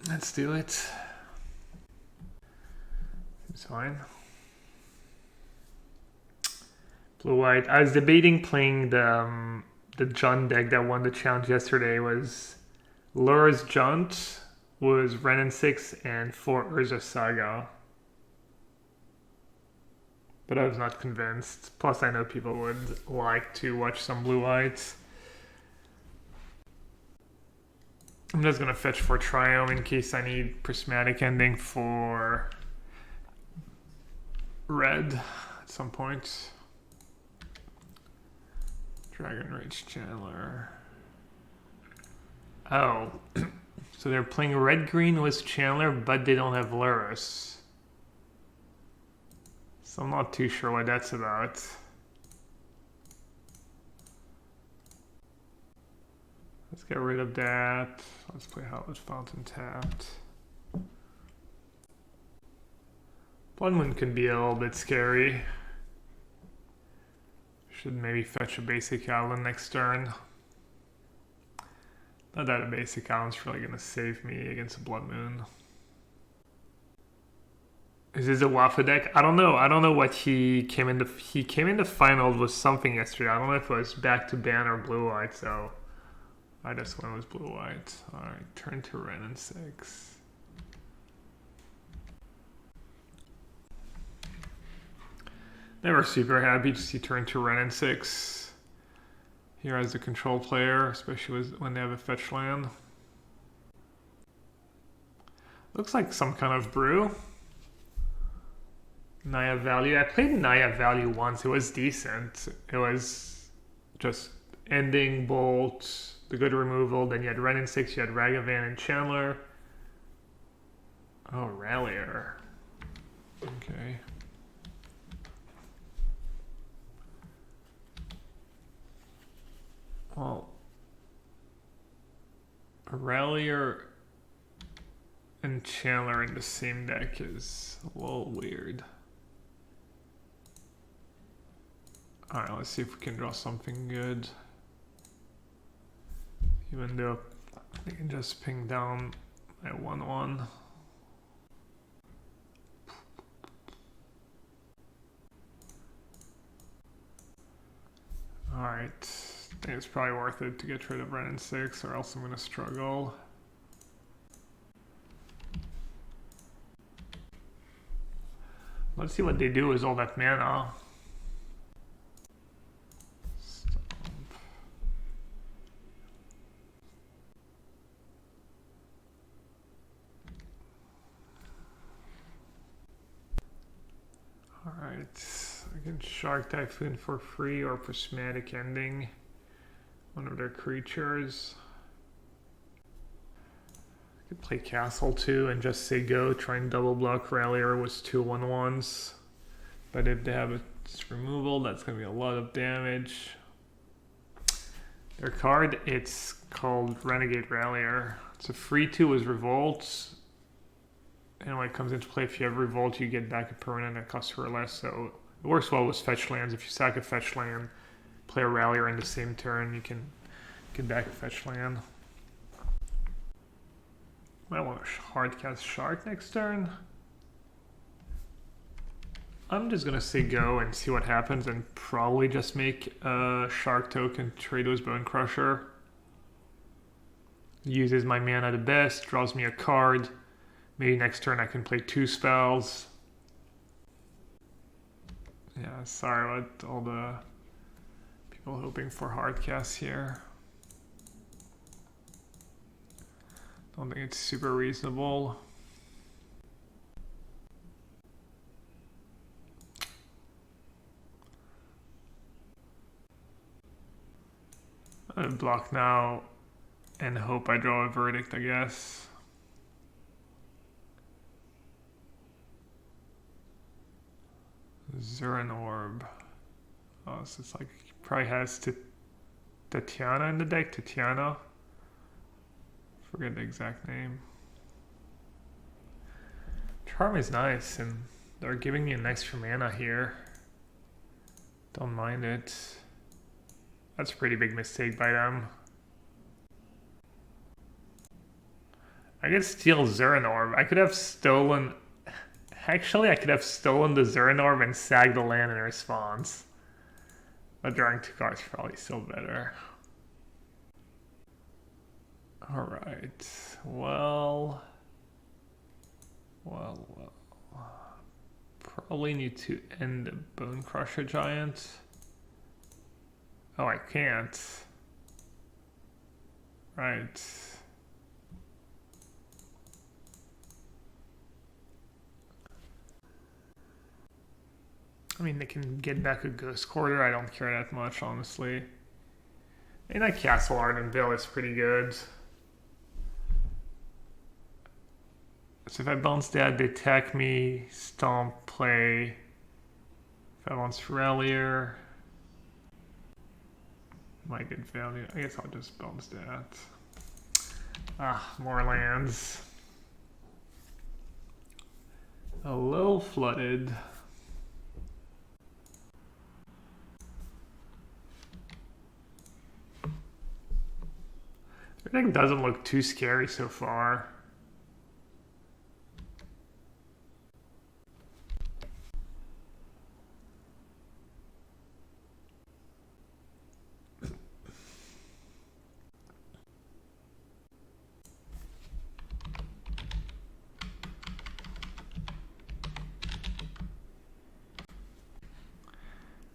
Let's do it. Seems fine. Blue-white. I was debating playing the Junt deck that won the challenge yesterday. Was Lura's Junt, was Ren and 6, and 4 Urza Saga. But I was not convinced. Plus, I know people would like to watch some blue-white. I'm just gonna fetch for Triome in case I need prismatic ending for red at some point. Dragon Rage Chandler. Oh, so they're playing red-green with Chandler, but they don't have Lurrus. So I'm not too sure what that's about. Let's get rid of that. Let's play Howled Fountain tapped. Blood Moon can be a little bit scary. Should maybe fetch a basic island next turn. Not that a basic island's really gonna save me against a Blood Moon. Is this a Waffle deck? I don't know. I don't know what he came into. He came into finals with something yesterday. I don't know if it was back to ban or blue-white, so I just went with blue-white. Alright, turn to Ren and 6. Never super happy to see turn to Ren and 6 here as the control player, especially when they have a fetch land. Looks like some kind of brew. Naya Value. I played Naya Value once. It was decent. It was just ending, bolt, the good removal. Then you had Ren and 6, you had Ragavan and Chandler. Oh, Rallier. Okay. Well, a Rallier and Chandler in the same deck is a little weird. Alright, let's see if we can draw something good. Even though I can just ping down my 1/1. Alright, I think it's probably worth it to get rid of Ren and 6 or else I'm going to struggle. Let's see what they do with all that mana. Alright, I can Shark Typhoon for free or Prismatic Ending one of their creatures. I could play Castle too and just say go, try and double block Rallier with 2 1/1s. But if they have a removal, that's going to be a lot of damage. Their card, it's called Renegade Rallier. It's a free 2 with Revolt. And when it comes into play, if you have Revolt, you get back a permanent that costs 2 or less. So it works well with fetch lands. If you sack a fetch land, play a Rallier in the same turn, you can get back a fetch land. Might want to hardcast Shark next turn. I'm just going to say go and see what happens and probably just make a Shark token, Trado's Bone Crusher. Uses my mana the best, draws me a card. Maybe next turn I can play 2 spells. Yeah, sorry about all the people hoping for hardcasts here. Don't think it's super reasonable. I'm gonna block now and hope I draw a verdict, I guess. Zurin Orb. Oh, so it's like he probably has Tatiana in the deck. Tatiana. Forget the exact name. Charm is nice, and they're giving me an extra mana here. Don't mind it. That's a pretty big mistake by them. I could steal Zeranorb. I could have stolen... Actually, I could have stolen the Zeranorb and sagged the land in response. But drawing 2 cards is probably still better. Alright. Well... Probably need to end the Bone Crusher Giant. Oh, I can't. Right. I mean, they can get back a Ghost Quarter. I don't care that much, honestly. And that Castle Arden Bill is pretty good. So if I bounce that, they attack me, stomp, play. If I bounce Relier, might get value. I guess I'll just bounce that. Ah, more lands. A little flooded. Everything doesn't look too scary so far.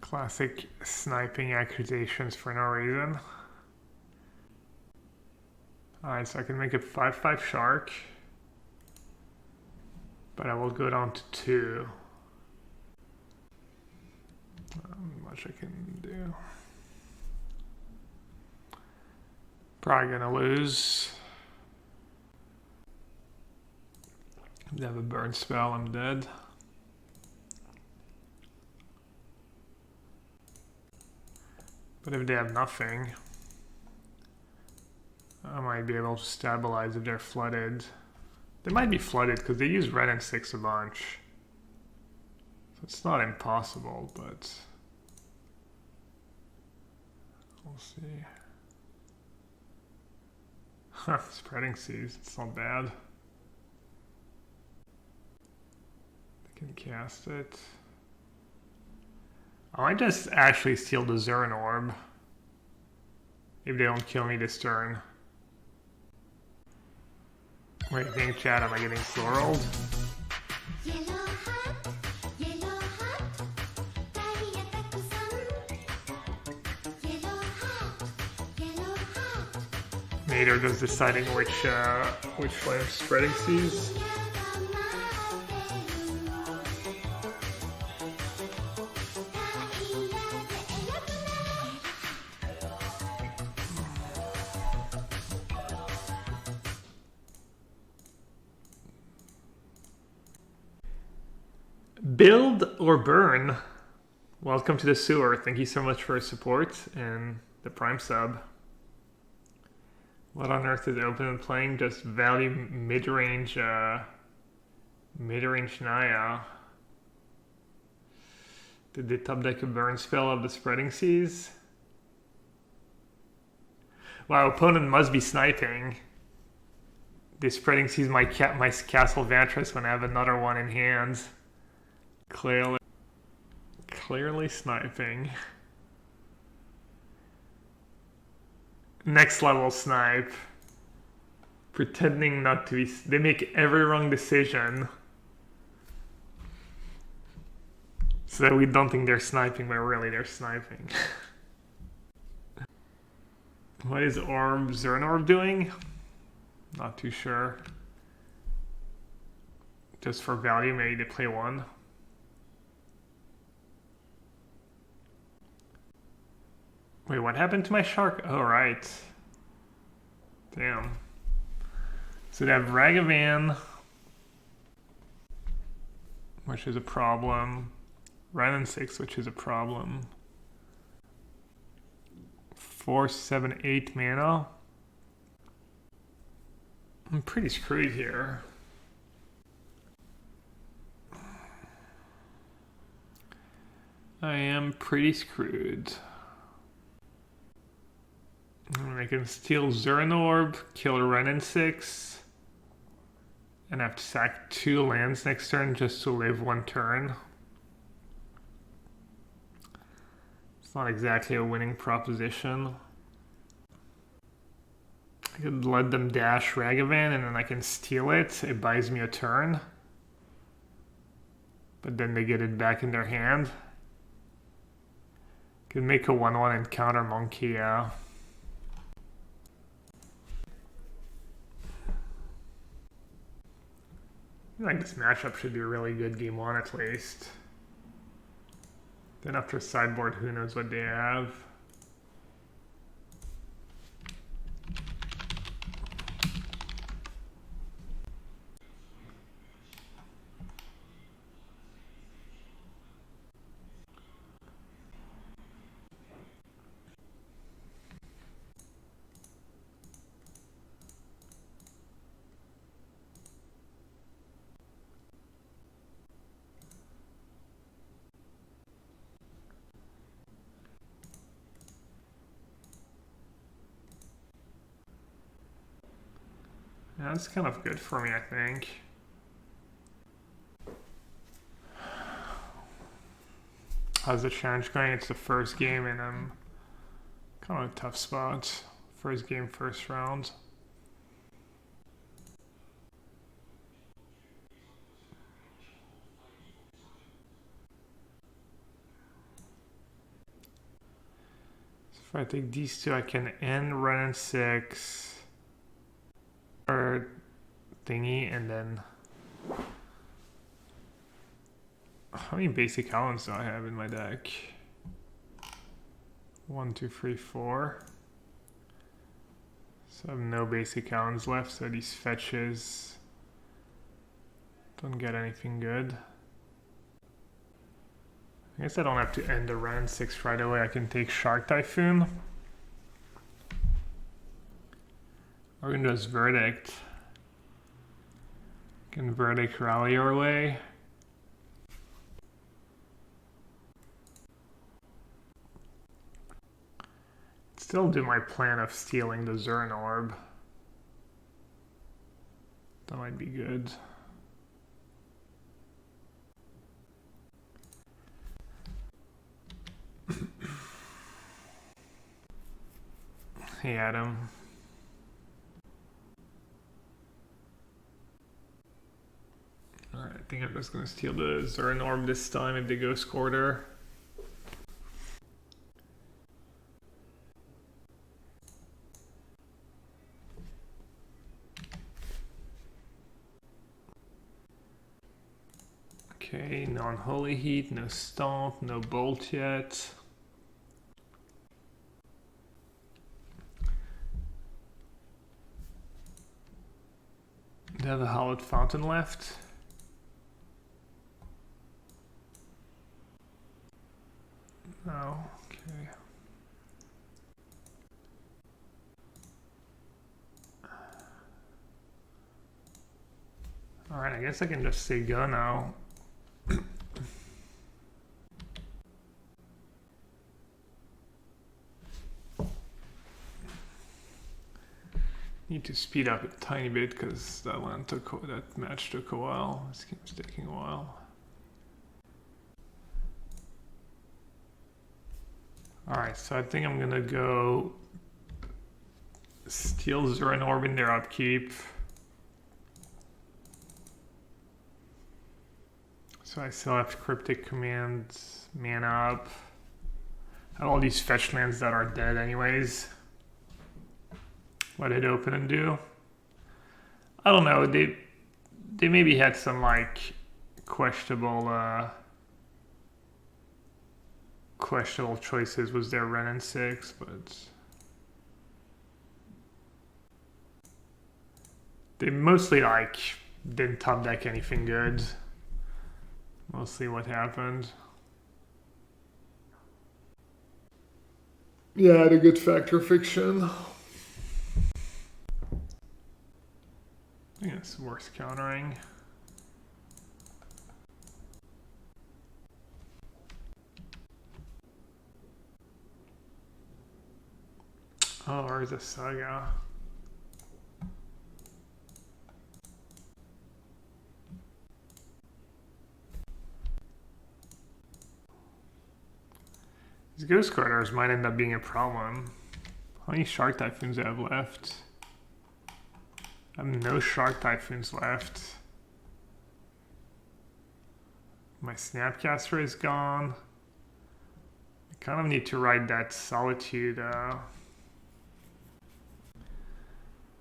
Classic sniping accusations for no reason. Alright, so I can make it 5/5 shark. But I will go down to 2. Not much I can do. Probably gonna lose. They have a burn spell, I'm dead. But if they have nothing, I might be able to stabilize if they're flooded. They might be flooded because they use red and 6 a bunch. So it's not impossible, but we'll see. Huh, Spreading Seas, it's not bad. They can cast it. I might just actually steal the Zeranorb if they don't kill me this turn. What do you think, chat? Am I getting floraled? Nader just deciding which flame Spreading Seas. Build or burn. Welcome to the sewer. Thank you so much for your support and the Prime sub. What on earth is open and playing? Just value mid-range Naya. Did they top deck a burn spell of the Spreading Seas? Wow, opponent must be sniping. The Spreading Seas my Castle Vantress when I have another one in hand. Clearly sniping. Next level snipe. Pretending not to be... They make every wrong decision. So that we don't think they're sniping, but really they're sniping. What is Zeranorb doing? Not too sure. Just for value, maybe they play 1. Wait, what happened to my shark? Oh, right. Damn. So they have Ragavan, which is a problem. Red and 6, which is a problem. 4, 7, 8 mana. I'm pretty screwed here. I am pretty screwed. I can steal Zeranorb, kill Ren and 6. And I have to sack 2 lands next turn just to live 1 turn. It's not exactly a winning proposition. I could let them dash Ragavan and then I can steal it. It buys me a turn. But then they get it back in their hand. Could make a 1/1 and counter Monkey, yeah. I feel like this matchup should be a really good game 1 at least. Then after sideboard, who knows what they have. Yeah, that's kind of good for me, I think. How's the challenge going? It's the first game and I'm kind of a tough spot. First game, first round. So if I take these 2, I can end run in 6. Or thingy, and then how many basic islands do I have in my deck? 1, 2, 3, 4. So I have no basic islands left, so these fetches don't get anything good. I guess I don't have to end the run 6 right away. I can take Shark Typhoon. We're gonna do this Verdict. Can Verdict rally our way? Still do my plan of stealing the Zern Orb. That might be good. Hey Adam. Alright, I think I'm just gonna steal the Zern Orb this time if they go Squirter. Okay, no Unholy Heat, no Stomp, no Bolt yet. Do I have a Hallowed Fountain left? No, okay. Alright, I guess I can just say go now. Need to speed up a tiny bit because that match took a while. This game's taking a while. Alright, so I think I'm gonna go steal Zern Orb in their upkeep. So I still have Cryptic Commands, mana up. I have all these fetch lands that are dead anyways. What did open and do? I don't know, they maybe had some like questionable choices. Was there Ren and 6, but they mostly like didn't top deck anything good. Mostly what happened. Yeah, the good factor fiction. I think it's worth countering. Oh, there's a Saga. These ghost quarters might end up being a problem. How many shark typhoons do I have left? I have no shark typhoons left. My snapcaster is gone. I kind of need to ride that solitude. I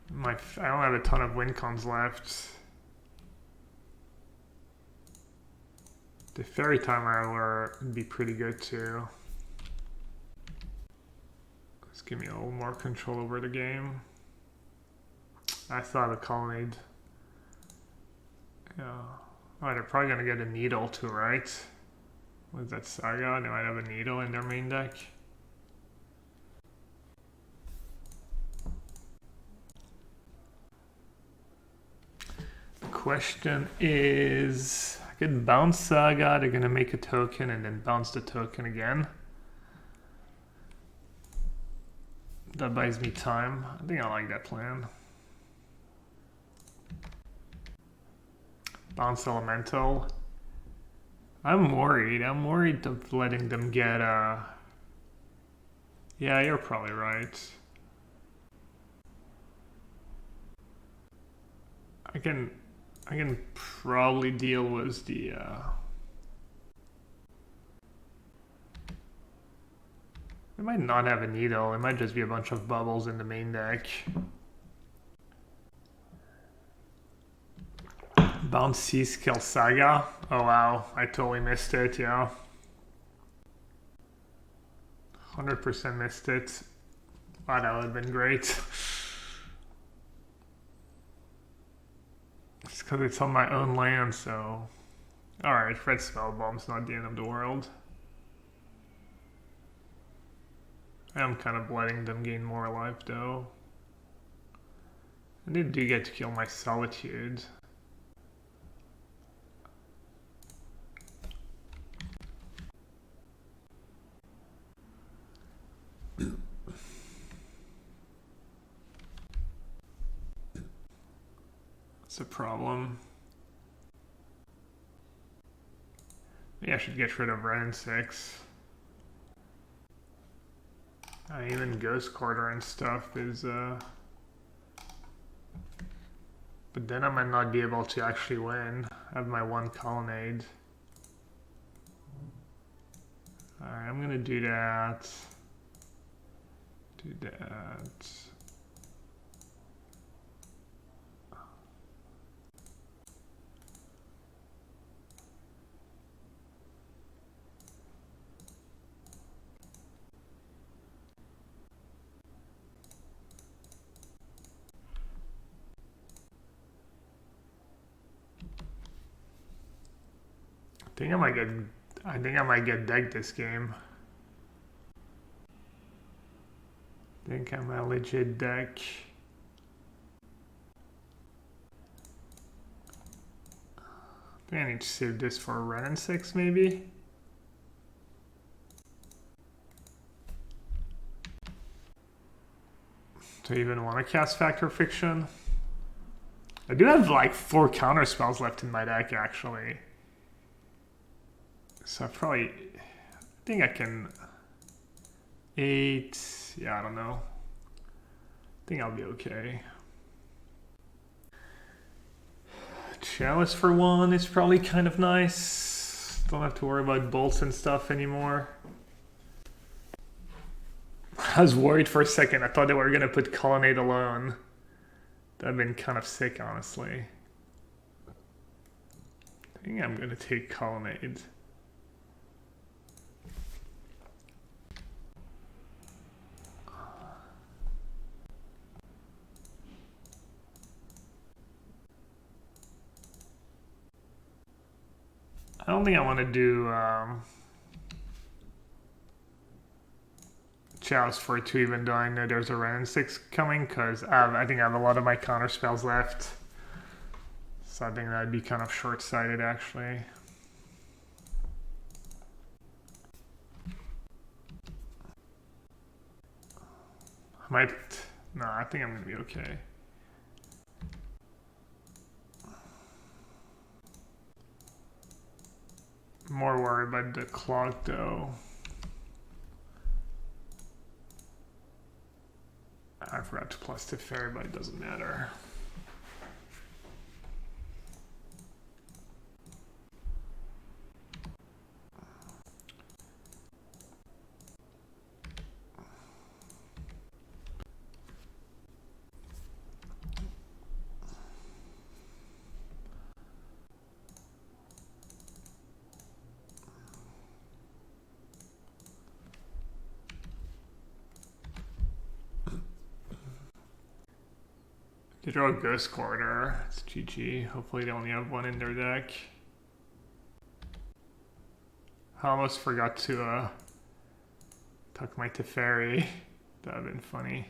don't have a ton of win cons left. The fairy time rattler would be pretty good too. Let's give me a little more control over the game. I thought a colonnade. Yeah. Oh, they're probably gonna get a needle too, right? What's that, Saga? They might have a needle in their main deck. The question is, I could bounce Saga, they're gonna make a token and then bounce the token again. That buys me time. I think I like that plan. Bounce Elemental. I'm worried of letting them get yeah, you're probably right. I can probably deal with the it might not have a needle, it might just be a bunch of bubbles in the main deck. Bounce Seas kill Saga. Oh wow, I totally missed it, yeah. 100% missed it. Wow, that would have been great. It's because it's on my own land, so... Alright, Fred Spellbomb's not the end of the world. I am kind of letting them gain more life though. And they do get to kill my Solitude. That's a problem. Maybe I should get rid of Red and 6. Even Ghost Quarter and stuff is but then I might not be able to actually win. I have my one colonnade. Alright, I'm gonna do that. Do that. I think I might get decked this game. I think I'm a legit deck. I think I need to save this for a Red and 6 maybe. Do I even want to cast Factor Fiction? I do have like 4 counter spells left in my deck actually. So I think I can 8, yeah, I don't know. I think I'll be okay. Chalice for 1 is probably kind of nice. Don't have to worry about bolts and stuff anymore. I was worried for a second. I thought they were gonna put Colonnade alone. That'd been kind of sick, honestly. I think I'm gonna take Colonnade. I don't think I want to do Chalice for 2 even though I know there's a Ren and 6 coming because I think I have a lot of my counter spells left. So I think that'd be kind of short-sighted actually. I think I'm going to be okay. More worried about the clock though. forgot to plus Teferi, but it doesn't matter. They draw a Ghost Quarter. It's GG. Hopefully they only have one in their deck. I almost forgot to tuck my Teferi. That would have been funny.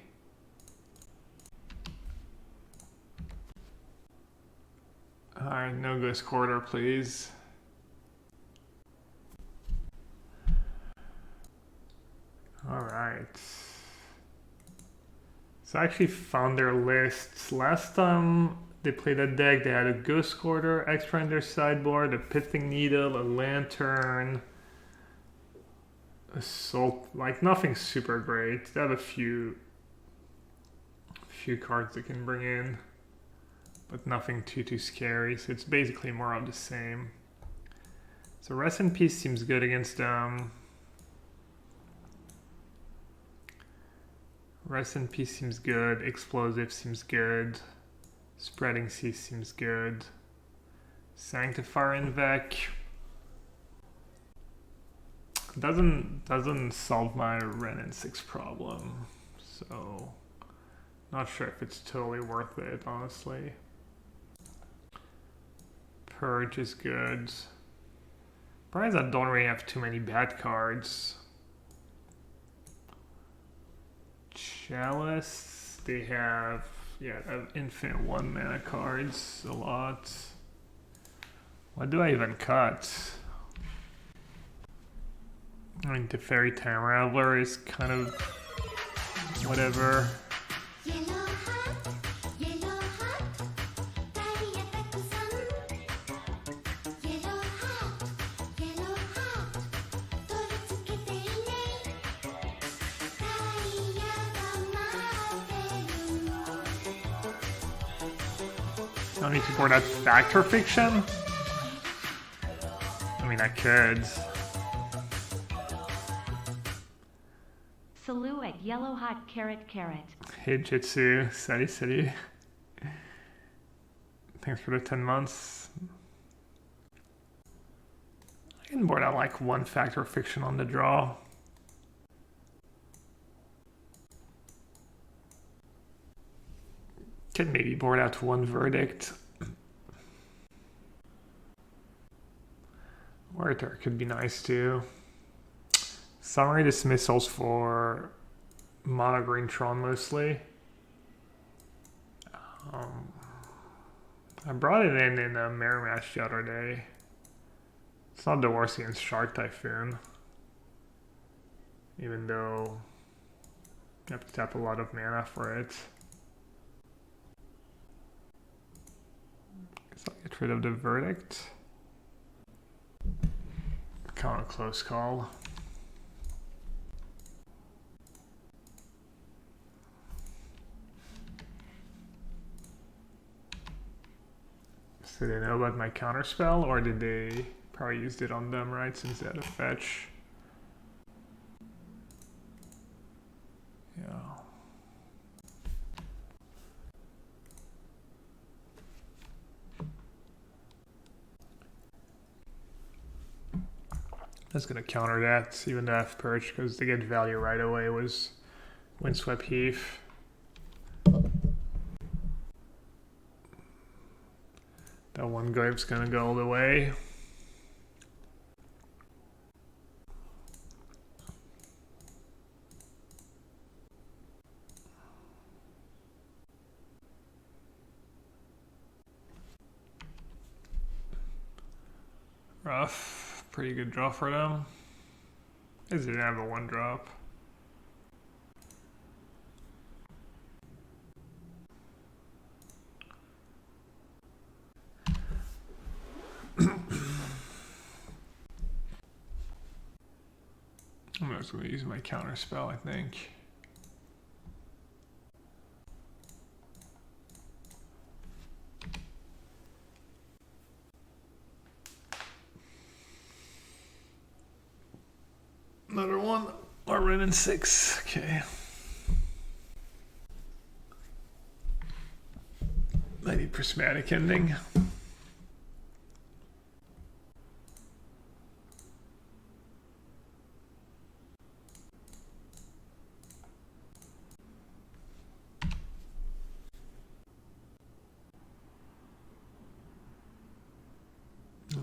Alright, no Ghost Quarter, please. Alright. So I actually found their lists. Last time they played a deck, they had a Ghost Quarter, extra in their sideboard, a Pithing Needle, a Lantern, Assault, like nothing super great. They have a few cards they can bring in, but nothing too scary. So it's basically more of the same. So Rest in Peace seems good against them. Rest in Peace seems good. Explosive seems good. Spreading Sea seems good. Sanctifier Invec doesn't solve my Ren and 6 problem, so not sure if it's totally worth it, honestly. Purge is good. Probably I don't really have too many bad cards. Chalice, they have infinite 1 mana cards, a lot. What do I even cut? I mean, Teferi Time Raveler is kind of whatever. I need to board out Factor Fiction? I mean, I could. Salute at yellowhat carrot. Hey Jitsu, City. Thanks for the 10 months. I can board out like 1 Factor Fiction on the draw. Could maybe board out 1 Verdict. Orator could be nice too. Summary Dismissals for Mono Green Tron mostly. I brought it in a mirror match the other day. It's not the worst against Shark Typhoon, even though you have to tap a lot of mana for it. Guess I'll get rid of the Verdict. Kind of a close call. So they know about my counterspell, or did they probably used it on them, right? Since they had a fetch. Yeah. That's gonna counter that, even though I have Perch, because to get value right away was Windswept Heath. That one grave's gonna go all the way. Rough. Pretty good draw for them. They didn't have a 1-drop. I'm just going to use my counter spell, I think. red and 6. Okay. Mighty prismatic ending.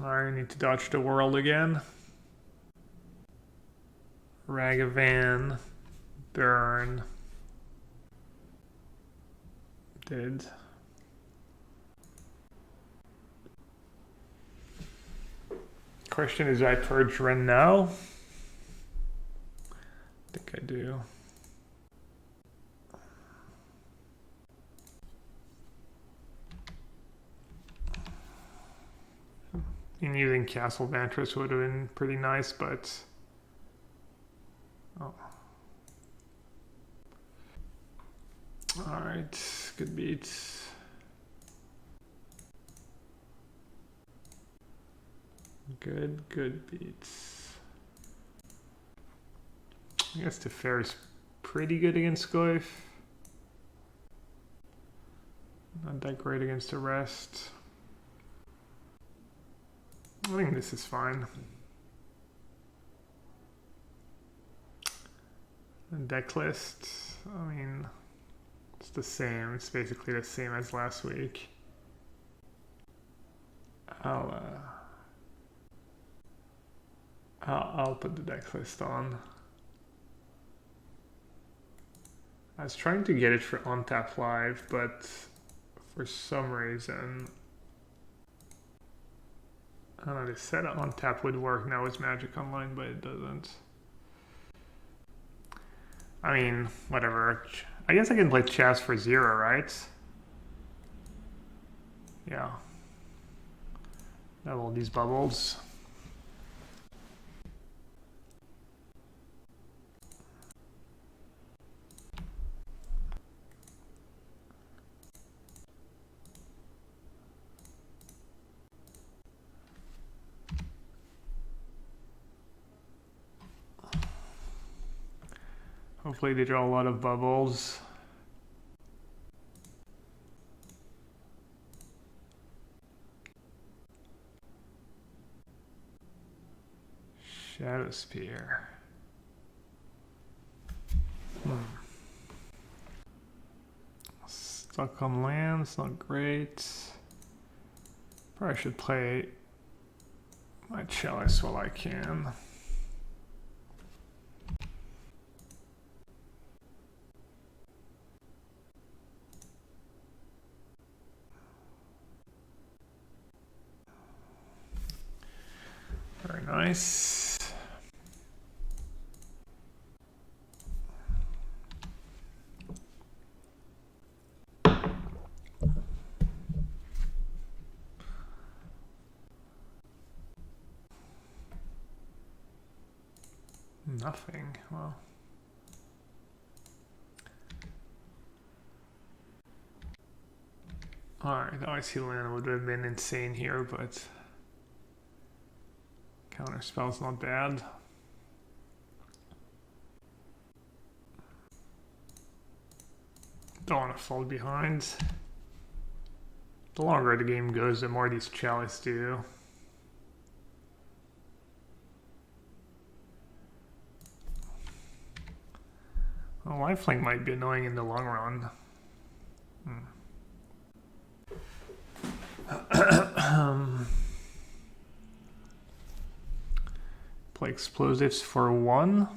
I need to dodge the world again. Ragavan, burn. Did. Question is, I purge Ren now? I think I do. And using Castle Vantress would have been pretty nice, but... Oh. Alright, good beats. Good beats. I guess the fair is pretty good against Goyf. Not that great against the rest. I think this is fine. The deck list, I mean, it's the same. It's basically the same as last week. I'll put the deck list on. I was trying to get it for on tap live, but for some reason, I don't know, they said on tap would work now with Magic Online, but it doesn't. I mean, whatever. I guess I can play chess for 0, right? Yeah. Have all these bubbles. Hopefully they draw a lot of bubbles. Shadow Spear. Stuck on lands, not great. Probably should play my Chalice while I can. Very nice. Nothing. Well. Alright, the Icy Land would have been insane here, but counter spell's not bad. Don't want to fall behind. The longer the game goes, the more these Chalice do. Well, lifelink might be annoying in the long run. Play explosives for 1.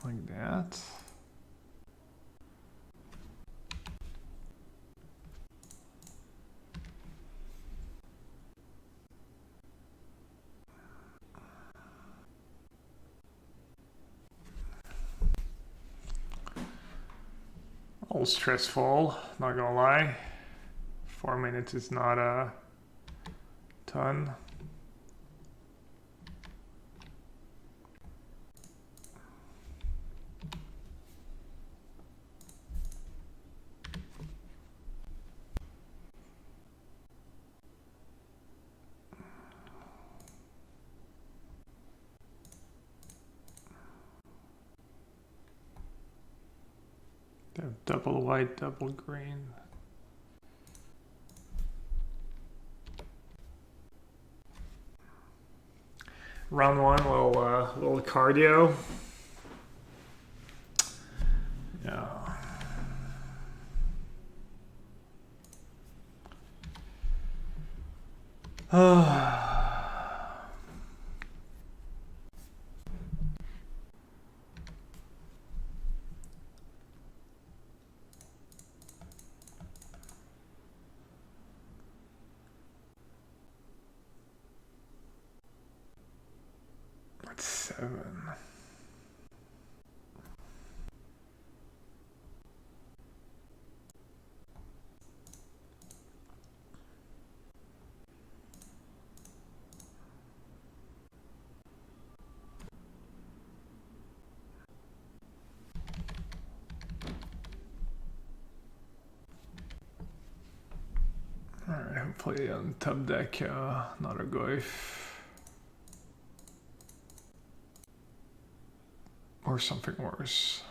Like that. A little stressful, not gonna lie. 4 minutes is not a ton. Double white, double green. Round one, little cardio. Yeah. That's 7. Alright, hopefully on top deck, not a goif. Or something worse.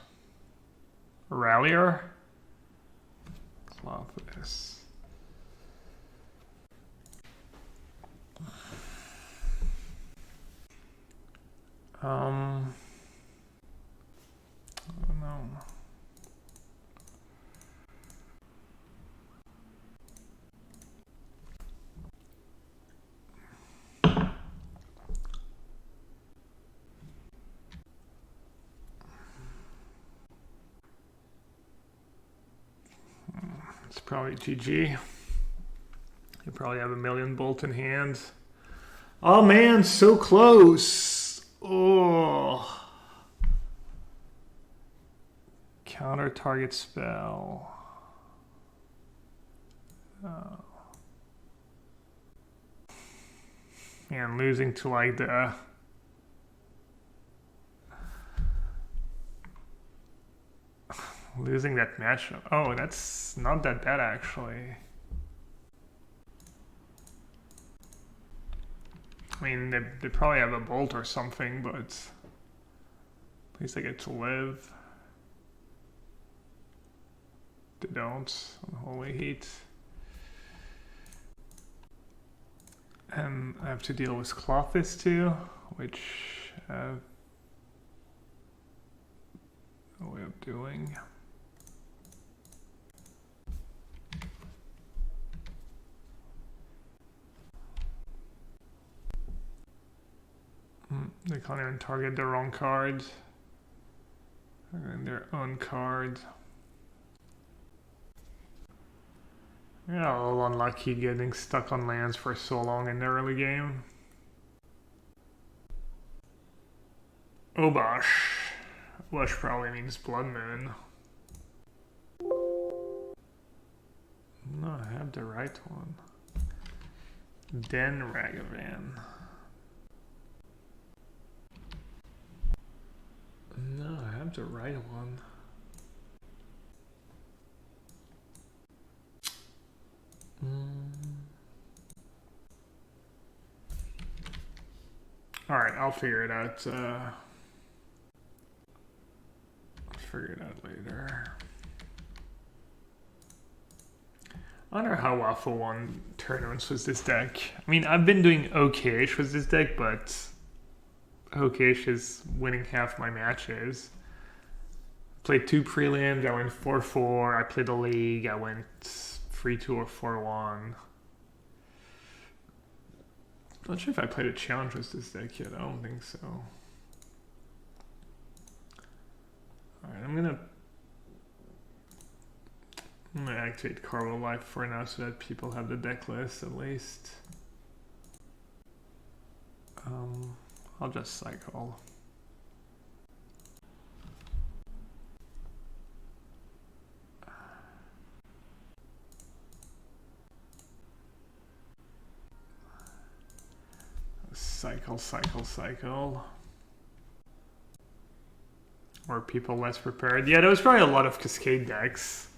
A rallier? Clothless. I don't know. It's probably GG. You probably have a million bolt in hand. Oh man, so close. Oh. Counter target spell. Oh. Man, losing to like the losing that matchup. Oh, that's not that bad actually. I mean, they probably have a bolt or something, but at least I get to live. They don't on Holy Heat. And I have to deal with Clothless too, which I have no way of doing. They can't even target their own card. And their own card. Yeah, a little unlucky getting stuck on lands for so long in the early game. Obosh. Obosh probably means Blood Moon. No, I have the right one. Den Ragavan. No, I have the right one. All right, I'll figure it out. I'll figure it out later. I wonder how Waffle won tournaments with this deck. I mean, I've been doing okay-ish with this deck, but okay-ish is winning half my matches. Played 2 prelims, I went 4-4. I played a league, I went 3-2 or 4-1. Not sure if I played a challenge with this deck yet. I don't think so. Alright, I'm gonna activate Carvel Life for now so that people have the deck list at least. I'll just cycle. Cycle. Or people less prepared. Yeah, there was probably a lot of Cascade decks.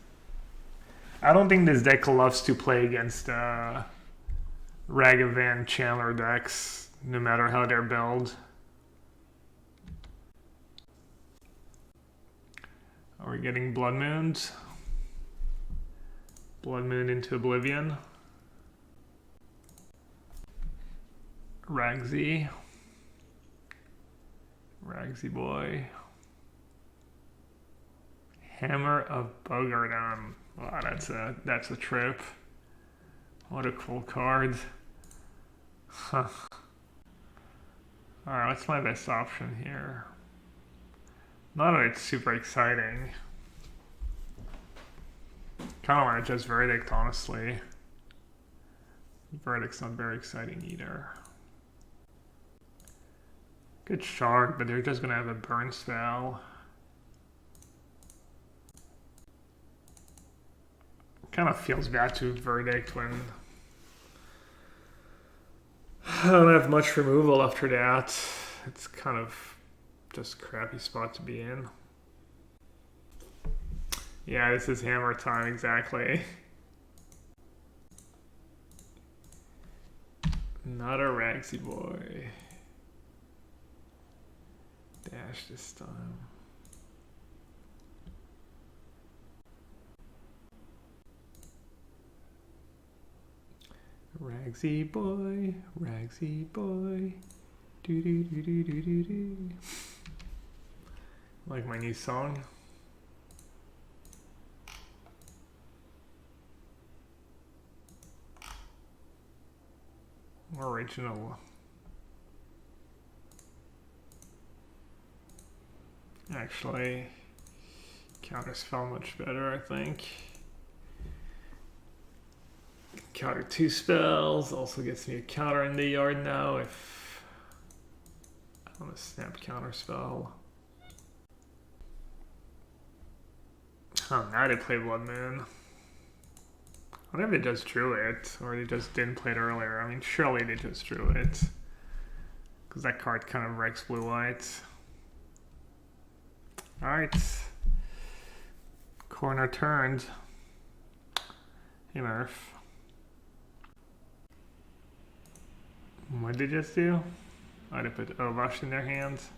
I don't think this deck loves to play against Ragavan Chandler decks, no matter how they're built. Are we getting Blood Moons? Blood Moon into Oblivion. Ragsy boy. Hammer of Bogardon. Wow, that's a trip. What a cool card. Huh. Alright, what's my best option here? Not that it's super exciting. Kinda want to just Verdict, honestly. Verdict's not very exciting either. Good shard, but they're just gonna have a burn spell. Kind of feels bad to Verdict when I don't have much removal after that. It's kind of just a crappy spot to be in. Yeah, this is hammer time, exactly. Not a Ragsy boy. Dash this time. Ragsy boy, do do do do do do do. Like my new song. Original. Actually, counterspell much better, I think. Counter 2 spells, also gets me a counter in the yard now if I want to snap counterspell. Oh, now they play Blood Moon. I wonder if they just drew it, or they just didn't play it earlier. I mean, surely they just drew it. Because that card kind of wrecks blue-white. Alright. Corner turned. Hey, Murph. What did they just do? Oh, they put Rush in their hands.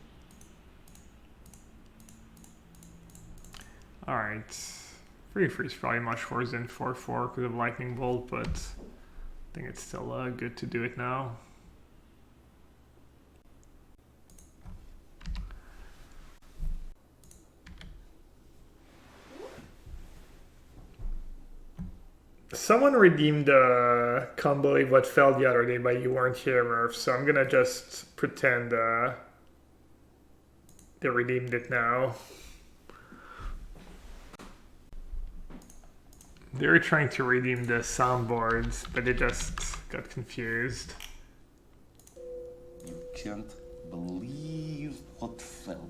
Alright. 3/3 is probably much worse than 4/4 because of Lightning Bolt, but I think it's still good to do it now. Someone redeemed Can't Believe What Fell the other day, but you weren't here, Murph, so I'm gonna just pretend they redeemed it now. They were trying to redeem the soundboards, but they just got confused. You can't believe what fell.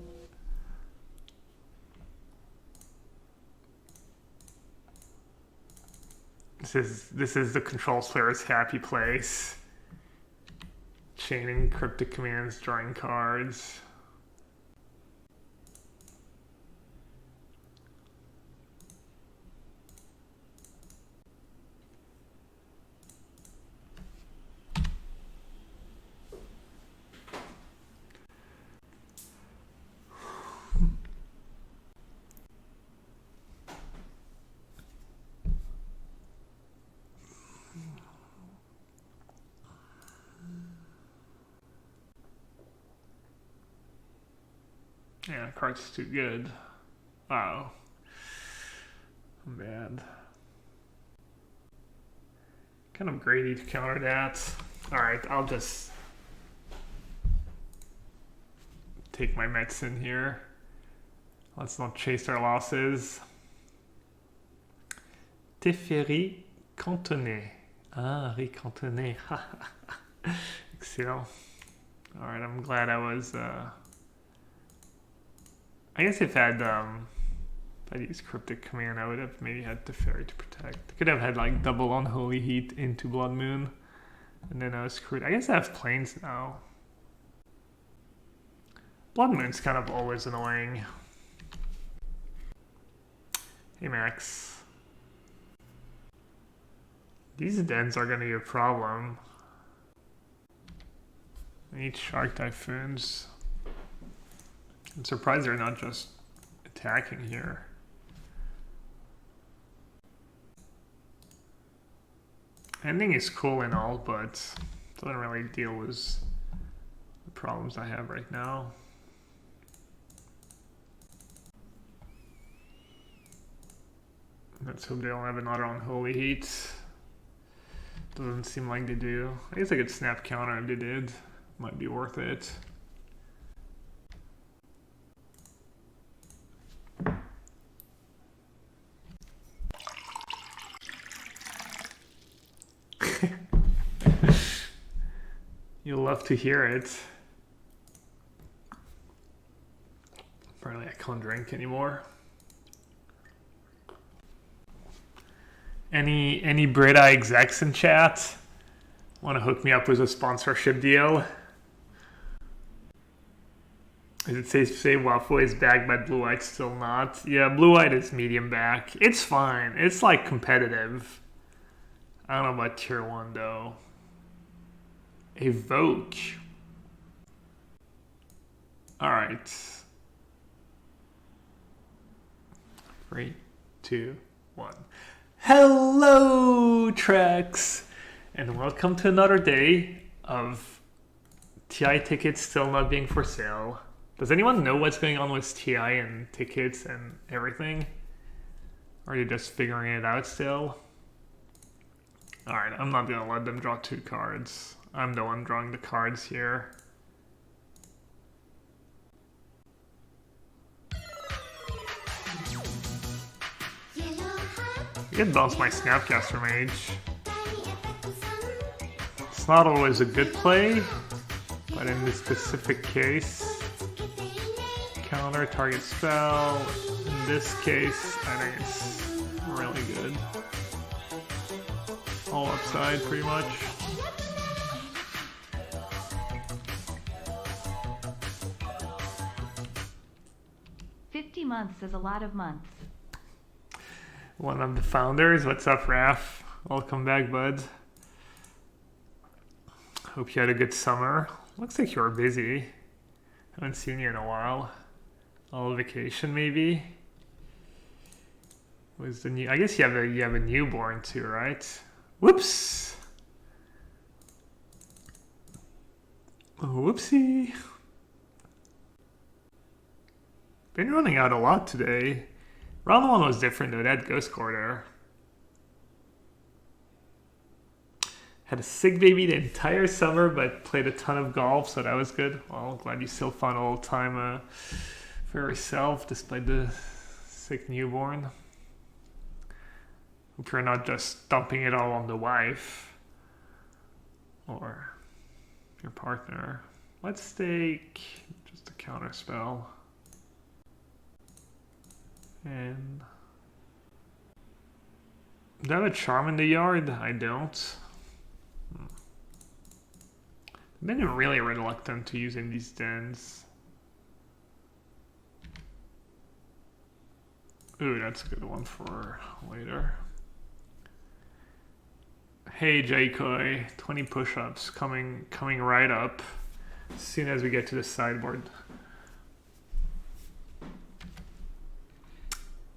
This is the controls player's happy place. Chaining cryptic commands, drawing cards. Yeah, card's too good. Wow. Bad. Kind of greedy to counter that. Alright, I'll just take my medicine here. Let's not chase our losses. Teferi cantonné. Ah, ricantonné. Excellent. Alright, I'm glad I was I guess if I'd used Cryptic Command, I would have maybe had Teferi to protect. I could have had like double Unholy Heat into Blood Moon, and then I was screwed. I guess I have Plains now. Blood Moon's kind of always annoying. Hey Max. These dens are gonna be a problem. I need Shark Typhoons. I'm surprised they're not just attacking here. Ending is cool and all, but doesn't really deal with the problems I have right now. Let's hope they don't have another unholy heat. Doesn't seem like they do. I guess I could snap counter if they did. Might be worth it. You'll love to hear it. Apparently I can't drink anymore. Any Brita execs in chat want to hook me up with a sponsorship deal? Is it safe to say Waffle is backed by Blue White? Still not. Yeah, Blue White is medium back. It's fine. It's like competitive. I don't know about tier 1 though. Evoke. Alright. 3, 2, 1. Hello, Trex! And welcome to another day of TI tickets still not being for sale. Does anyone know what's going on with TI and tickets and everything? Or are you just figuring it out still? Alright, I'm not gonna let them draw 2 cards. I'm the one drawing the cards here. I can bounce my Snapcaster Mage. It's not always a good play, but in this specific case, counter target spell. In this case, I think it's really good. All upside, pretty much. $50 is a lot of months. One of the founders. What's up, Raph? Welcome back, bud. Hope you had a good summer. Looks like you were busy. Haven't seen you in a while. On vacation, maybe. Was the new? I guess you have a newborn too, right? Whoops. Whoopsie. Been running out a lot today. Round 1 was different though. That Ghost Quarter. Had a sick baby the entire summer, but played a ton of golf, so that was good. Well, glad you still found a little time for yourself, despite the sick newborn. Hope you're not just dumping it all on the wife or your partner. Let's take just a counter spell. And do I have a charm in the yard? I don't. I've been really reluctant to using these dens. Ooh, that's a good one for later. Hey J-Koi, 20 push-ups coming right up as soon as we get to the sideboard.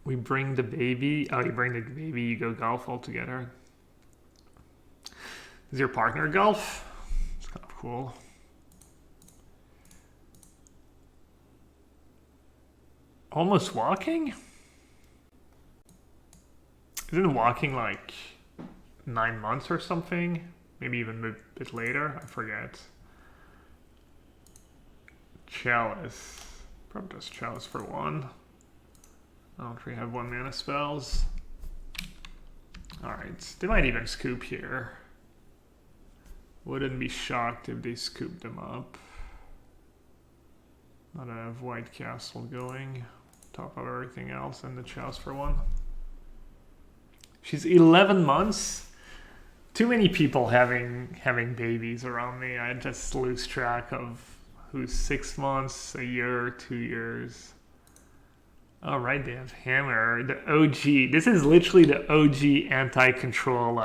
We bring the baby. Oh, you bring the baby, you go golf all together. Is your partner golf? It's kind of cool. Almost walking? Isn't walking like 9 months or something? Maybe even a bit later? I forget. Chalice. Probably just Chalice for 1. I don't really have 1 mana spells. Alright, they might even scoop here. Wouldn't be shocked if they scoop them up. Not have White Castle going. Top of everything else and the Chalice for 1. She's 11 months. Too many people having babies around me. I just lose track of who's 6 months, a year, 2 years. All right, they have Hammer, the OG. This is literally the OG anti-control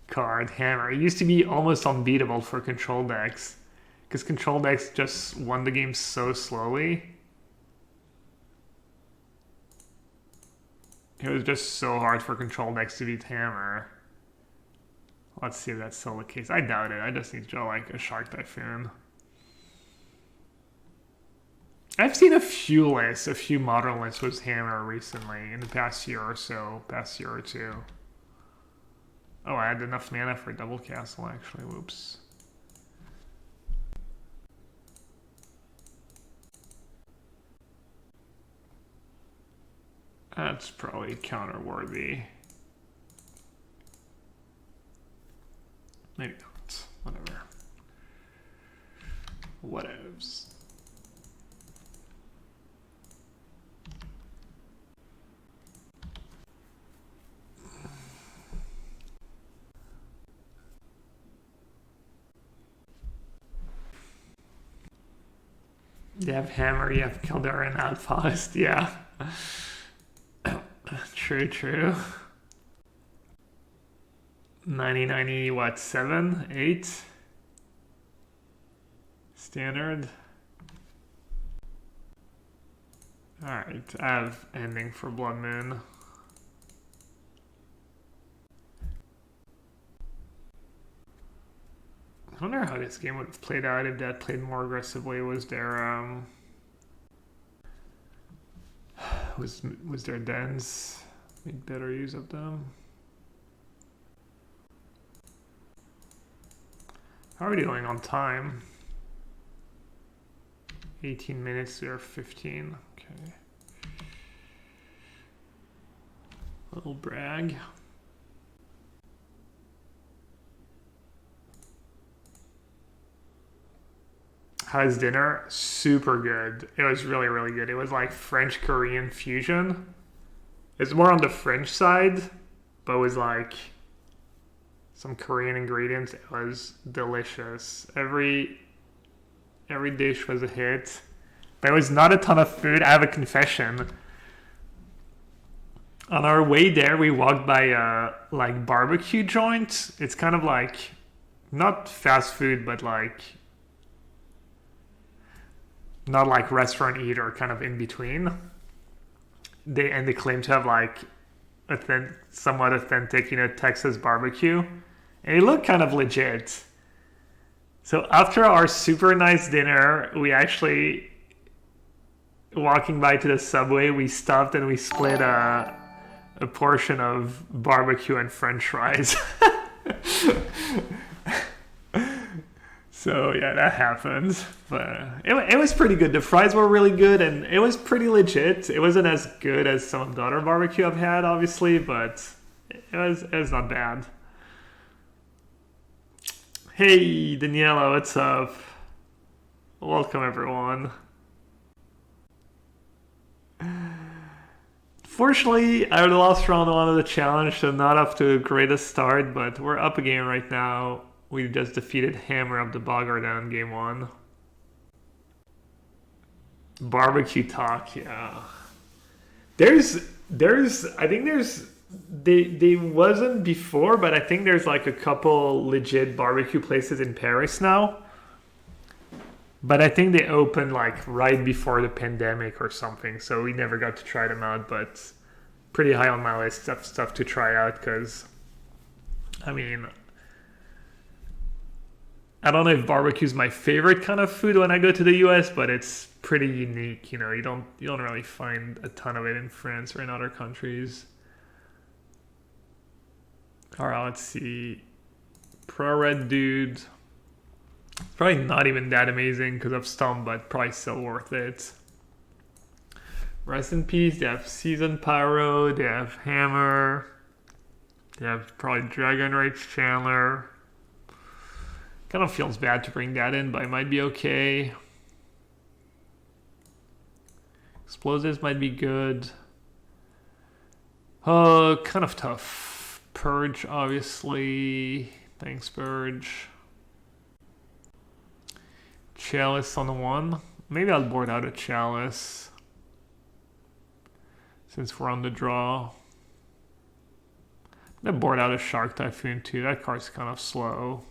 card, Hammer. It used to be almost unbeatable for control decks because control decks just won the game so slowly. It was just so hard for control decks to beat Hammer. Let's see if that's still the case. I doubt it. I just need to draw like a Shark Typhoon. I've seen a few lists, a few modern lists with Hammer recently in the past year or so, past year or two. Oh, I had enough mana for double castle actually. Whoops. That's probably counter-worthy. Maybe not. Whatever. Whatevs. You have Hammer, you have Kildare and Outpost, yeah. True, true. 90, what, 7, 8? Standard. Alright, I have ending for Blood Moon. I wonder how this game would have played out if that played more aggressively. Was there was there dens? Made better use of them. How are we doing on time? 18 minutes or 15. Okay. Little brag. How's dinner? Super good. It was really, really good. It was like French-Korean fusion. It's more on the French side, but it was like some Korean ingredients. It was delicious. Every dish was a hit. But it was not a ton of food. I have a confession. On our way there, we walked by a like barbecue joint. It's kind of like not fast food, but like not like restaurant eater, kind of in between. They claim to have like somewhat authentic, Texas barbecue, and it looked kind of legit. So after our super nice dinner, we actually walking by to the Subway, we stopped and we split a portion of barbecue and French fries. So yeah, that happened, but it was pretty good. The fries were really good, and it was pretty legit. It wasn't as good as some of the other barbecue I've had, obviously, but it was not bad. Hey, Daniela, what's up? Welcome, everyone. Fortunately, I lost round 1 of the challenge, so not up to the greatest start, but we're up again right now. We just defeated Hammer of the Bogardan game 1. Barbecue talk, yeah. I think they wasn't before, but I think there's like a couple legit barbecue places in Paris now. But I think they opened like right before the pandemic or something, so we never got to try them out, but pretty high on my list of stuff to try out, because, I mean, I don't know if barbecue is my favorite kind of food when I go to the US, but it's pretty unique. You don't really find a ton of it in France or in other countries. All right, let's see. Pro Red Dude. Probably not even that amazing because of Stump, but probably still worth it. Rest in peace. They have Season Pyro. They have Hammer. They have probably Dragon Rage Chandler. Kind of feels bad to bring that in, but it might be okay. Explosives might be good. Kind of tough. Purge, obviously. Thanks, Purge. Chalice on the 1. Maybe I'll board out a Chalice, since we're on the draw. I'm gonna board out a Shark Typhoon too. That card's kind of slow.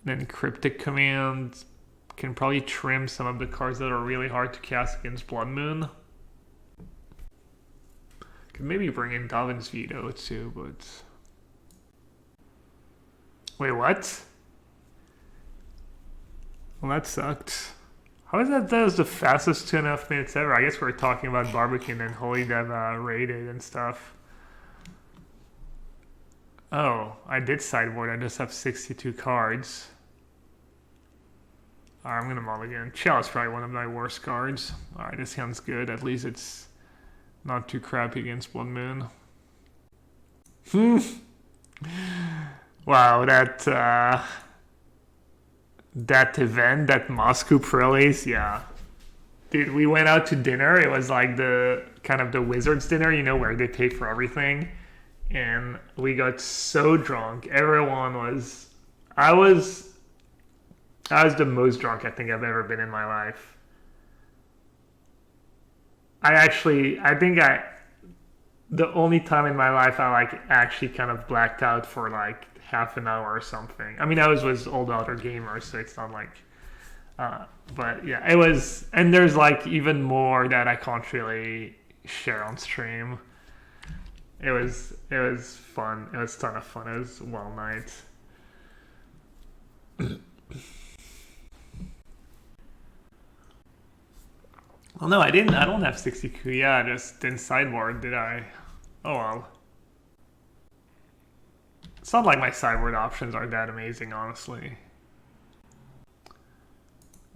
Then Cryptic Command can probably trim some of the cards that are really hard to cast against Blood Moon. Could maybe bring in Davin's Veto too, but Wait, what? Well, that sucked. How is that? That was the fastest 2.5 minutes ever. I guess we were talking about barbecue and then Holy Dev raided and stuff. Oh, I did sideboard. I just have 62 cards. Alright, I'm gonna mulligan. Chell is probably one of my worst cards. Alright, this sounds good. At least it's not too crappy against Blood Moon. Wow, that event, that Moscow prelates, yeah. Dude, we went out to dinner. It was like the kind of the wizard's dinner, you know, where they pay for everything. And we got so drunk. Everyone was... I was the most drunk I think I've ever been in my life. The only time in my life I like actually kind of blacked out for like half an hour or something. I mean, I was with old other gamers, so it's not like, but yeah, it was, and there's like even more that I can't really share on stream. It was fun. It was a ton of fun. It was a well night. Well, no, I didn't. I don't have 60Q. Yeah, I just didn't sideboard, did I? Oh well. It's not like my sideboard options are that amazing, honestly.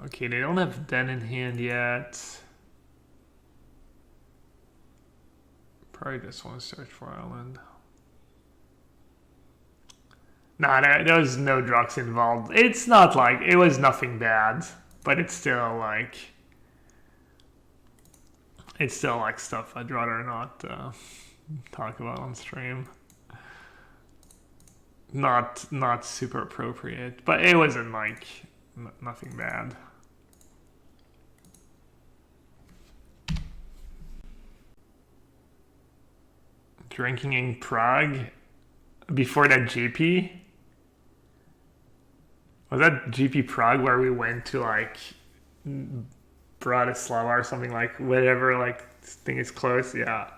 Okay, they don't have Den in hand yet. Probably just want to search for Island. Nah, there was no drugs involved. It's not like, it was nothing bad, but it's still like stuff I'd rather not talk about on stream. Not super appropriate, but it wasn't like nothing bad. Drinking in Prague before that GP? Was that GP Prague where we went to like Bratislava or something, like whatever, like thing is close? Yeah,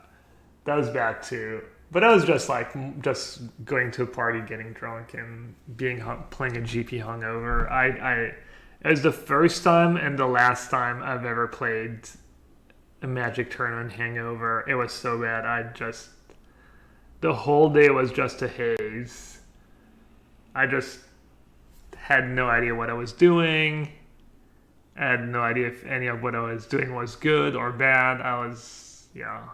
that was bad too. But that was just like just going to a party, getting drunk, and playing a GP hungover. It was the first time and the last time I've ever played a Magic tournament hangover. It was so bad. The whole day was just a haze. I just had no idea what I was doing. I had no idea if any of what I was doing was good or bad. Yeah.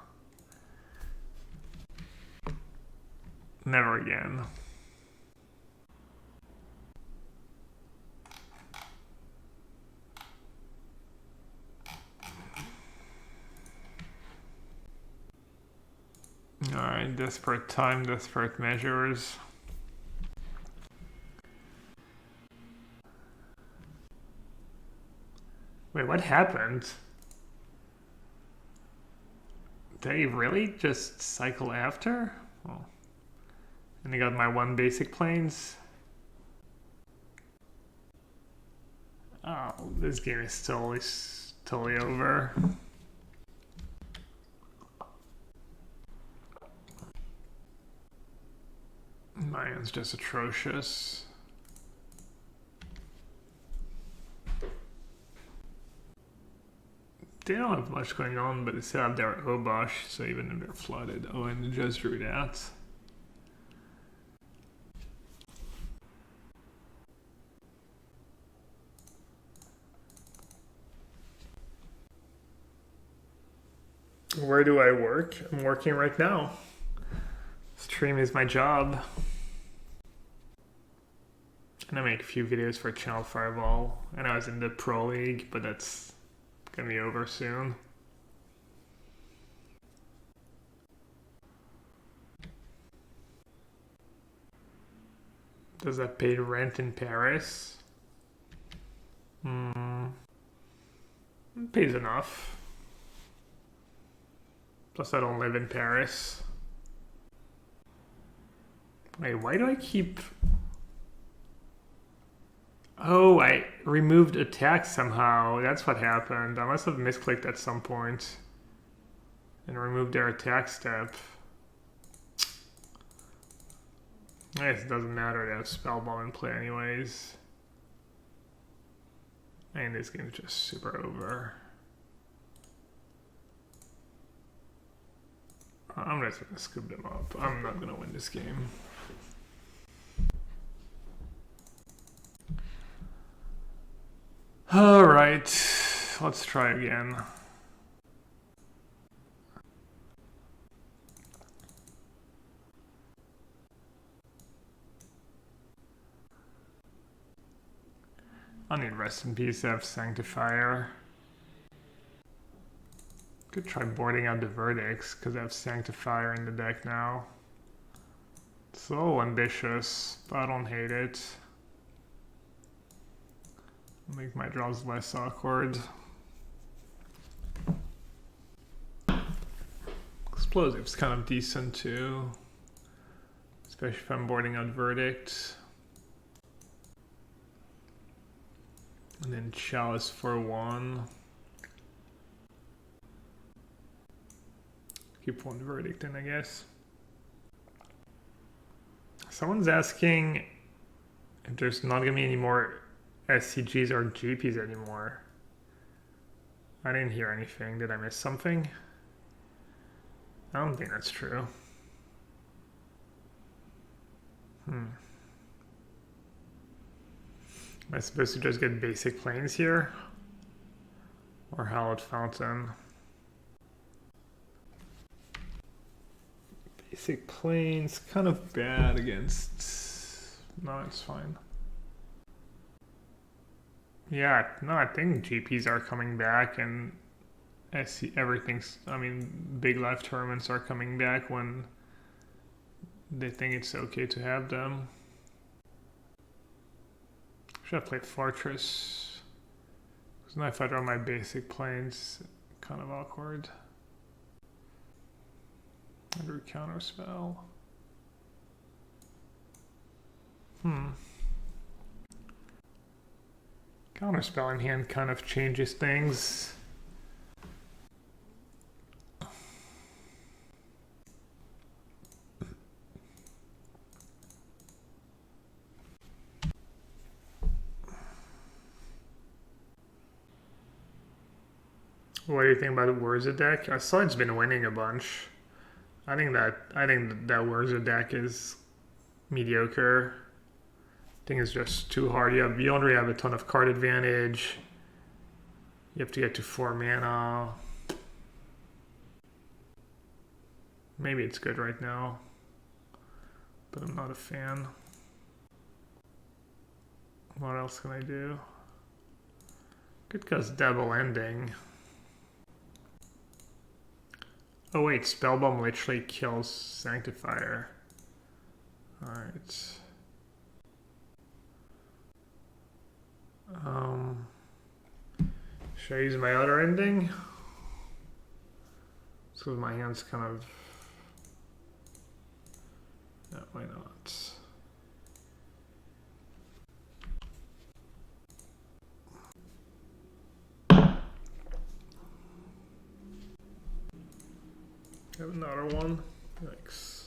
Never again. Alright, desperate time, desperate measures. Wait, what happened? Did I really just cycle after? Oh. And I got my one basic planes. Oh, this game is totally over. Mine's just atrocious. They don't have much going on, but they still have their Obosh, so even if they're flooded. Oh, and just drew that. Where do I work? I'm working right now. Stream is my job. And I make a few videos for Channel Fireball. And I was in the Pro League, but that's gonna be over soon. Does that pay rent in Paris? It pays enough. Plus I don't live in Paris. Wait, why do I keep... Oh, I removed attack somehow. That's what happened. I must have misclicked at some point and removed their attack step. I guess it doesn't matter to have Spellbomb in play anyways. And this game's just super over. I'm just gonna scoop them up. I'm not gonna win this game. Alright, let's try again. I need Rest in Peace to have Sanctifier. Could try boarding out the Verdicts because I have Sanctifier in the deck now. It's a little ambitious, but I don't hate it. Make my draws less awkward. Explosive's kind of decent too, especially if I'm boarding out Verdict. And then Chalice for 1. Keep one Verdict in, I guess. Someone's asking if there's not gonna be any more SCGs or GPs anymore. I didn't hear anything. Did I miss something? I don't think that's true. Am I supposed to just get basic planes here? Or Hallowed Fountain? Basic planes, kind of bad against... No, it's fine. Yeah, no, I think GPs are coming back and everything's... I mean, big live tournaments are coming back when they think it's okay to have them. Should have played Fortress. Because now if I draw my basic planes, kind of awkward. I drew Counterspell. Counterspell in hand kind of changes things. What do you think about the Wurza deck? I saw it's been winning a bunch. I think that Wurza deck is mediocre. I think it's just too hard. You don't really have a ton of card advantage. You have to get to 4 mana. Maybe it's good right now, but I'm not a fan. What else can I do? Could cast double ending. Oh wait, Spellbomb literally kills Sanctifier. Alright. Should I use my other ending? So my hand's kind of... No, why not? Have another one. Thanks.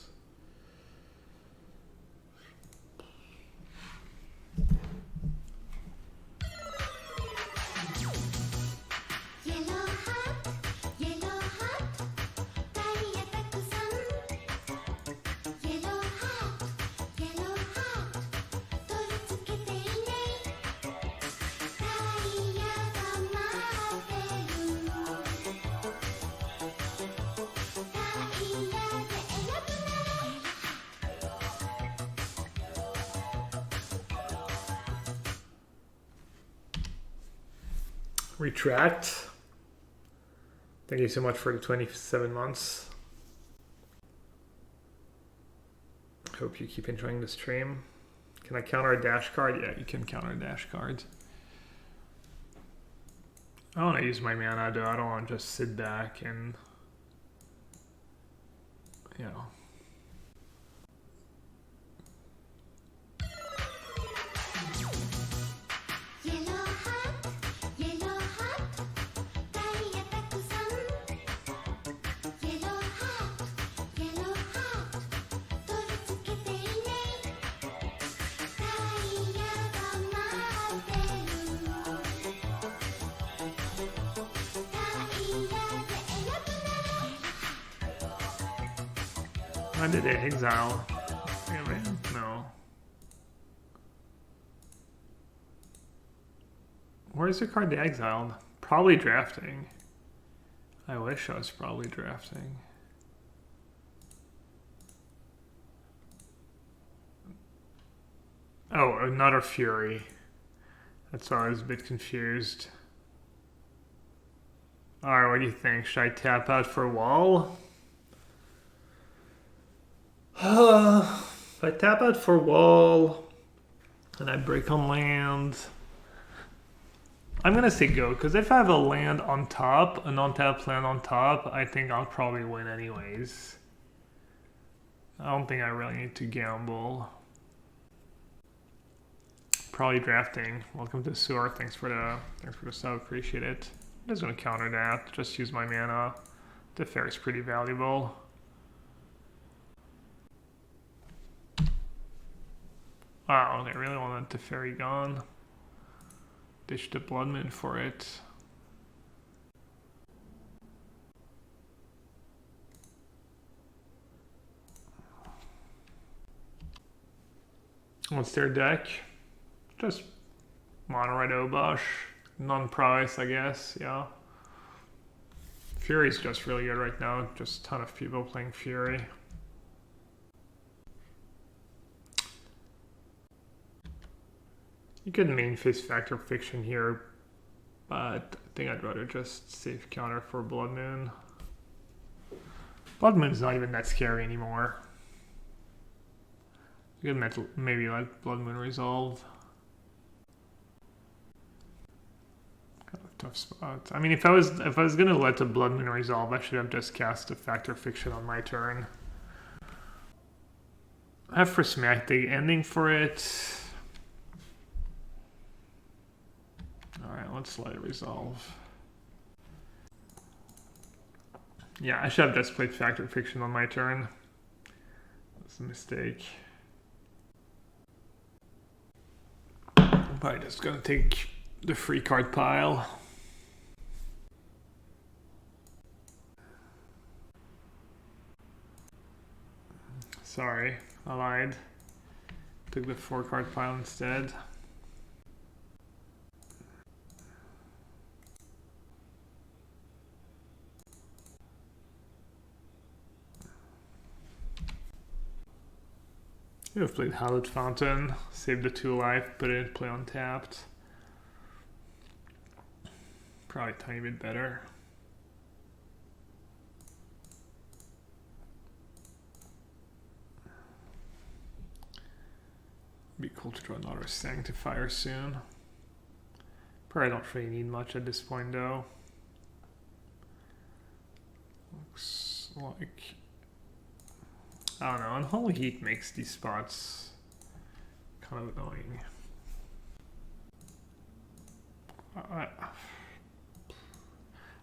Retract. Thank you so much for the 27 months. Hope you keep enjoying the stream. Can I counter a dash card? Yeah, you can counter a dash card. I want to use my mana though. I don't want to just sit back and, you know. When did they exile? No. Where's the card they exiled? Probably drafting. I wish I was probably drafting. Oh, another Fury. That's why I was a bit confused. Alright, what do you think? Should I tap out for wall? If I tap out for wall and I break on land, I'm gonna say go, because if I have a land on top, an untapped land on top, I think I'll probably win anyways. I don't think I really need to gamble. Probably drafting. Welcome to Sewer. Thanks for the sub. Appreciate it. I'm just gonna counter that. Just use my mana. The fair is pretty valuable. Wow, they really wanted the fairy gone. Ditch the blood moon for it. What's their deck? Just mono red Obosh. Non-price, I guess, yeah. Fury's just really good right now. Just a ton of people playing Fury. You could main face Factor Fiction here, but I think I'd rather just save counter for Blood Moon. Blood Moon's not even that scary anymore. You could maybe let Blood Moon resolve. Kind of tough spot. I mean, if I was gonna let the Blood Moon resolve, I should have just cast a Factor Fiction on my turn. I have Prismatic Ending for it. Alright, let's let it resolve. Yeah, I should have just played Factor Fiction on my turn. That's a mistake. I'm probably just gonna take the free card pile. Sorry, I lied. Took the 4 card pile instead. You have played Hallowed Fountain, saved the 2 life, put it in play untapped. Probably a tiny bit better. Be cool to draw another Sanctifier soon. Probably don't really need much at this point though. Looks like, I don't know, Unholy Heat makes these spots kind of annoying.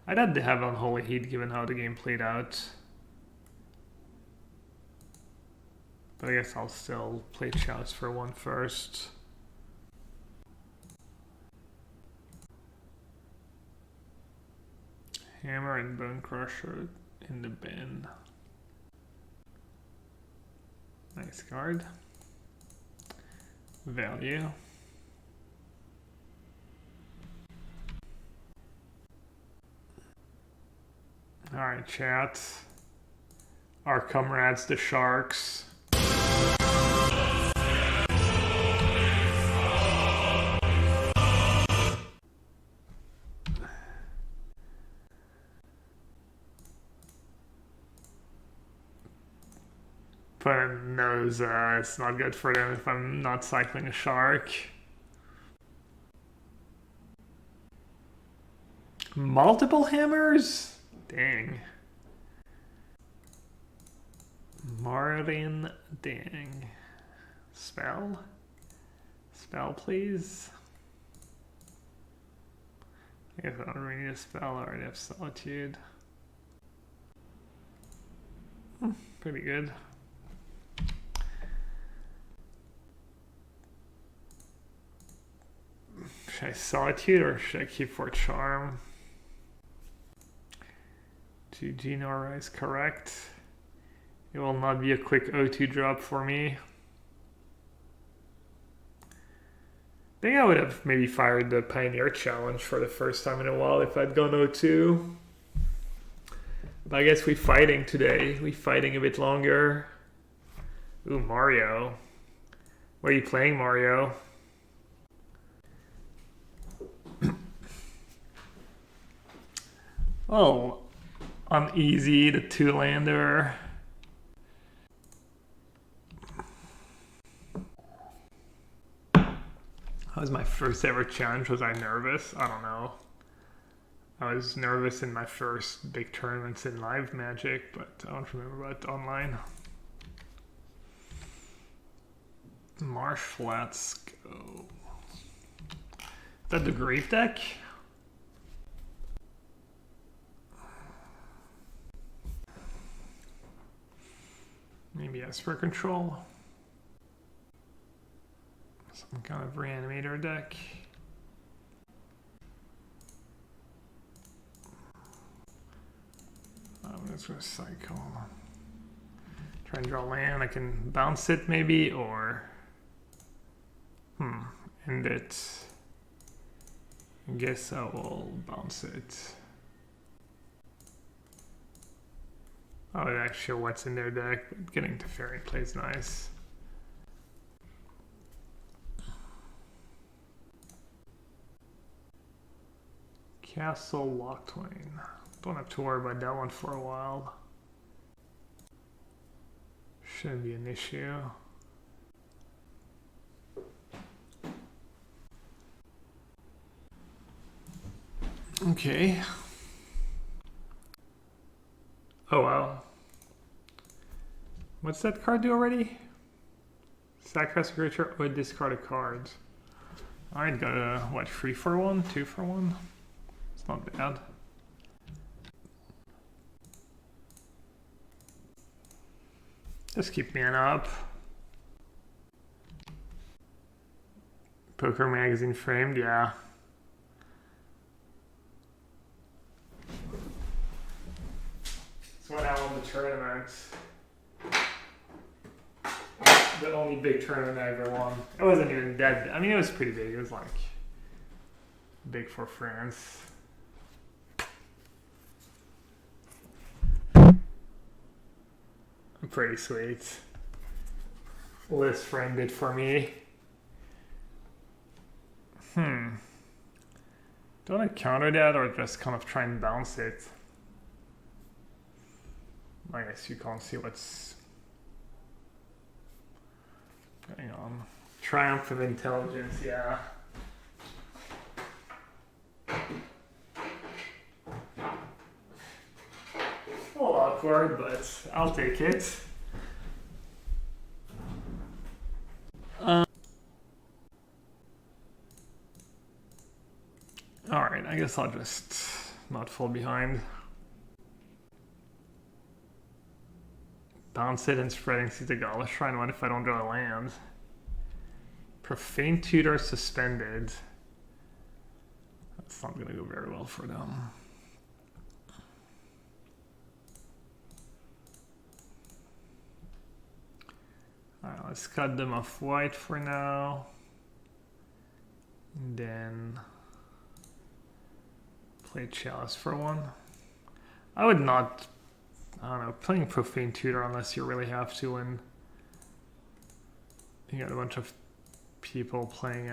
I'd have to have Unholy Heat given how the game played out. But I guess I'll still play Chalice for 1 first. Hammer and Bone Crusher in the bin. Nice card. Value. Alright, chat. Our comrades, the Sharks. But knows it's not good for them if I'm not cycling a Shark. Multiple hammers? Dang. Marvin Dang. Spell? Spell, please. I guess I don't really need a spell. I already have Solitude. Pretty good. Should I Solitude or should I keep for Charm? GG Nora is correct. It will not be a quick O2 drop for me. I think I would have maybe fired the Pioneer Challenge for the first time in a while if I'd gone O2. But I guess we're fighting today. We're fighting a bit longer. Ooh, Mario. What are you playing, Mario? Oh, uneasy, the two-lander. That was my first ever challenge. Was I nervous? I don't know. I was nervous in my first big tournaments in live Magic, but I don't remember about online. Marsh, let's go. Is that the Grave deck? Maybe Esper Control. Some kind of Reanimator deck. I'm just gonna cycle. Try and draw land. I can bounce it maybe, or end it. I guess I will bounce it. Oh, it actually what's in their deck, but getting to Fairy plays nice. Castle Locked-Twain. Don't have to worry about that one for a while. Shouldn't be an issue. Okay. Oh wow. What's that card do already? Sacrifice a creature or discard a card. Alright, got a what, 3 for 1, 2 for 1? It's not bad. Just keep mana up. Poker magazine framed, yeah. So when I won the tournament, the only big tournament I ever won. It wasn't even that, I mean it was pretty big, it was like big for France. Pretty sweet. Liz framed it for me. Don't I counter that or just kind of try and bounce it? I guess you can't see what's going on. Triumph of Intelligence, yeah. A little awkward, but I'll take it. Alright, I guess I'll just not fall behind. Bounce it and spreading seeds of God. Let's try and what if I don't draw a land? Profane Tutor suspended. That's not going to go very well for them. Alright, let's cut them off white for now. And then play Chalice for 1. I would not, I don't know, playing Profane Tutor unless you really have to, and you got a bunch of people playing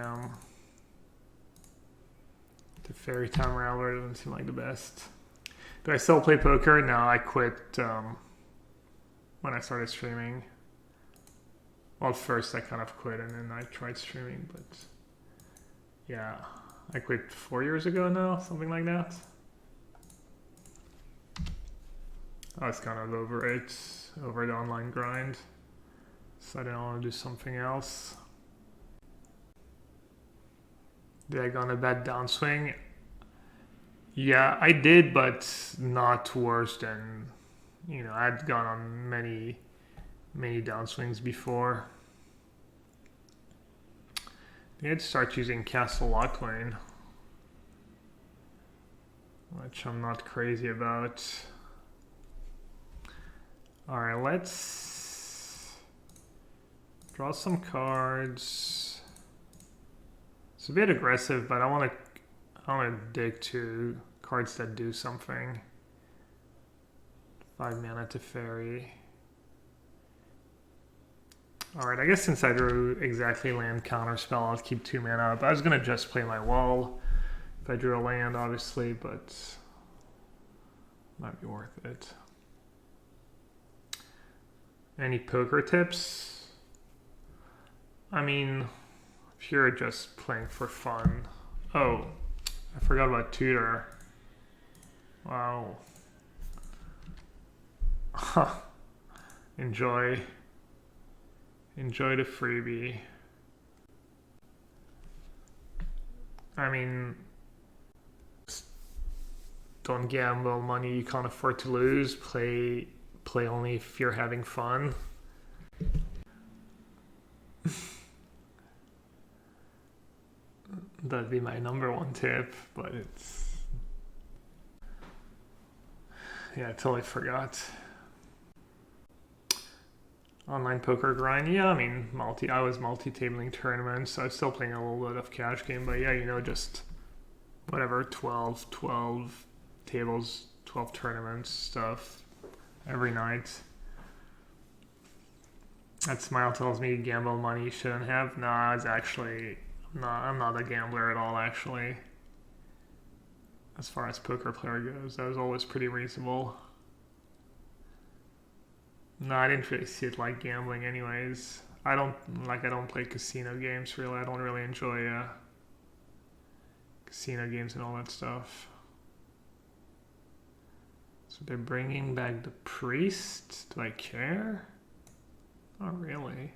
the Fairy Time Rattler. Doesn't seem like the best. Do I still play poker? No, I quit when I started streaming. Well, first I kind of quit and then I tried streaming, but yeah, I quit 4 years ago now, something like that. I was kind of over it, over the online grind, so I didn't want to do something else. Did I go on a bad downswing? Yeah, I did, but not worse than, you know, I'd gone on many downswings before. I need to start using Castle Locked-Twain, which I'm not crazy about. Alright, let's draw some cards. It's a bit aggressive, but I want to dig to cards that do something. 5 mana to fairy. Alright, I guess since I drew exactly land counterspell, I'll keep 2 mana up. I was going to just play my wall if I drew a land, obviously, but might be worth it. Any poker tips? I mean, if you're just playing for fun. Oh, I forgot about tutor. Wow. Enjoy the freebie. I mean, don't gamble money you can't afford to lose. Play only if you're having fun. That'd be my #1 tip, but it's... Yeah, I totally forgot. Online poker grind, yeah, I mean, I was multi-tabling tournaments, so I was still playing a little bit of cash game, but yeah, you know, just whatever, 12 tables, 12 tournaments, stuff, every night. That smile tells me gamble money you shouldn't have. Nah, it's actually, I'm not a gambler at all, actually. As far as poker player goes, I was always pretty reasonable. No, I didn't really see it like gambling anyways. I don't play casino games really. I don't really enjoy casino games and all that stuff. So they're bringing back the priest? Do I care? Not really.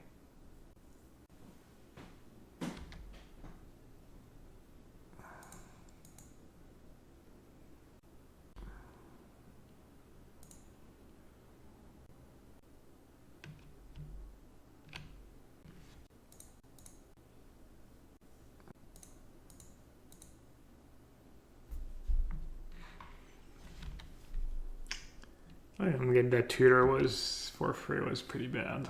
I'm getting that tutor was for free was pretty bad.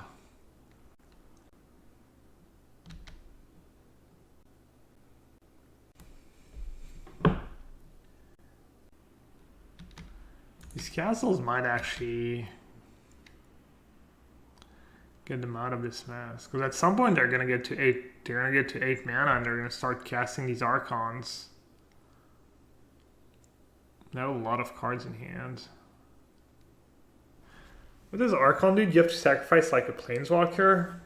These castles might actually get them out of this mess, because at some point they're gonna get to 8. They're gonna get to 8 mana, and they're gonna start casting these archons. They have a lot of cards in hand. What does Archon do? Do you have to sacrifice like a Planeswalker?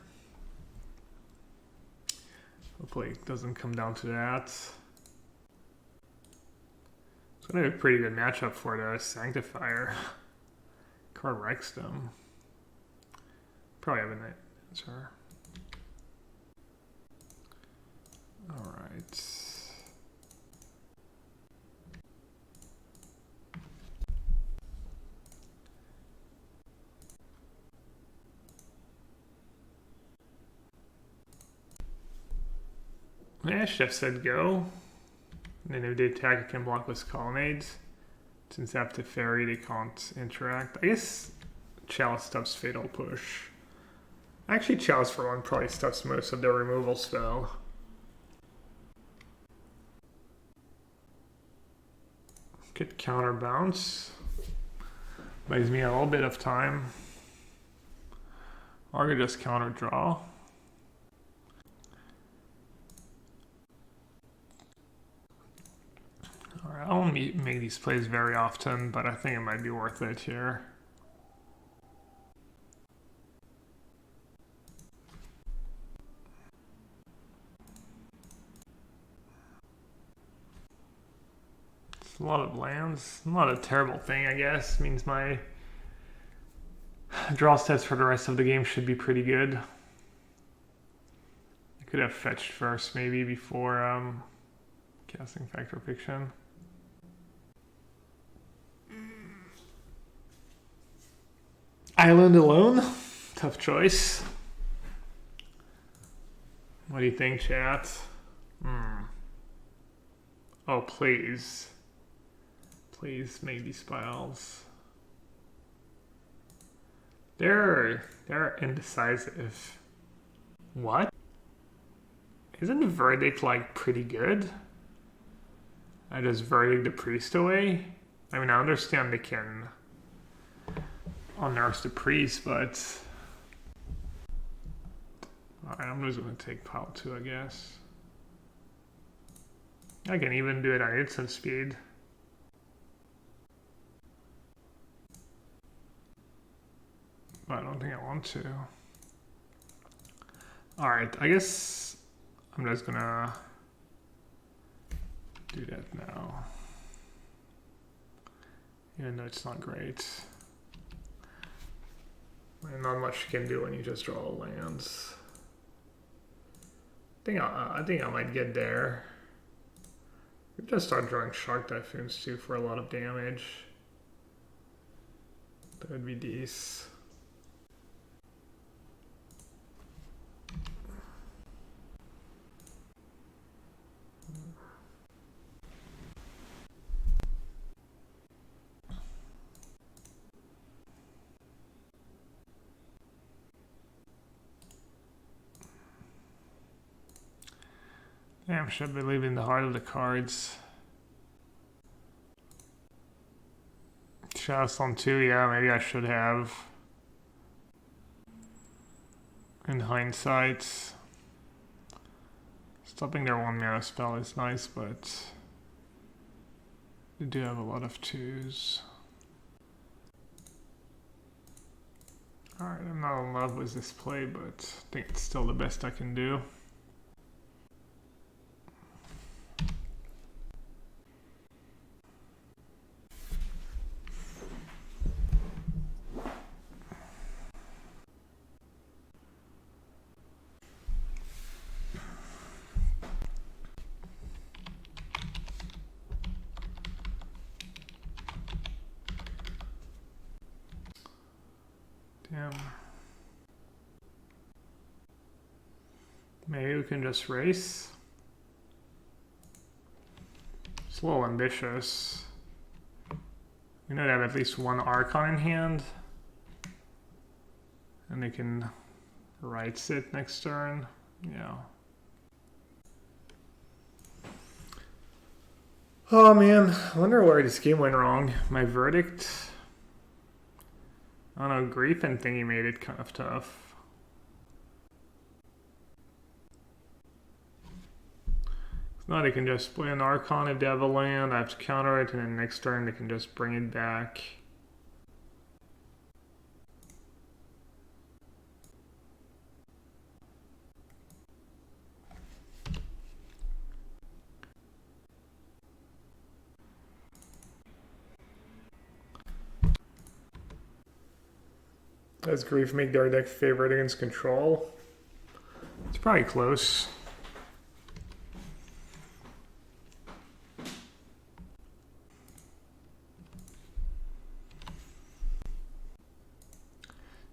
Hopefully it doesn't come down to that. It's gonna be a pretty good matchup for the Sanctifier. Card wrecks them. Probably have an answer. Alright. Yeah, Chef said go. And then if they attack, it can block with colonnades. Since they have to fairy, they can't interact. I guess Chalice stuffs Fatal Push. Actually, Chalice for 1 probably stuffs most of their removal spell. Could counter bounce. Buys me a little bit of time. Or I could just counter draw. Alright, I don't make these plays very often, but I think it might be worth it here. It's a lot of lands. Not a terrible thing, I guess. Means my draw stats for the rest of the game should be pretty good. I could have fetched first, maybe, before casting Factor Fiction. Island alone? Tough choice. What do you think, chat? Oh, please. Please make these spells. They're indecisive. What? Isn't the verdict like pretty good? I just verdict the priest away? I mean, I understand they can unearth the priest, but... Alright, I'm just gonna take pile 2, I guess. I can even do it at instant speed. But I don't think I want to. Alright, I guess I'm just gonna do that now. Even though it's not great. And not much you can do when you just draw lands. I think I might get there. We just start drawing Shark Typhoons too for a lot of damage. That would be these. Damn, should be leaving the heart of the cards. Shadows on 2, yeah, maybe I should have. In hindsight. Stopping their 1 mana spell is nice, but they do have a lot of 2s. Alright, I'm not in love with this play, but I think it's still the best I can do. Damn. Maybe we can just race. It's a little ambitious. We know they have at least 1 Archon in hand. And they can right sit next turn. Yeah. Oh man, I wonder where this game went wrong. My verdict? I don't know, Grief and Thingy made it kind of tough. Now they can just play an Archon if they have a land, I have to counter it, and then next turn they can just bring it back. Does Grief make their deck favorite against control? It's probably close.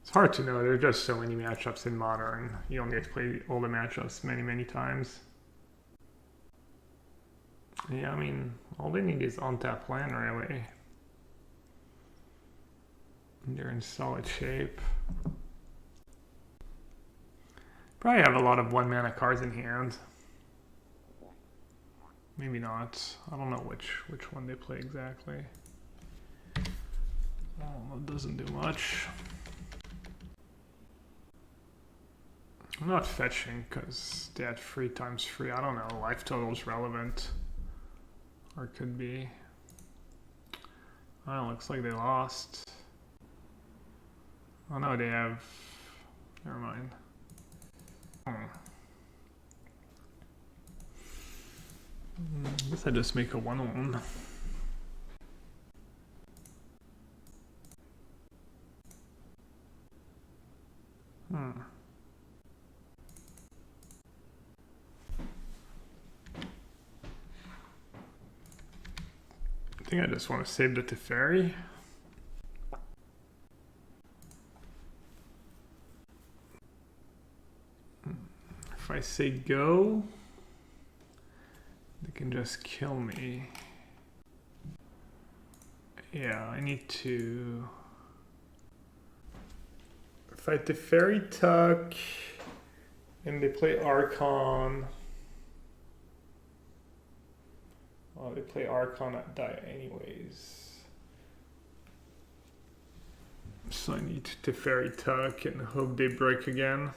It's hard to know. There are just so many matchups in Modern. You don't get to play all the matchups many times. Yeah, I mean, all they need is untap land, really. They're in solid shape. Probably have a lot of 1 mana cards in hand. Maybe not. I don't know which one they play exactly. Oh, it doesn't do much. I'm not fetching because they had 3 times 3. I don't know. Life total is relevant. Or it could be. Oh, looks like they lost. Oh no, they have... Never mind. I guess I just make a 1/1. I think I just want to save the Teferi. If I say go, they can just kill me. Yeah, I need to... If I Teferi Tuck and they play Archon. Oh, they play Archon at die anyways. So I need to Teferi Tuck and hope they break again.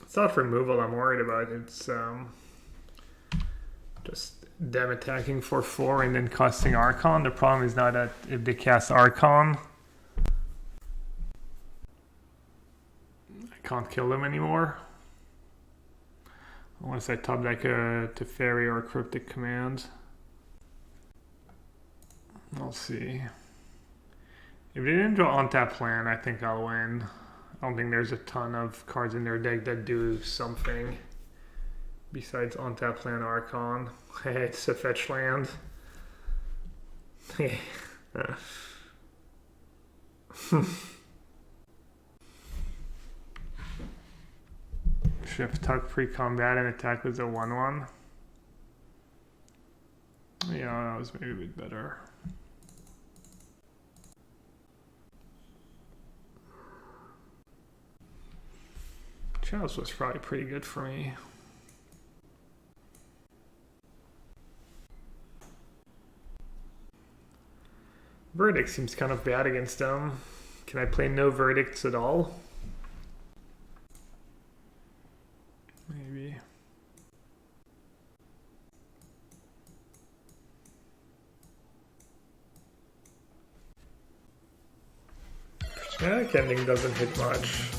It's not removal I'm worried about. It's just them attacking for 4 and then casting Archon. The problem is not that if they cast Archon, I can't kill them anymore. Unless I top deck a Teferi or a Cryptic Command. I'll see. If they didn't draw on-tap land, I think I'll win. I don't think there's a ton of cards in their deck that do something besides on-tap land Archon. It's a fetch land. Shift Tuck pre-combat and attack was a 1/1. Yeah, that was maybe a bit better. Chalice was probably pretty good for me. Verdict seems kind of bad against them. Can I play no verdicts at all? Maybe. Prismatic Ending doesn't hit much.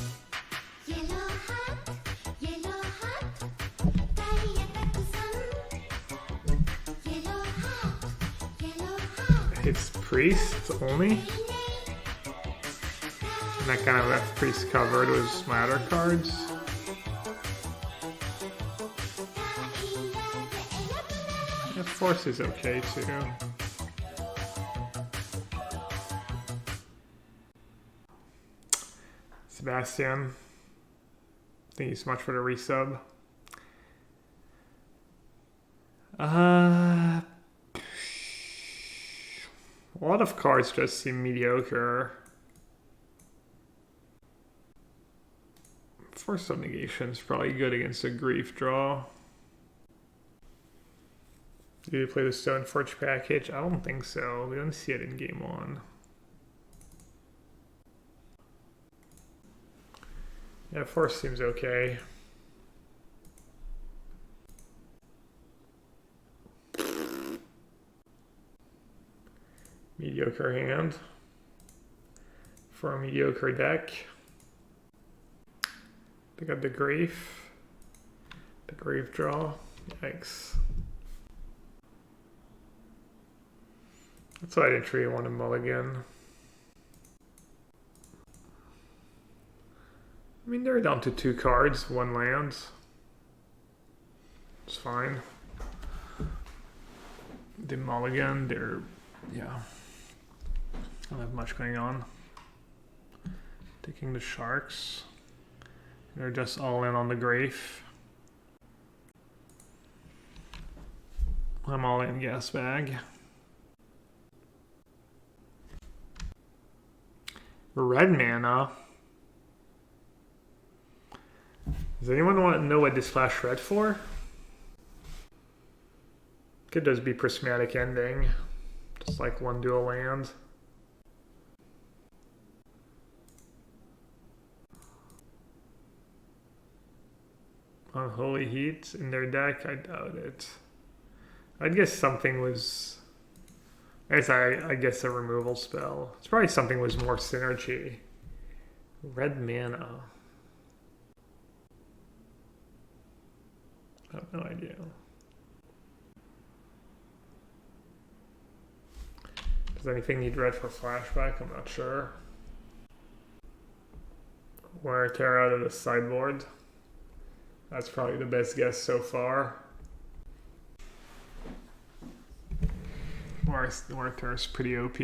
Hits Priest only. And that kind of left Priest covered with smatter cards. Yeah, Force is okay too. Sebastian. I think he's much for the resub. A lot of cards just seem mediocre. Force of Negation is probably good against a Grief draw. Do you play the Stoneforge package? I don't think so. We don't see it in game 1. Yeah, Force seems okay. Mediocre hand for a mediocre deck. They got the Grief draw. Yikes. That's why I didn't really want to mulligan. I mean, they're down to 2 cards, 1 land. It's fine. They mulligan, they're, yeah. Don't have much going on. Taking the Sharks. They're just all in on the Grave. I'm all in Gas Bag. Red mana. Does anyone want to know what this flash red for? Could just be Prismatic Ending. Just like 1 dual land. Unholy Heat in their deck? I doubt it. I'd guess something was... I guess a removal spell. It's probably something was more synergy. Red mana. I have no idea. Does anything need red for flashback? I'm not sure. Wear tear out of the sideboard. That's probably the best guess so far. Wartear is pretty OP.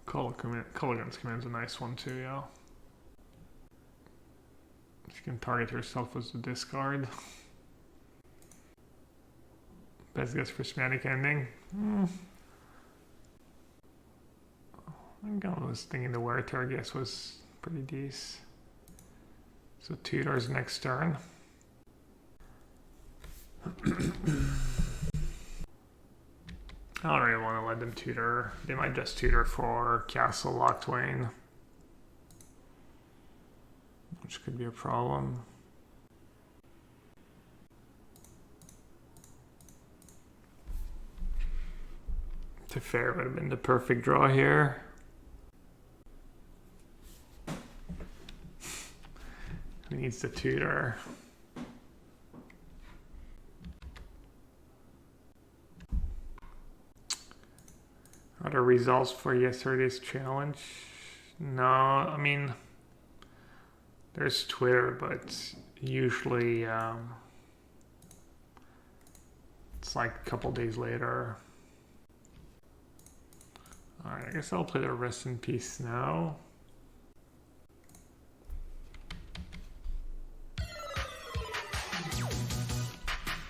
Culligan's Command's a nice one too, yeah. If you can target yourself as a discard. Best guess for Smatic ending. I was thinking the Weretar guess was pretty decent. So Tutor's next turn. I don't really want to let them tutor. They might just tutor for Castle Lochtwain, which could be a problem. Teferi would have been the perfect draw here. He needs to tutor. Other results for yesterday's challenge? No, I mean, there's Twitter, but usually it's like a couple days later. Alright, I guess I'll play the rest in peace now.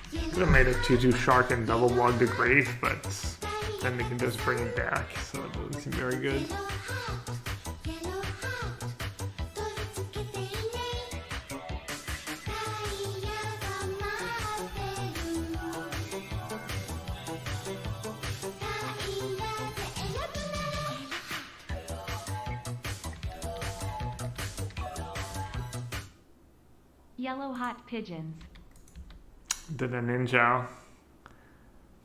Could have made a 2-2 shark and double block the grave, but then they can just bring it back, so it doesn't seem very good. Yellowhat pigeons. Did a ninja.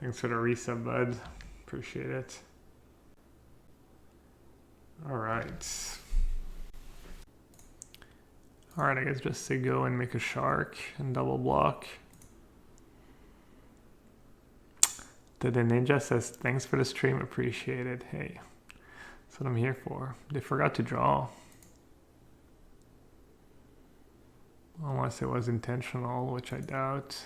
Thanks for the resub, bud. Appreciate it. Alright. Alright, I guess just say go and make a shark and double block. Did the ninja says thanks for the stream, appreciate it. Hey, that's what I'm here for. They forgot to draw. Unless it was intentional, which I doubt.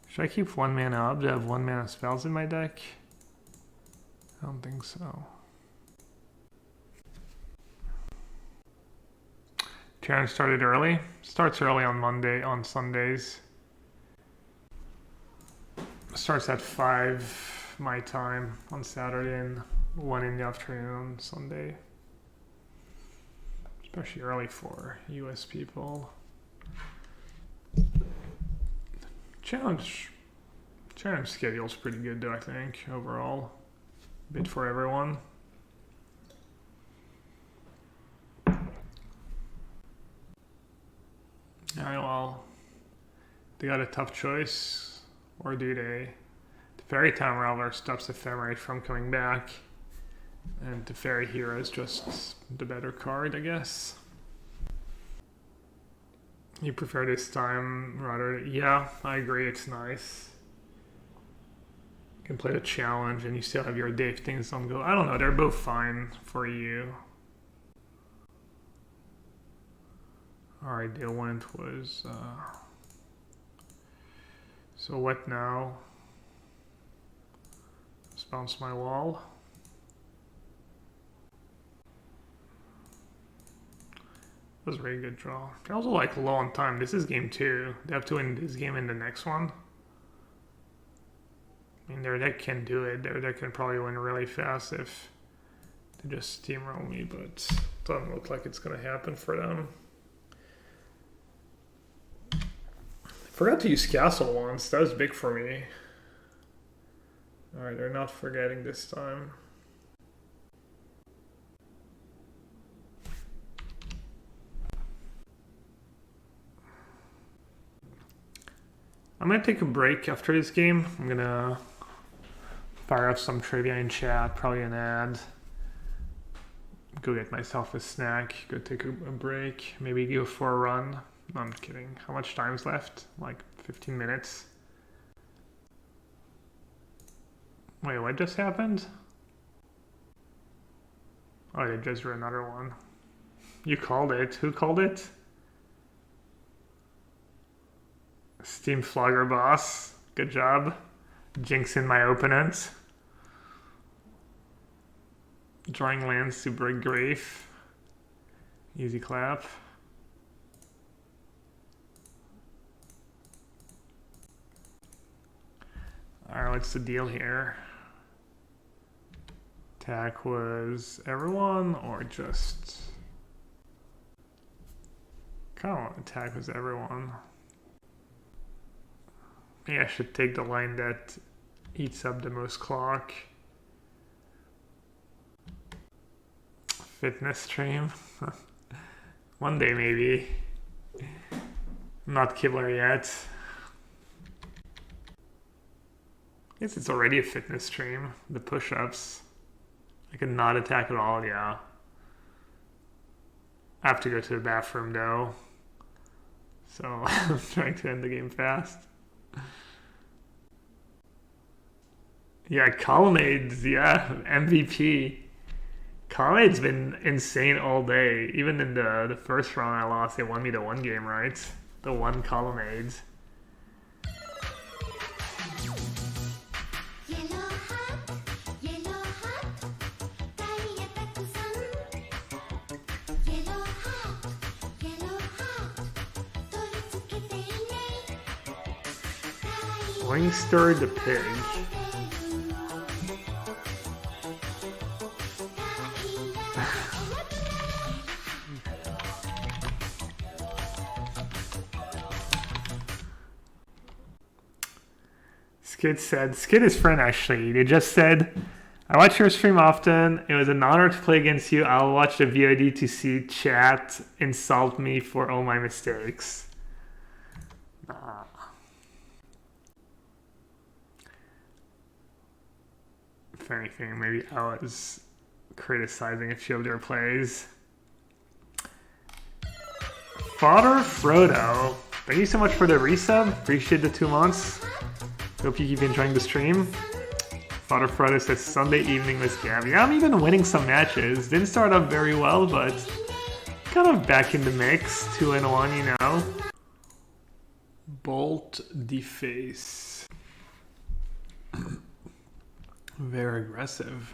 Should I keep 1 mana up? Do I have 1 mana spells in my deck? I don't think so. Challenge started early. Starts early on Sundays. Starts at 5 my time on Saturday and 1 in the afternoon on Sunday. Especially early for US people. Challenge schedule's pretty good though, I think, overall. Bit for everyone. Alright, well, they got a tough choice, or do they? The Fairy Time Raveler stops Ephemerate from coming back, and the Fairy Hero is just the better card, I guess. You prefer this time rather? Yeah, I agree, it's nice. You can play the challenge and you still have your Dave things on go. I don't know, they're both fine for you. Alright, the went was so what now? Just bounce my wall. That was a very good draw. They're also like low on time. This is game 2. They have to win this game and the next one. I mean, their deck can do it. Their deck can probably win really fast if they just steamroll me, but it doesn't look like it's going to happen for them. Forgot to use Castle once. That was big for me. Alright, they're not forgetting this time. I'm gonna take a break after this game. I'm gonna fire up some trivia in chat, probably an ad. Go get myself a snack, go take a break, maybe go for a run. No, I'm kidding. How much time's left? Like 15 minutes. Wait, what just happened? Oh, they just drew another one. You called it. Who called it? Steam Flogger Boss. Good job. Jinxing my opponent. Drawing lands to break grave. Easy clap. Alright, what's the deal here? Attack was everyone or just... Kind of want attack was everyone. Maybe I should take the line that eats up the most clock. Fitness stream. One day maybe. Not killer yet. Guess it's already a fitness stream. The push-ups. I can not attack at all, yeah. I have to go to the bathroom though. So I'm trying to end the game fast. Yeah, colonnades, yeah, MVP. Colonnade's been insane all day. Even in the first round I lost, they won me the one game, right? The one colonnade. Wingster the pig. Skid said, Skid is friend actually. They just said, I watch your stream often. It was an honor to play against you. I'll watch the VOD to see chat insult me for all my mistakes. Nah. If anything, maybe I was criticizing a few of their plays. Father Frodo, thank you so much for the resub. Appreciate the 2 months. Hope you keep enjoying the stream. Father Frodo says Sunday evening with Gabby. I'm even winning some matches. Didn't start off very well, but kind of back in the mix. 2-1, you know. Bolt deface. Very aggressive.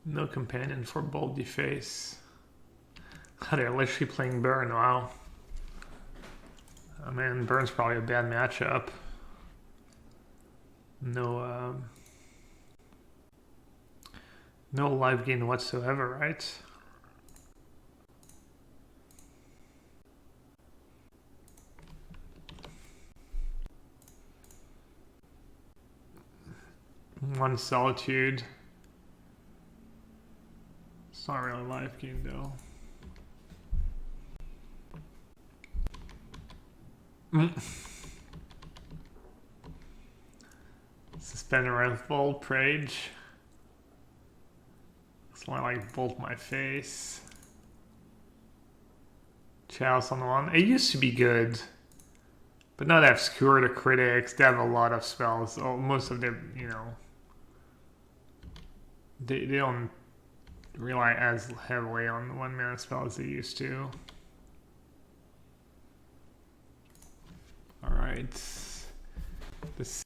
No companion for Bolt deface. They're literally playing Burn, wow. Oh man, Burn's probably a bad matchup. No live gain whatsoever, right? One Solitude. It's not really a live game though. Suspend Wrath Bolt, Prage. It's more like Bolt my face. Chalice on the one. It used to be good. But now they have Skewer the Critics. They have a lot of spells. Oh, most of them, you know. They don't rely as heavily on 1 mana spells as they used to. Alright. This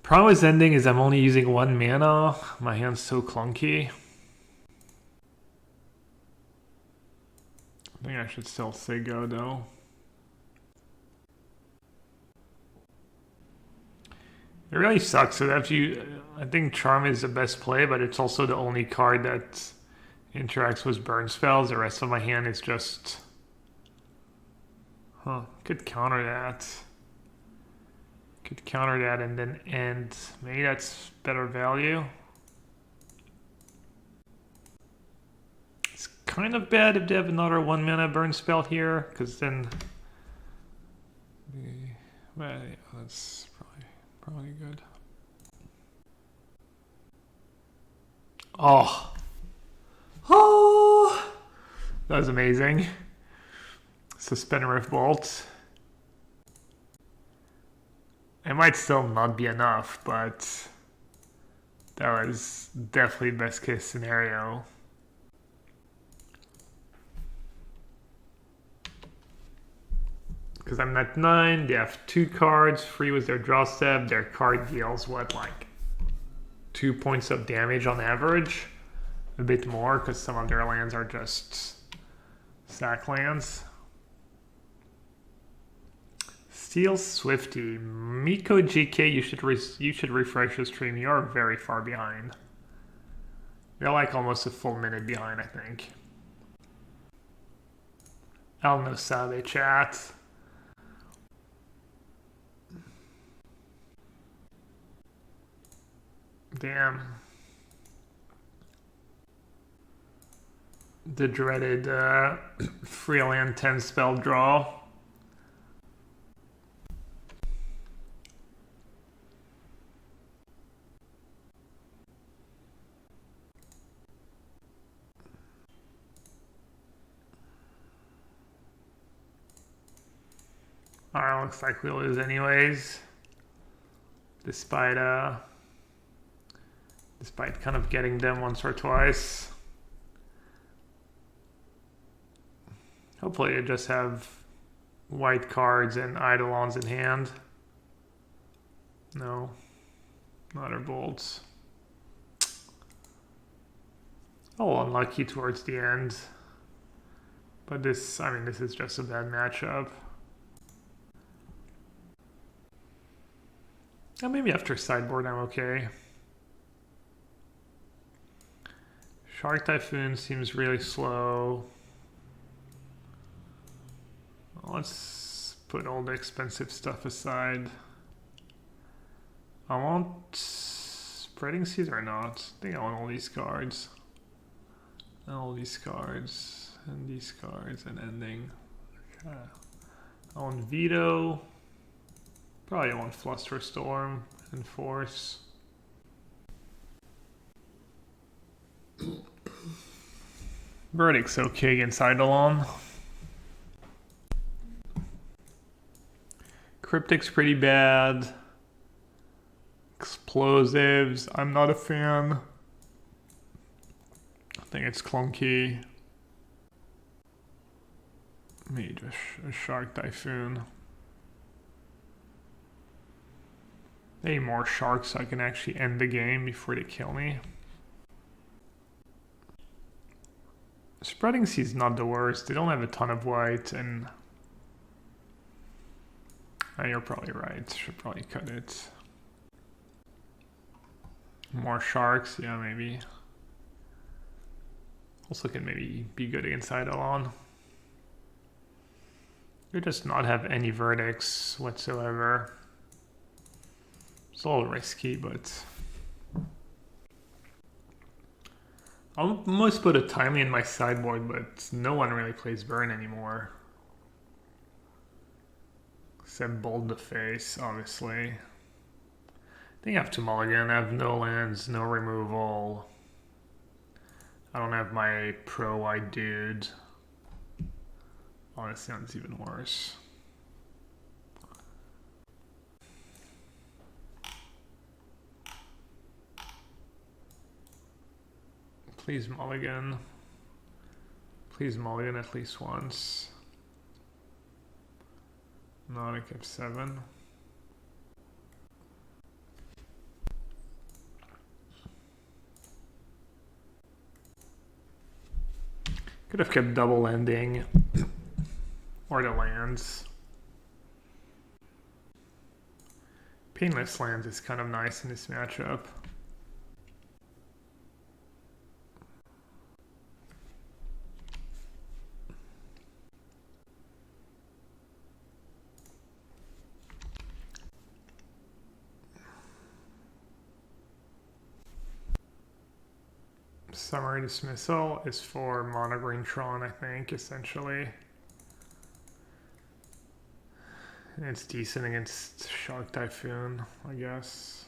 problem with ending is I'm only using 1 mana. My hand's so clunky. I think I should still say go though. It really sucks that if you, I think Charm is the best play, but it's also the only card that interacts with burn spells. The rest of my hand is just, could counter that. Could counter that and then end. Maybe that's better value. It's kind of bad if they have another 1 mana burn spell here, because then, well, yeah, that's probably good. Oh, that was amazing. Suspend Rift Bolt. It might still not be enough, but that was definitely best case scenario. Because I'm at 9, they have 2 cards, free with their draw step. Their card deals what, like 2 points of damage on average. a bit more because some of their lands are just sack lands. Steel Swifty. Miko GK, you should refresh your stream. You're very far behind. You're like almost a full minute behind, I think. El No Sabe chat. Damn. The dreaded Freeland 10 spell draw. Alright, looks like we'll lose anyways. Despite kind of getting them once or twice. Hopefully I just have white cards and Eidolons in hand. No. Not our bolts. Oh, unlucky towards the end. But this, I mean, this is just a bad matchup. And maybe after sideboard I'm okay. Shark Typhoon seems really slow. Let's put all the expensive stuff aside. I want Spreading Seas or not? I think I want all these cards. All these cards, and these cards, and ending. Okay. I want Veto. Probably want Flusterstorm and Force. Verdict's okay against Eidolon. Cryptic's pretty bad. Explosives, I'm not a fan. I think it's clunky. Maybe just a Shark Typhoon. Maybe more sharks so I can actually end the game before they kill me. Spreading Seas not the worst. They don't have a ton of white and... Oh, you're probably right. Should probably cut it. More sharks, yeah, maybe. Also can maybe be good against Eidolon. You just not have any verdicts whatsoever. It's a little risky, but... I'll almost put a timely in my sideboard, but no one really plays burn anymore. Except Bold the Face, obviously. I think I have to mulligan. I have no lands, no removal. I don't have my pro-white dude. Oh, that sounds even worse. Please mulligan. Please mulligan at least once. No, I kept 7. Could have kept double ending or the lands. Painless lands is kind of nice in this matchup. Summary Dismissal is for Mono Green Tron, I think, essentially. And it's decent against Shark Typhoon, I guess.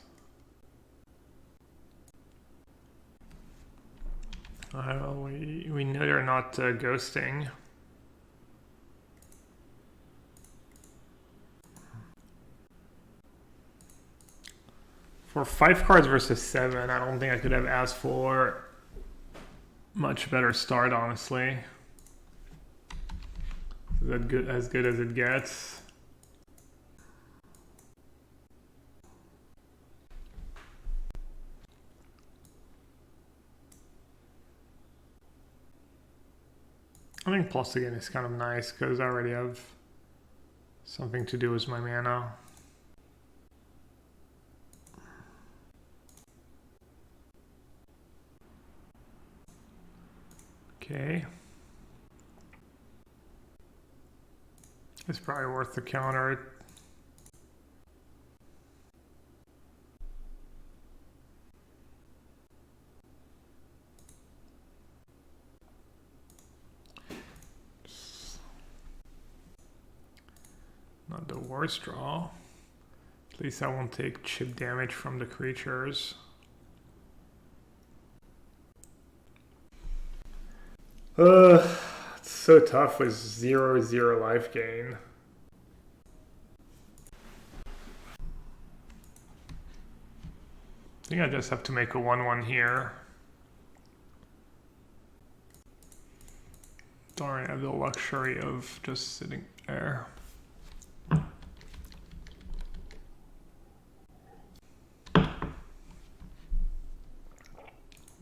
We know they're not ghosting. For 5 cards versus 7, I don't think I could have asked for much better start, honestly. Is that good, as good as it gets? Something plus again is kind of nice because I already have something to do with my mana. Okay. It's probably worth the counter it. Not the worst draw. At least I won't take chip damage from the creatures. It's so tough with 0/0 life gain. I think I just have to make a 1/1 here. Don't really have the luxury of just sitting there.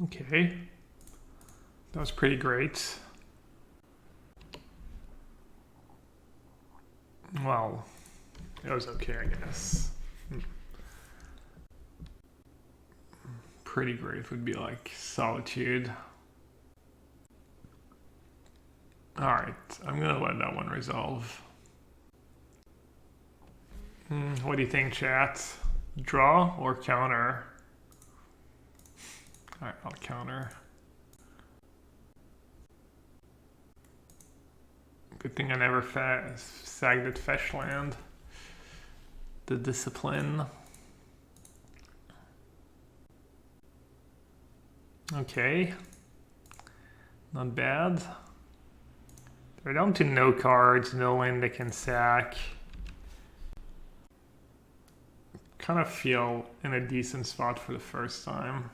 Okay. That was pretty great. Well, it was okay, I guess. Pretty great would be like Solitude. Alright, I'm gonna let that one resolve. What do you think, chat? Draw or counter? Alright, I'll counter. Good thing I never sagged at fetch land. The discipline. Okay. Not bad. They're down to no cards, no land they can sack. Kind of feel in a decent spot for the first time.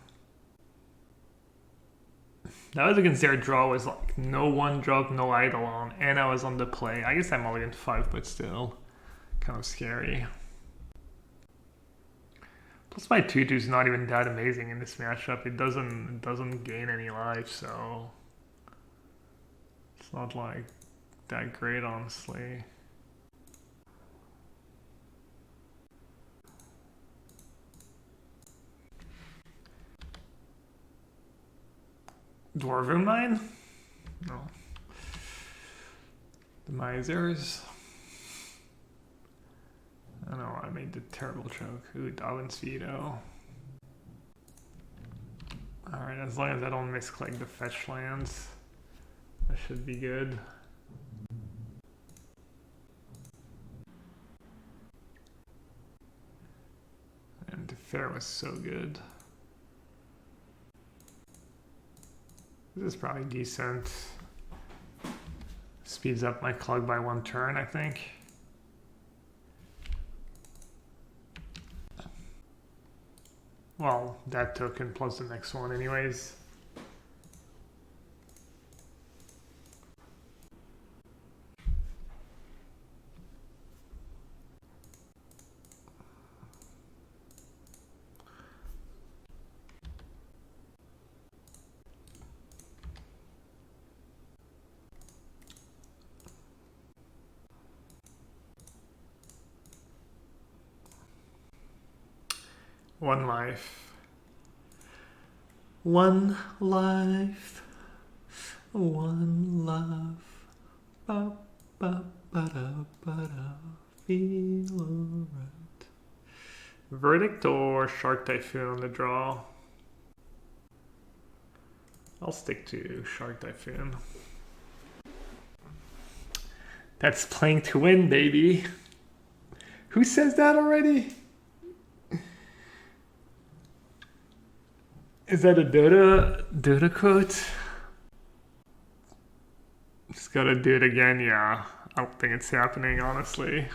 That was against their draw was like no one drop, no Eidolon, and I was on the play. I guess I'm only in 5, but still kind of scary. Plus my 2/2 is not even that amazing in this matchup. It doesn't gain any life, so it's not like that great, honestly. Dwarven Mine? No. The Misers. I don't know, I made the terrible joke. Ooh, Darwin's Veto. Alright, as long as I don't misclick the fetch lands, that should be good. And the fair was so good. This is probably decent. Speeds up my clock by 1 turn, I think. Well, that token plus the next one anyways. One life. One life. One love. Ba, ba, ba, da, ba, da. Feel alright. Verdict or Shark Typhoon on the draw? I'll stick to Shark Typhoon. That's playing to win, baby. Who says that already? Is that a Dota quote? Just gotta do it again, yeah. I don't think it's happening, honestly.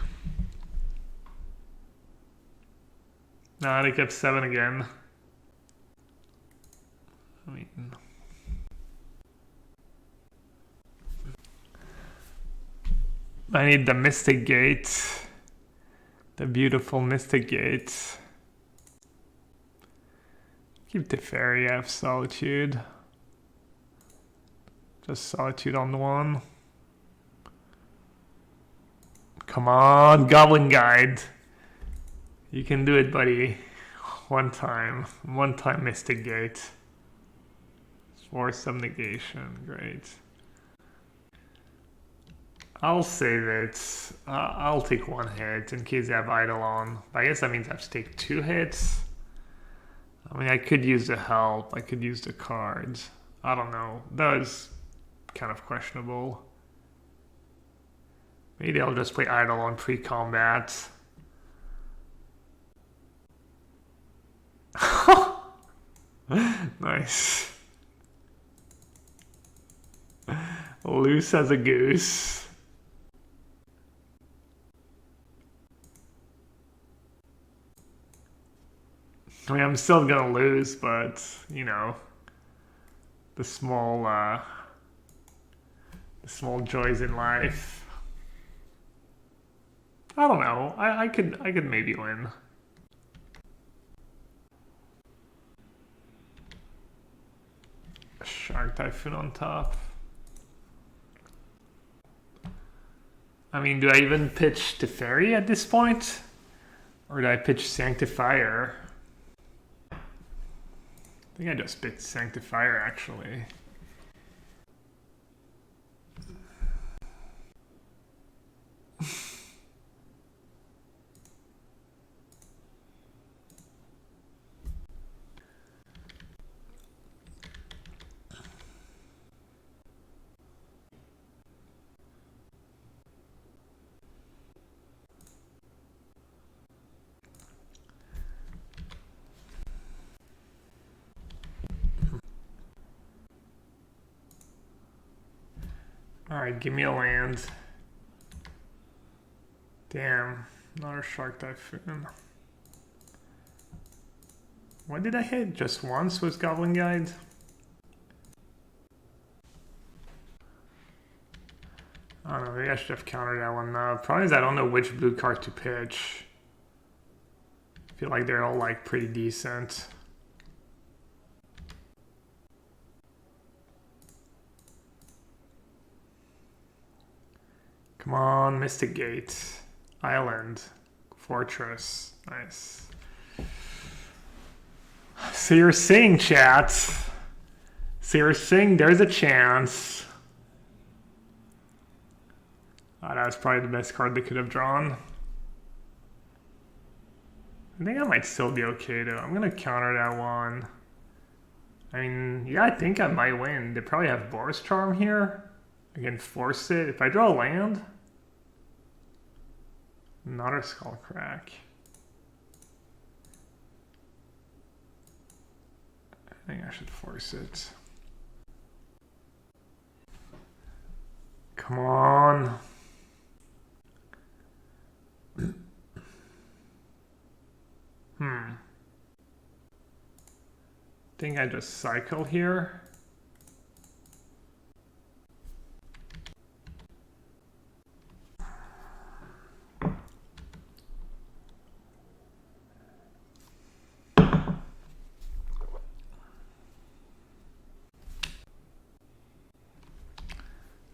Nah, they kept 7 again. I mean... I need the Mystic Gate. The beautiful Mystic Gate. Keep the fairy, I have Solitude. Just Solitude on the one. Come on, Goblin Guide. You can do it, buddy. One time Mystic Gate. Force some negation, great. I'll save it. I'll take one hit in case I have Eidolon. I guess that means I have to take 2 hits. I mean, I could use the help. I could use the cards. I don't know. That was kind of questionable. Maybe I'll just play Eidolon pre-combat. Nice. Loose as a goose. I mean, I'm still gonna lose, but you know, the small joys in life. I don't know. I could maybe win. Shark Typhoon on top. I mean, do I even pitch Teferi at this point? Or do I pitch Sanctifier? I think I just pitched Sanctifier, actually. Alright, give me a land. Damn, another Shark Typhoon. What did I hit? Just once with Goblin Guide? I don't know, maybe I should have countered that one now. Problem is I don't know which blue card to pitch. I feel like they're all like pretty decent. Come on, Mystic Gate, Island, Fortress, nice. So you're saying, chat, so you're saying there's a chance. Oh, that was probably the best card they could have drawn. I think I might still be okay though. I'm gonna counter that one. I mean, yeah, I think I might win. They probably have Boris Charm here. I can force it. If I draw a land, not a Skull Crack. I think I should force it. Come on. Think I just cycle here.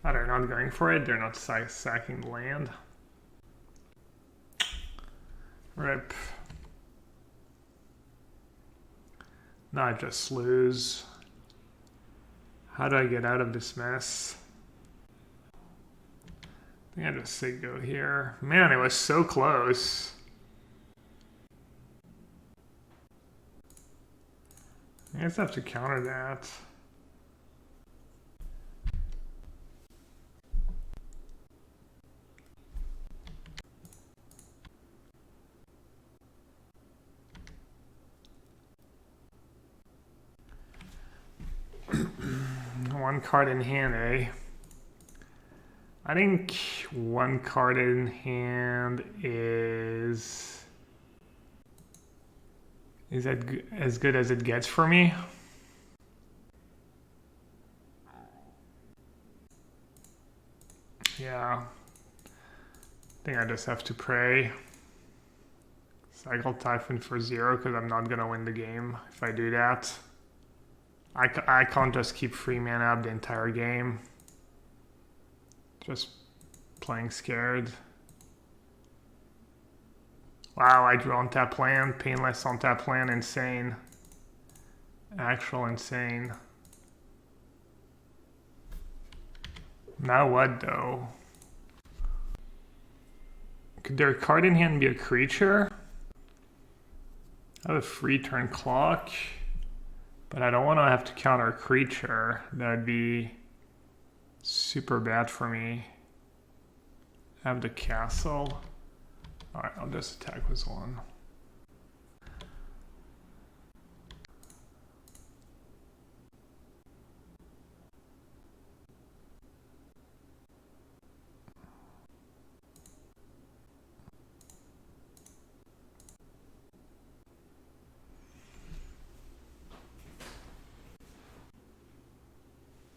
Oh, they're not going for it. They're not sacking the land. Rip. Now I just lose. How do I get out of this mess? I think I just say go here. Man, it was so close. I guess I have to counter that. One card in hand, eh? I think one card in hand is that as good as it gets for me? Yeah. I think I just have to pray. Cycle Typhoon for 0 because I'm not gonna win the game if I do that. I can't just keep free mana up the entire game. Just playing scared. Wow, I drew on tap land, painless on tap land, insane. Actual insane. Now what though? Could their card in hand be a creature? I have a free turn clock, but I don't want to have to counter a creature. That'd be super bad for me. I have the castle. Alright, I'll just attack with one.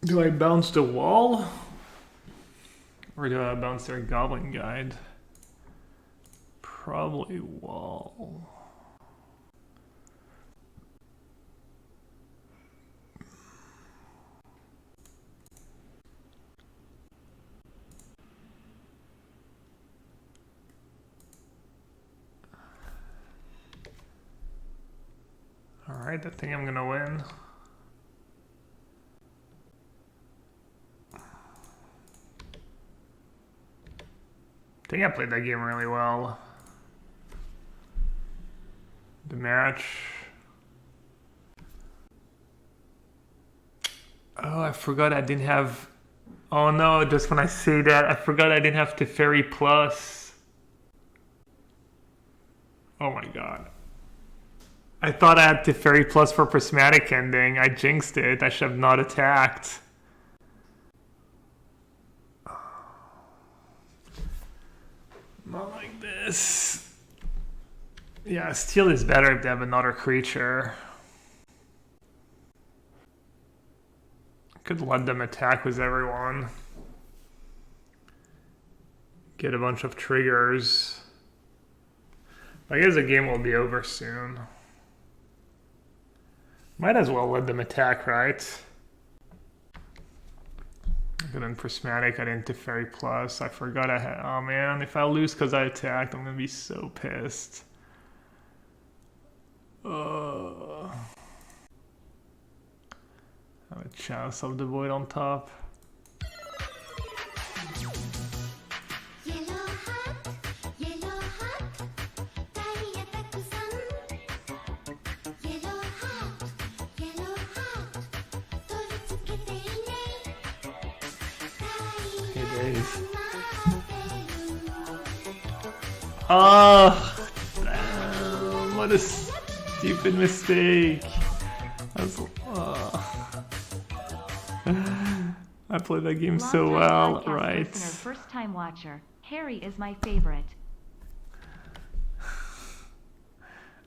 Do I bounce the wall? Or do I bounce their goblin guide? Probably wall. Alright, I think I'm gonna win. I think I played that game really well. The match. Oh, I forgot I didn't have... Oh no, just when I say that, I forgot I didn't have Teferi Plus. Oh my god. I thought I had Teferi Plus for Prismatic Ending. I jinxed it. I should have not attacked. Not like this. Yeah, steel is better if they have another creature. Could let them attack with everyone. Get a bunch of triggers. I guess the game will be over soon. Might as well let them attack, right? And then Prismatic, I didn't Teferi Plus. I forgot I had... Oh man, if I lose because I attacked, I'm gonna be so pissed. I have a Chalice of the Void on top. Oh, damn, what a stupid mistake. I played that game so well, right? Listener, first time watcher. Harry is my favorite.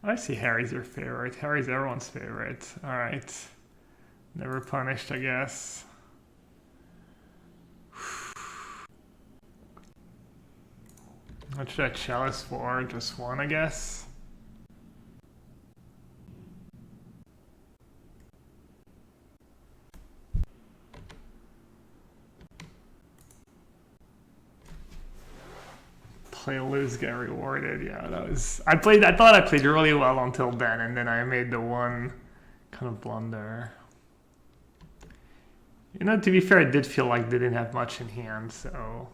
I see Harry's your favorite. Harry's everyone's favorite. Alright. Never punished, I guess. What should I chalice for? Just one, I guess? Play lose, get rewarded. Yeah, that was... I thought I played really well until then, and then I made the one kind of blunder. You know, to be fair, it did feel like they didn't have much in hand, so...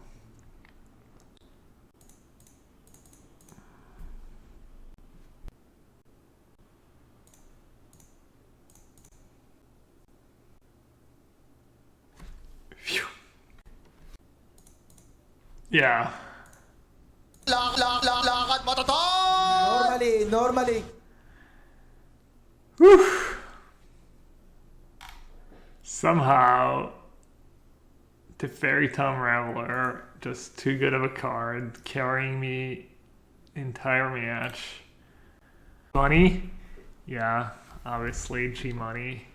Phew. Yeah. Normally. Whew. Somehow, the Fairy Tom Raveler, just too good of a card, carrying me entire match. Money? Yeah, obviously, G money.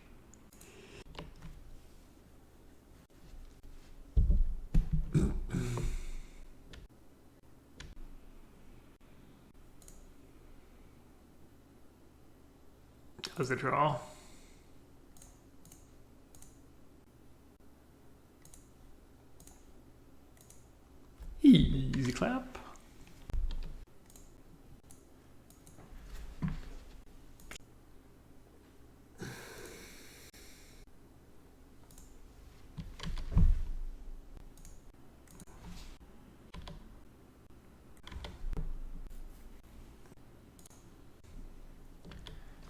That was a draw. Easy clap.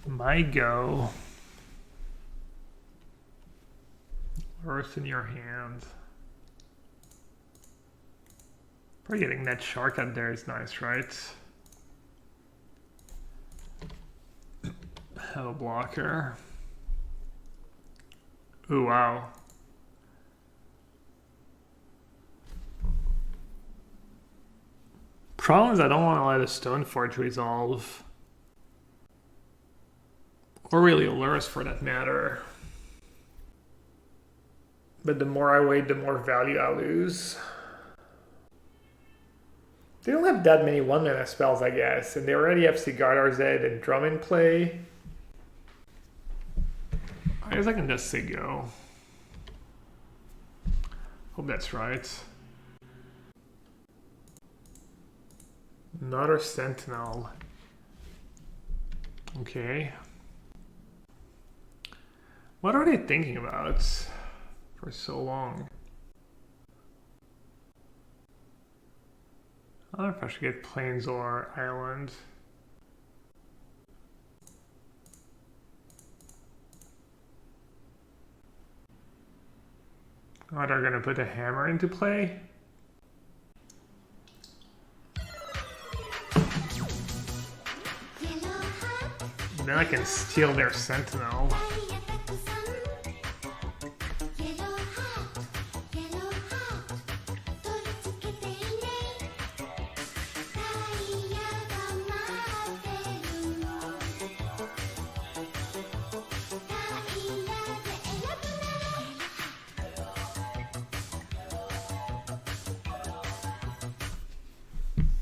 My go. Earth in your hand. Probably getting that shark out there is nice, right? Have a blocker. Ooh, wow. Problem is I don't want to let a Stoneforge resolve. Or really Allurus for that matter. But the more I wait, the more value I lose. They don't have that many 1-mana spells, I guess. And they already have Sigardar's Head and Drum in play. I guess I can just say go. Hope that's right. Another Sentinel. Okay. What are they thinking about for so long? I don't know if I should get Plains or Island. Oh, they're gonna put a hammer into play? Then I can steal their Sentinel.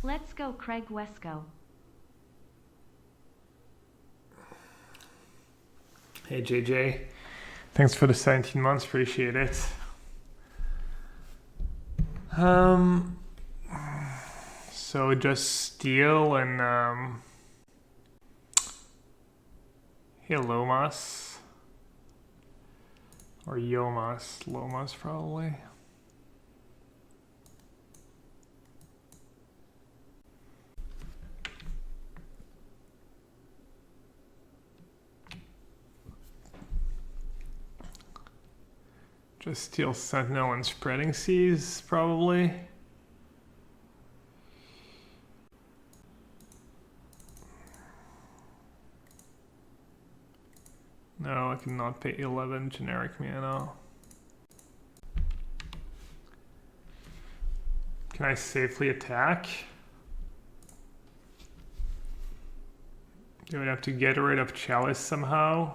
Let's go, Craig Wesco. Hey JJ, thanks for the 17 months, appreciate it. So just steal and Lomas or Yomas, Lomas probably. Just steal Sentinel and Spreading Seas, probably. No, I cannot pay 11 generic mana. Can I safely attack? Do I have to get rid of Chalice somehow?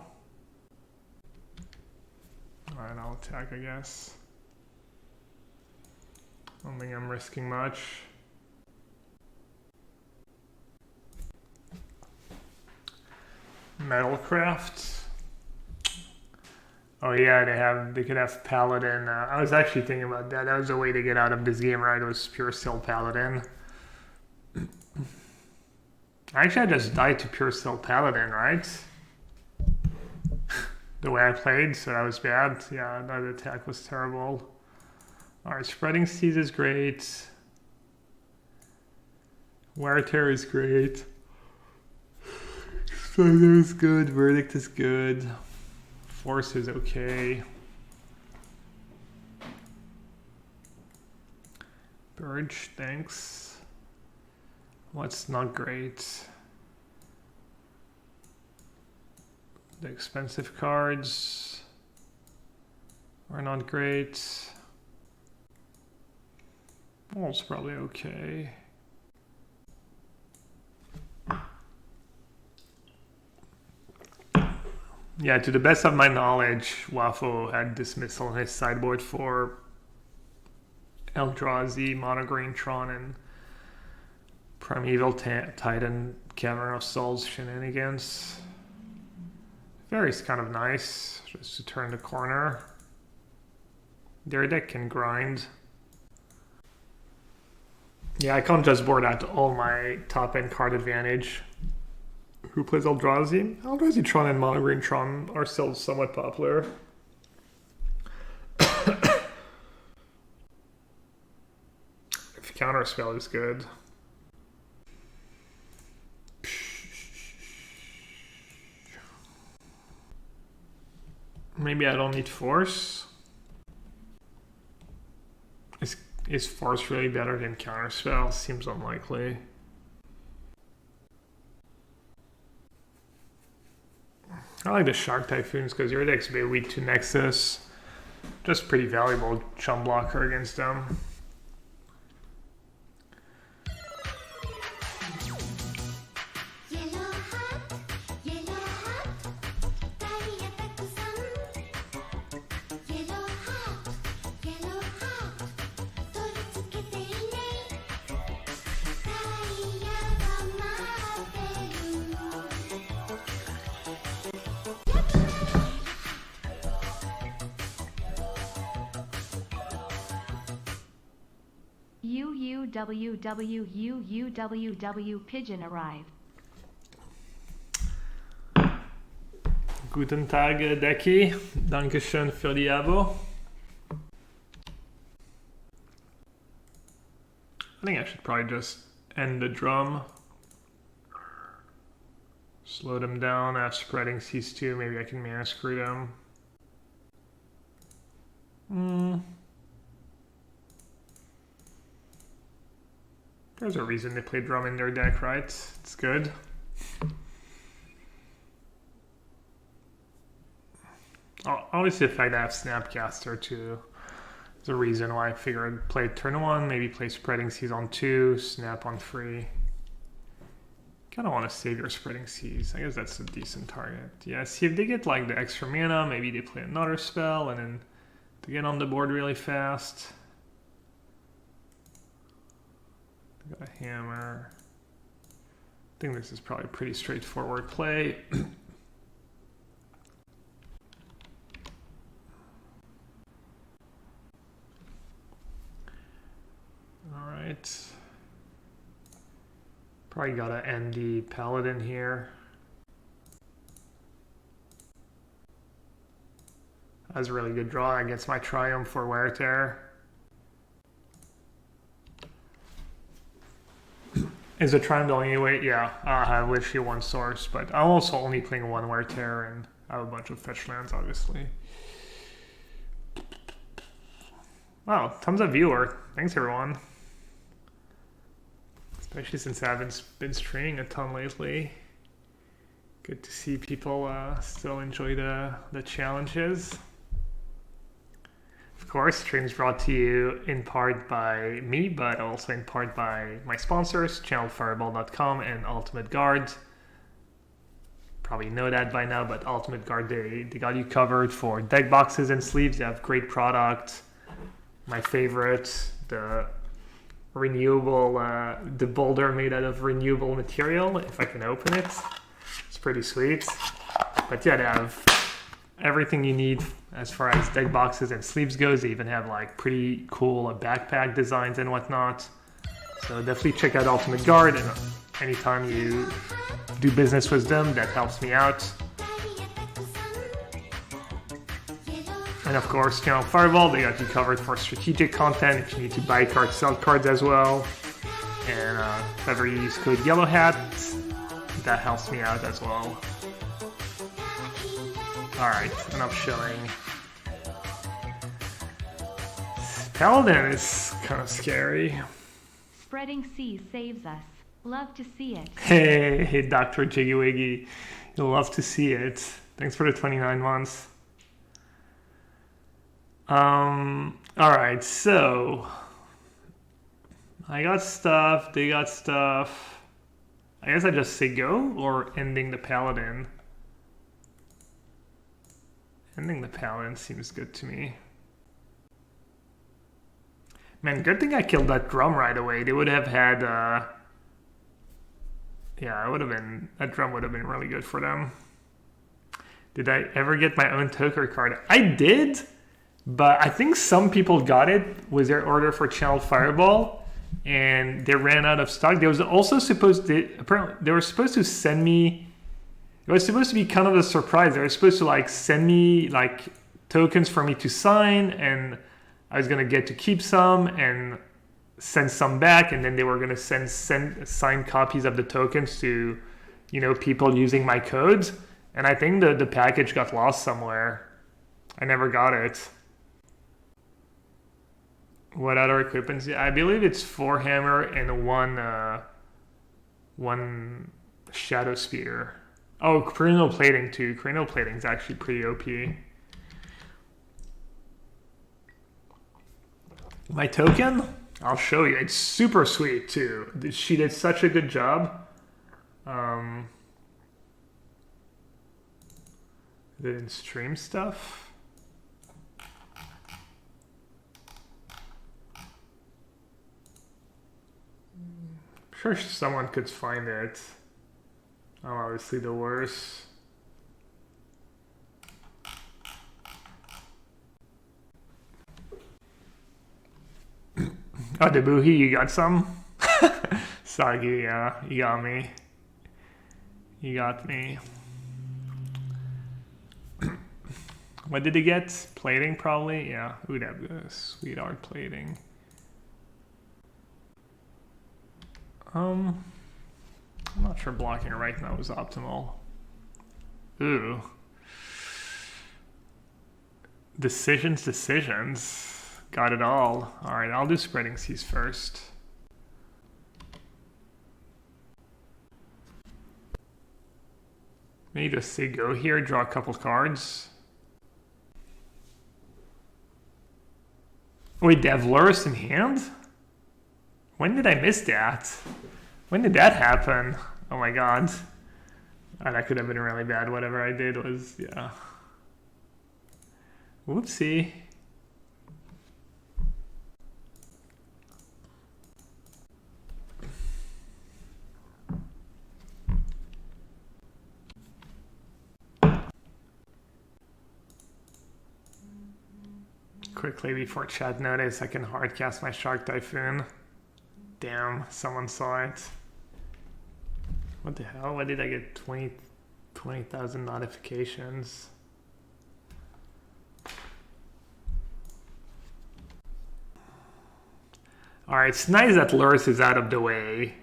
Alright, I'll attack, I guess. I don't think I'm risking much. Metalcraft. Oh yeah, they could have Paladin. I was actually thinking about that. That was a way to get out of this game, right? It was Pure Steel Paladin. Actually, I just died to Pure Steel Paladin, right? The way I played, so that was bad. Yeah, that attack was terrible. Alright, Spreading Seas is great. Wear Tear is great. Spider is good. Verdict is good. Force is okay. Burge, thanks. What's not great? The expensive cards are not great. Wall's probably okay. Yeah, to the best of my knowledge, Wafo had Dismissal on his sideboard for Eldrazi, Mono Green Tron, and Primeval Titan Cavern of Souls shenanigans. Vary's kind of nice, just to turn the corner. Their deck can grind. Yeah, I can't just board out all my top-end card advantage. Who plays Eldrazi? Eldrazi Tron and Mono Green Tron are still somewhat popular. If Counterspell is good. Maybe I don't need force. Is force really better than counterspell? Seems unlikely. I like the Shark Typhoons because your deck's a bit weak to Nexus. Just pretty valuable chum blocker against them. UUWWUUWW pigeon arrived. Guten Tag, Decky. Dankeschön für die Abo. I think I should probably just end the drum. Slow them down. I have spreading seas too. Maybe I can mana screw them. There's a reason they play drum in their deck, right? It's good. Obviously the fact that I have Snapcaster too is a reason why I figured I'd play turn 1, maybe play Spreading Seas on 2, Snap on 3. Kinda want to save your Spreading Seas. I guess that's a decent target. Yeah, see if they get like the extra mana, maybe they play another spell and then to get on the board really fast. Got a hammer. I think this is probably a pretty straightforward play. Alright. Probably gotta end the paladin here. That's a really good draw against my Triumph for Wear Tear. Is the Triumph the only way? Yeah, I have literally one source, but I'm also only playing one Wear Tear and I have a bunch of fetch lands, obviously. Wow, tons of viewer. Thanks, everyone. Especially since I haven't been streaming a ton lately. Good to see people still enjoy the challenges. Of course, streams brought to you in part by me, but also in part by my sponsors, channelfireball.com and Ultimate Guard. Probably know that by now, but Ultimate Guard, they got you covered for deck boxes and sleeves. They have great product. My favorite, the renewable, the boulder made out of renewable material, if I can open it. It's pretty sweet. But yeah, they have everything you need as far as deck boxes and sleeves goes. They even have like pretty cool backpack designs and whatnot. So definitely check out Ultimate Guard, and anytime you do business with them, that helps me out. And of course, Channel Fireball, they got you covered for strategic content if you need to buy cards, sell cards as well. And if ever you use code yellowhat, that helps me out as well. Alright, enough showing. Paladin is kind of scary. Spreading Seas saves us. Love to see it. Hey, Dr. Jiggy Wiggy. You'll love to see it. Thanks for the 29 months. Alright, so I got stuff, they got stuff. I guess I just say go, or ending the Paladin. Ending the Paladin seems good to me. Man, good thing I killed that drum right away. They would have had, yeah, that drum would have been really good for them. Did I ever get my own Toker card? I did, but I think some people got it with their order for Channeled Fireball, and they ran out of stock. They was also apparently they were supposed to send me. It was supposed to be kind of a surprise. They were supposed to like send me like tokens for me to sign, and I was gonna get to keep some and send some back, and then they were gonna send signed copies of the tokens to, people using my codes. And I think the package got lost somewhere. I never got it. What other equipments? I believe it's 4 hammer and one shadow spear. Oh, cranial plating too. Cranial plating is actually pretty OP. My token? I'll show you. It's super sweet too. She did such a good job. Didn't stream stuff. I'm sure someone could find it. I'm obviously the worst. Oh, Debuhi, you got some? Sagi, yeah, you got me. You got me. What did he get? Plating, probably? Yeah, who'd have sweetheart plating? I'm not sure blocking right now is optimal. Ooh. Decisions. Got it all. Alright, I'll do spreading seas first. Maybe just say go here, draw a couple cards. Wait, they have Lurus in hand? When did I miss that? When did that happen? Oh my god. Oh, that could have been really bad. Whatever I did was, yeah. Whoopsie. Quickly before chat notice, I can hardcast my Shark Typhoon. Damn, someone saw it. What the hell? Why did I get 20,000 notifications? Alright, it's nice that Lurus is out of the way.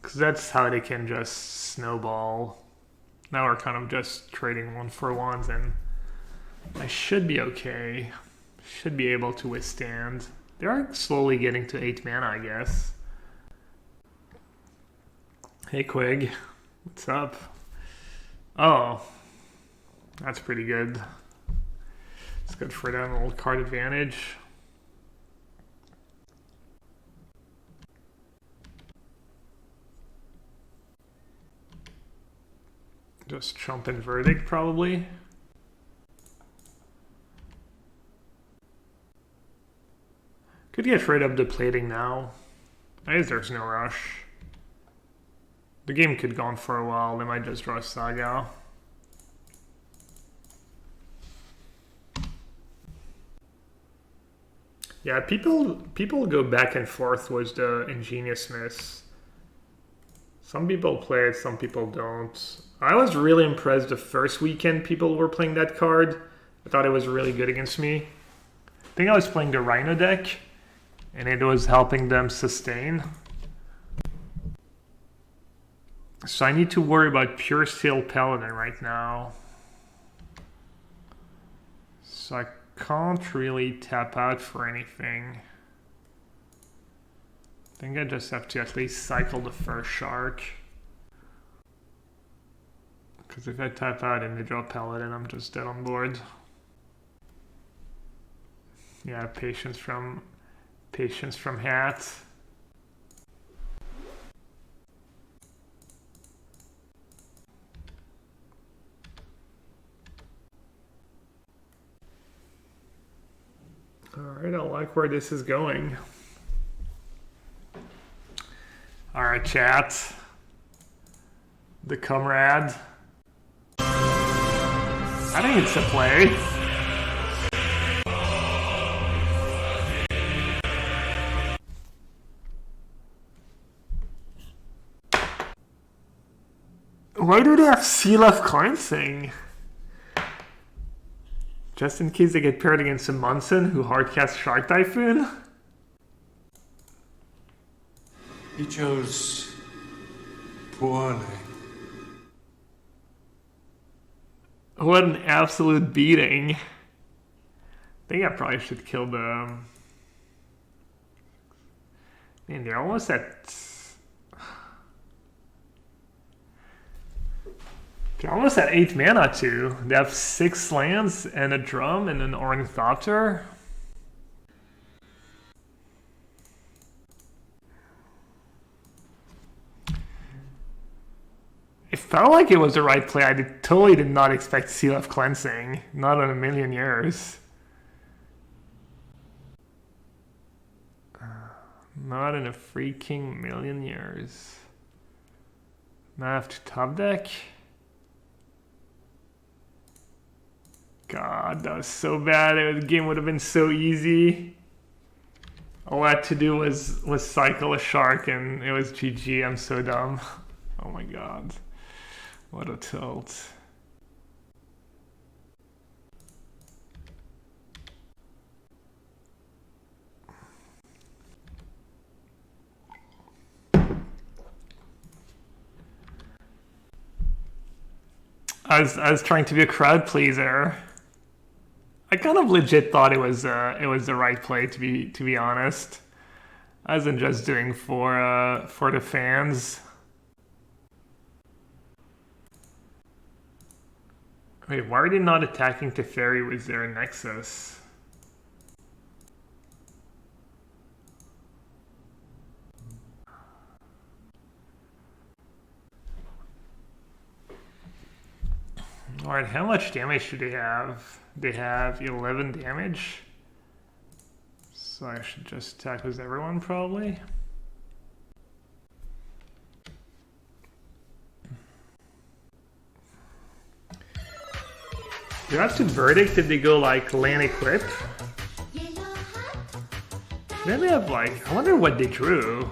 Because that's how they can just snowball. Now we're kind of just trading 1-for-1s and I should be okay. Should be able to withstand. They are slowly getting to 8 mana, I guess. Hey Quig, what's up? Oh, that's pretty good. It's good for them, a little card advantage. Just Trump and Verdict, probably. Could get rid of the plating now. I guess there's no rush. The game could go on for a while. They might just draw a Saga. Yeah, people go back and forth with the Ingenious Miss. Some people play it, some people don't. I was really impressed the first weekend people were playing that card. I thought it was really good against me. I think I was playing the Rhino deck, and it was helping them sustain. So I need to worry about Pure Steel Paladin right now. So I can't really tap out for anything. I think I just have to at least cycle the first shark. Because if I tap out and they draw Paladin, I'm just dead on board. Yeah, patience from Hat. Alright, I like where this is going. Alright, chat. The comrade. I think it's a play. Why do they have Seal of Cleansing? Just in case they get paired against a Munson who hardcasts Shark Typhoon? He chose poorly. What an absolute beating. I think I probably should kill the... Man, they're almost at... They're almost at 8 mana too. They have 6 lands and a drum and an ornithopter. It felt like it was the right play. I totally did not expect Seal of Cleansing. Not in a million years. Not in a freaking million years. Now I have to top deck. God, that was so bad. The game would have been so easy. All I had to do was cycle a shark and it was GG. I'm so dumb. Oh my god. What a tilt. I was trying to be a crowd pleaser. I kind of legit thought it was the right play, to be honest. I wasn't just doing for the fans. Wait, why are they not attacking Teferi with their Nexus? Alright, how much damage do they have? They have 11 damage. So I should just attack with everyone, probably. Do I have to verdict if they go like land equip? Then they have like, I wonder what they drew.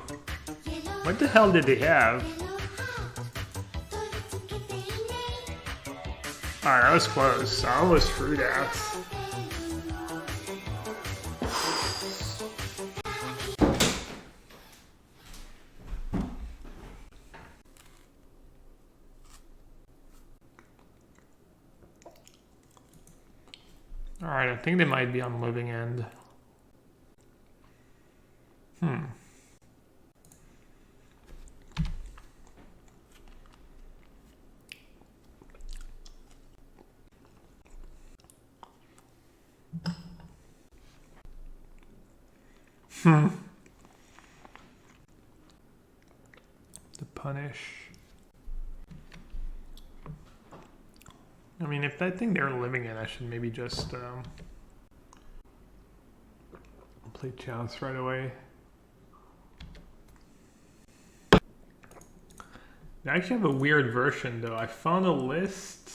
What the hell did they have? Alright, that was close. I almost threw that. Alright, I think they might be on living end. The punish. I mean, if I think they're living in, I should maybe just play Chance right away. They actually have a weird version though. I found a list.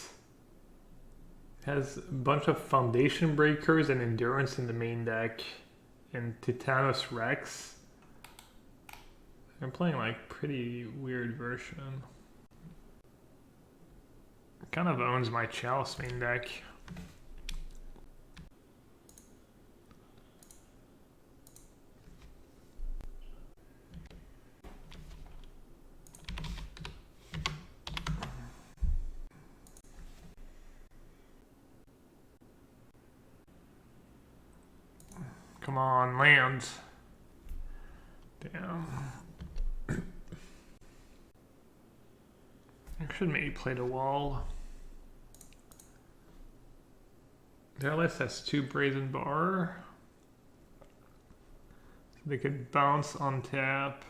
It has a bunch of Foundation Breakers and Endurance in the main deck. And Titanos Rex. I'm playing like pretty weird version. It kind of owns my Chalice main deck. Come on, land. Damn. I should maybe play the wall. Their list has 2 Brazen Bar. So they could bounce on tap.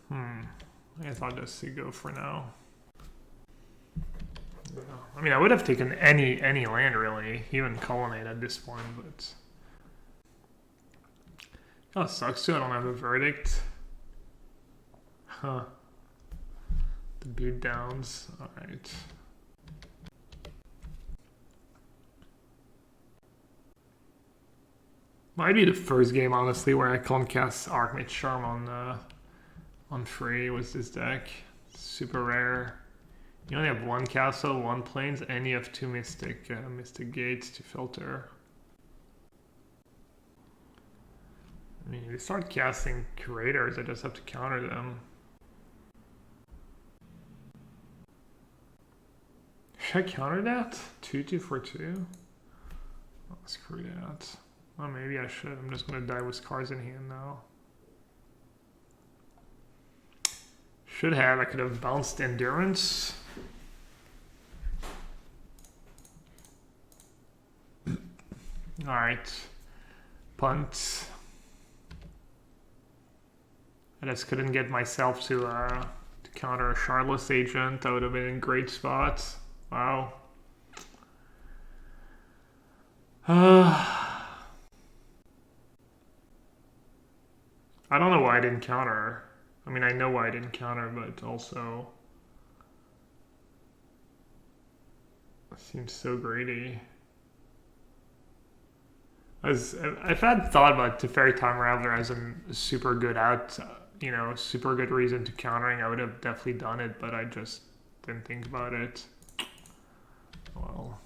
I guess I'll just go for now. I mean, I would have taken any land really, even Colonnade at this point, but kind of sucks too. I don't have a verdict. Huh. The beat downs. All right. Might be the first game, honestly, where I can't cast Archmage Charm on free with this deck. Super rare. You only have 1 castle, 1 plains, and you have 2 mystic gates to filter. I mean, if you start casting curators, I just have to counter them. Should I counter that? 2-2 for 2? Oh, screw that. Well, maybe I should. I'm just gonna die with cards in hand now. Should have. I could have bounced endurance. Alright. Punt. I just couldn't get myself to counter a Shardless Agent. That would have been in great spot. Wow. I don't know why I didn't counter. I mean, I know why I didn't counter, but also it seems so greedy. I've had thought about Teferi Time Raveler as a super good super good reason to countering. I would have definitely done it, but I just didn't think about it. Well.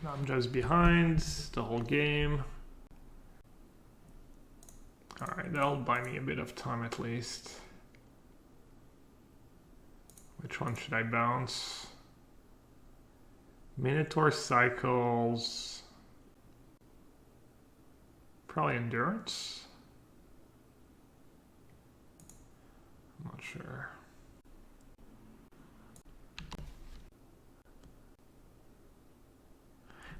I'm just behind the whole game. Alright, that'll buy me a bit of time at least. Which one should I bounce? Minotaur Cycles. Probably Endurance? I'm not sure.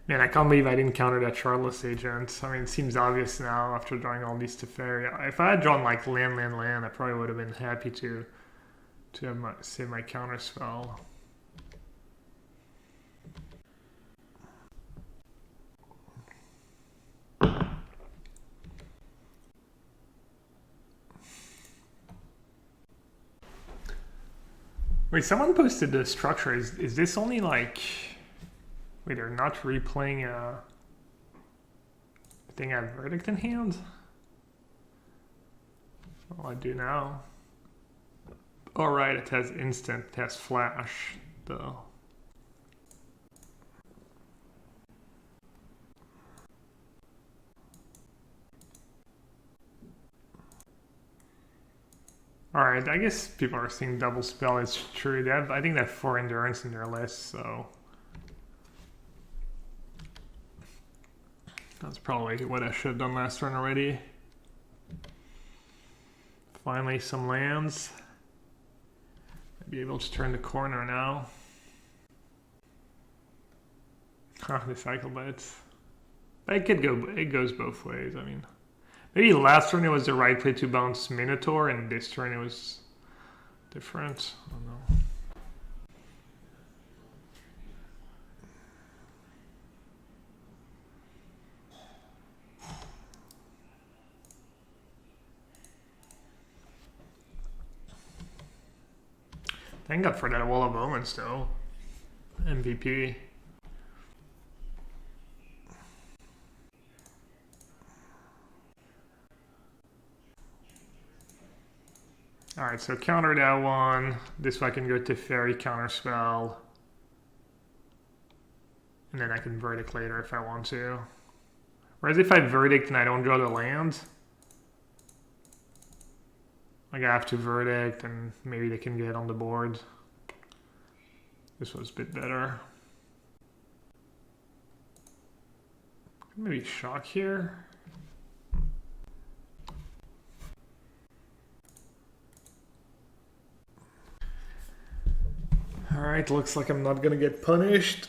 Man, I can't believe I didn't counter that Shardless Agent. I mean, it seems obvious now after drawing all these Teferi. If I had drawn like land, I probably would have been happy to have save my counter spell. Wait, someone posted the structure. Is this only like... Wait, they're not replaying a thing I have Verdict in hand? Well, I do now. Oh, right, it has instant, it has flash, though. Alright, I guess people are seeing double spell. It's true. I think they have 4 endurance in their list, so... That's probably what I should have done last turn already. Finally, some lands. I'll be able to turn the corner now. The cycle bites. It goes both ways. I mean, maybe last turn it was the right play to bounce Minotaur, and this turn it was different. I don't know. Thank God for that Wall of Moments, though. MVP. Alright, so counter that one. This way I can go to Fairy counter spell. And then I can Verdict later if I want to. Whereas if I Verdict and I don't draw the land, like I have to Verdict and maybe they can get on the board. This was a bit better. Maybe shock here. Alright, looks like I'm not gonna get punished.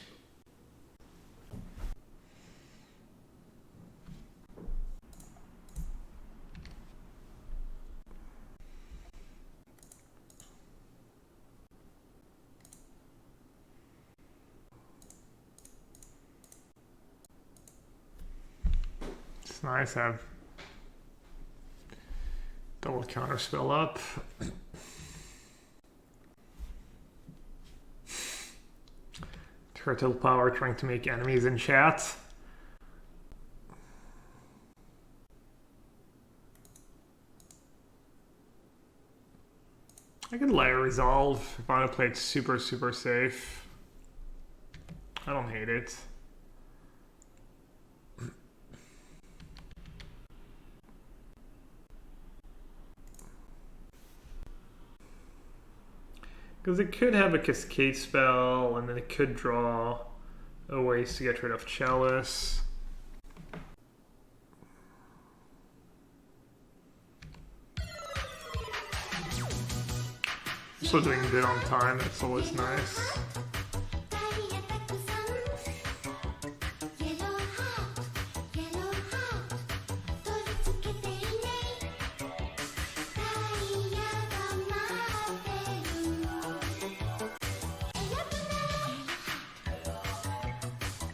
It's nice to have double counter spell up. Turtle power trying to make enemies in chat. I could layer resolve if I want to play it super safe. I don't hate it. Because it could have a Cascade spell, and then it could draw a ways to get rid of Chalice. Also doing good on time, that's always nice.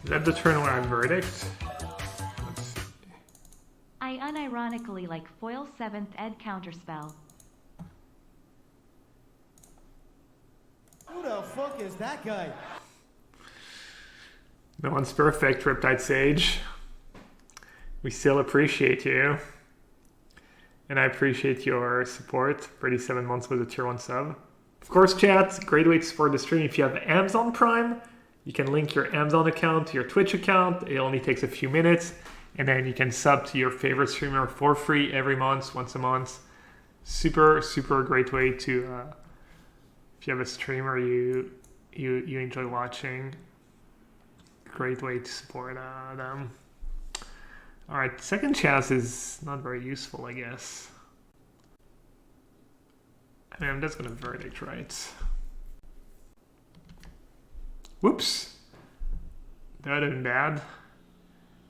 Is that the turn when I verdict? Let's see. I unironically like foil 7th ed counterspell. Who the fuck is that guy? No one's perfect, Riptide Sage. We still appreciate you. And I appreciate your support. 37 months with a tier 1 sub. Of course, chat, great way to support the stream. If you have Amazon Prime, you can link your Amazon account to your Twitch account. It only takes a few minutes. And then you can sub to your favorite streamer for free every month, once a month. Super, super great way to, if you have a streamer you enjoy watching, great way to support them. All right, second chance is not very useful, I guess. I mean, I'm just gonna verdict, right? Whoops. That would have been bad.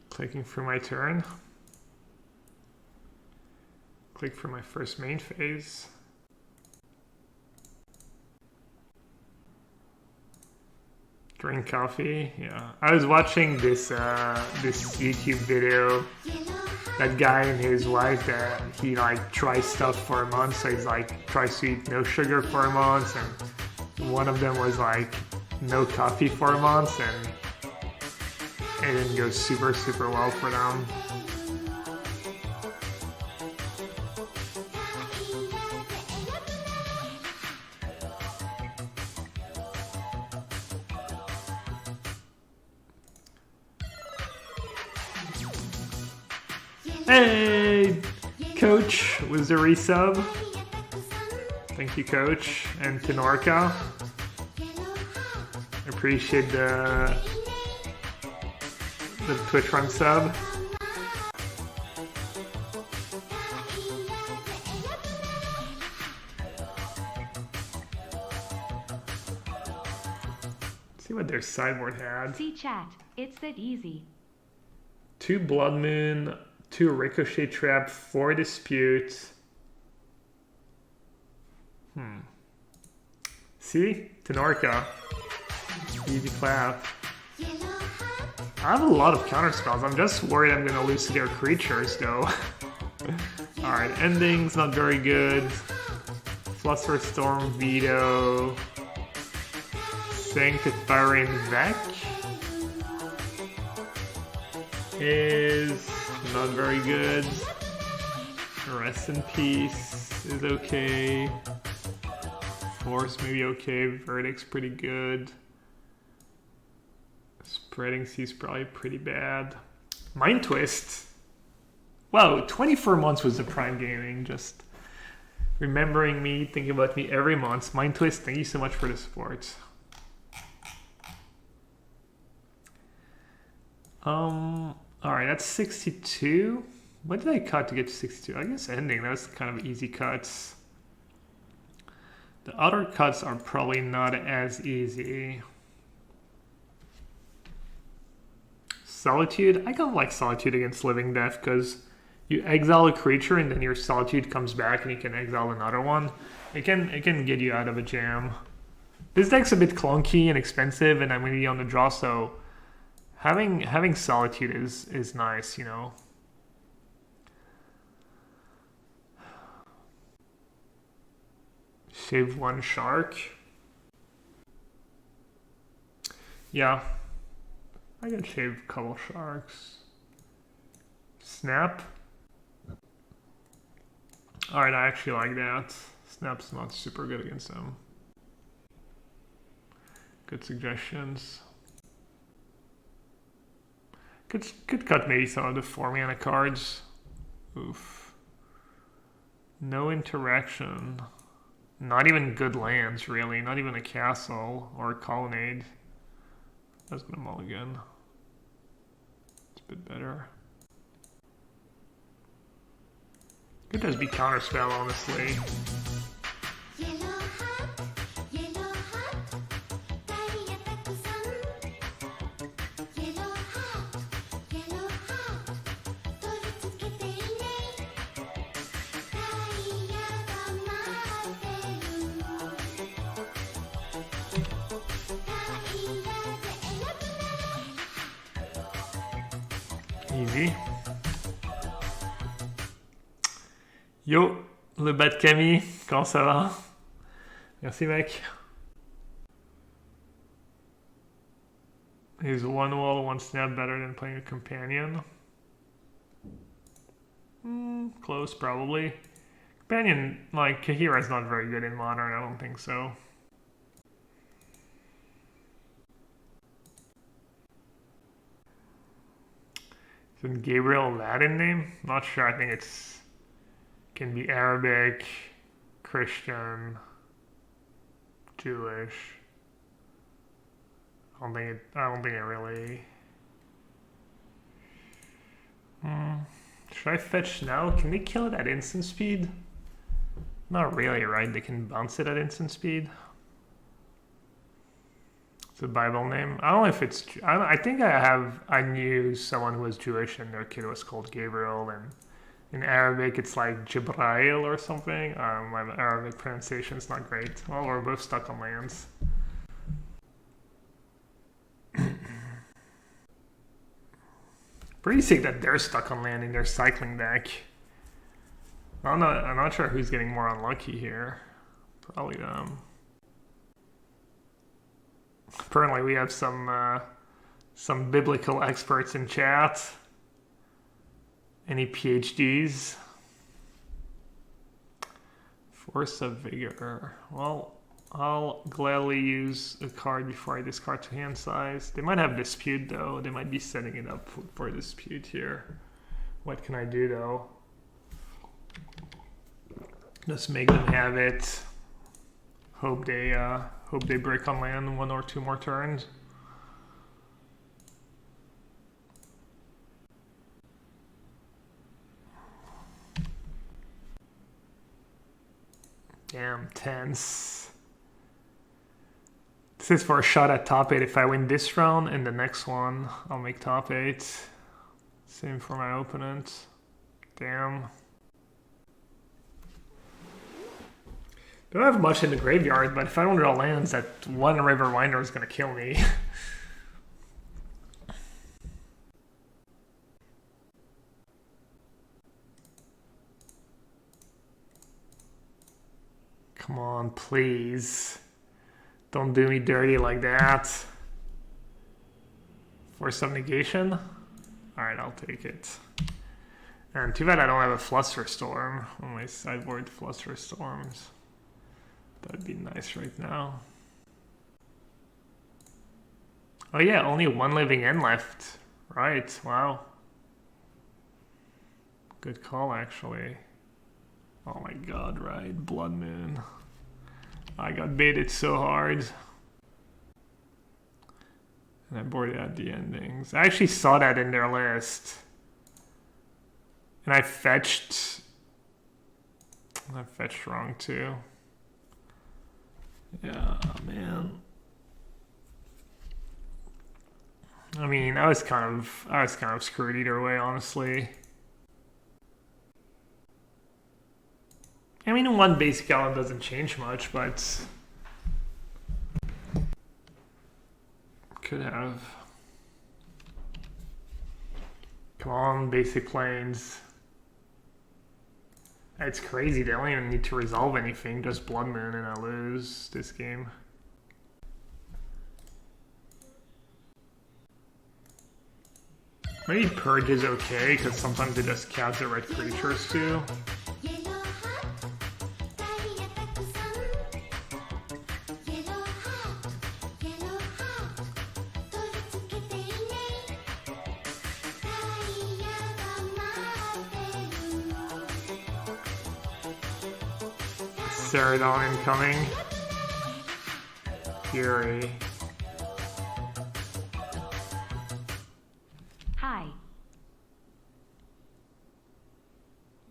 Clicking for my turn. Click for my first main phase. Drink coffee, yeah. I was watching this this YouTube video. That guy and his wife, he like tries stuff for a month. So he's like tries to eat no sugar for a month, and one of them was like no coffee for a month, and it didn't go super, super well for them. Hey, Coach was the resub. Thank you, Coach, and Tenorca. Appreciate the Twitch Run sub. Let's see what their sideboard had. See chat, it's that easy. 2 Blood Moon, 2 Ricochet Trap, 4 Dispute. See? Tenorca. Easy clap. I have a lot of counter spells. I'm just worried I'm going to lose to their creatures, though. Alright, ending's not very good. Fluster Storm, Veto. Sanctifying Vec is not very good. Rest in Peace is okay. Force maybe okay. Verdict's pretty good. Spreading Sea's probably pretty bad. Mind Twist. Wow, 24 months was the Prime Gaming. Just remembering me, thinking about me every month. Mind Twist, thank you so much for the support. Alright, that's 62. What did I cut to get to 62? I guess ending. That was kind of easy cuts. The other cuts are probably not as easy. Solitude. I kind of like Solitude against Living Death because you exile a creature and then your Solitude comes back and you can exile another one. It can get you out of a jam. This deck's a bit clunky and expensive, and I'm going to be on the draw, so having Solitude is nice, you know. Shave 1 shark. Yeah. I can shave a couple sharks. Snap. Alright, I actually like that. Snap's not super good against them. Good suggestions. Could cut maybe some of the 4-mana cards. Oof. No interaction. Not even good lands, really. Not even a castle or a colonnade. That's gonna mulligan. It's a bit better. Could just be counterspell, honestly. Easy. Yo, le bas de Camille, comment ça va? Merci mec. Is one wall, one snap better than playing a companion? Close, probably. Companion, like, Kahira's not very good in Modern, I don't think so. Isn't Gabriel a Latin name? Not sure, I think it's... can be Arabic, Christian, Jewish. I don't think it really... Should I fetch now? Can they kill it at instant speed? Not really, right? They can bounce it at instant speed. It's a Bible name. I don't know if it's... I think I knew someone who was Jewish and their kid was called Gabriel, and in Arabic it's like Jibrail or something. My Arabic pronunciation is not great. Well, we're both stuck on lands. Pretty sick that they're stuck on land in their cycling deck. I'm not sure who's getting more unlucky here. Probably them. Apparently we have some biblical experts in chat. Any PhDs? Force of Vigor. Well, I'll gladly use a card before I discard to hand size. They might have Dispute though. They might be setting it up for Dispute here. What can I do though? Just make them have it. Hope they break on land 1 or 2 more turns. Damn, tense. This is for a shot at top 8. If I win this round and the next one, I'll make top 8. Same for my opponent. Damn. Don't have much in the graveyard, but if I don't draw lands, that one River Winder is gonna kill me. Come on, please. Don't do me dirty like that. Force of negation? Alright, I'll take it. And too bad I don't have a Fluster Storm on my sideboard. Fluster Storms. That'd be nice right now. Oh yeah, only 1 living end left. Right, wow. Good call, actually. Oh my god, right? Blood Moon. I got baited so hard. And I boarded out the endings. I actually saw that in their list. And I fetched wrong too. Yeah, man. I mean, I was kind of screwed either way, honestly. I mean, 1 basic element doesn't change much, but could have. Come on, basic planes. It's crazy. They don't even need to resolve anything. Just Blood Moon and I lose this game. Maybe Purge is okay, because sometimes they just catch the red creatures too. Ceridon incoming. Fury. Hi.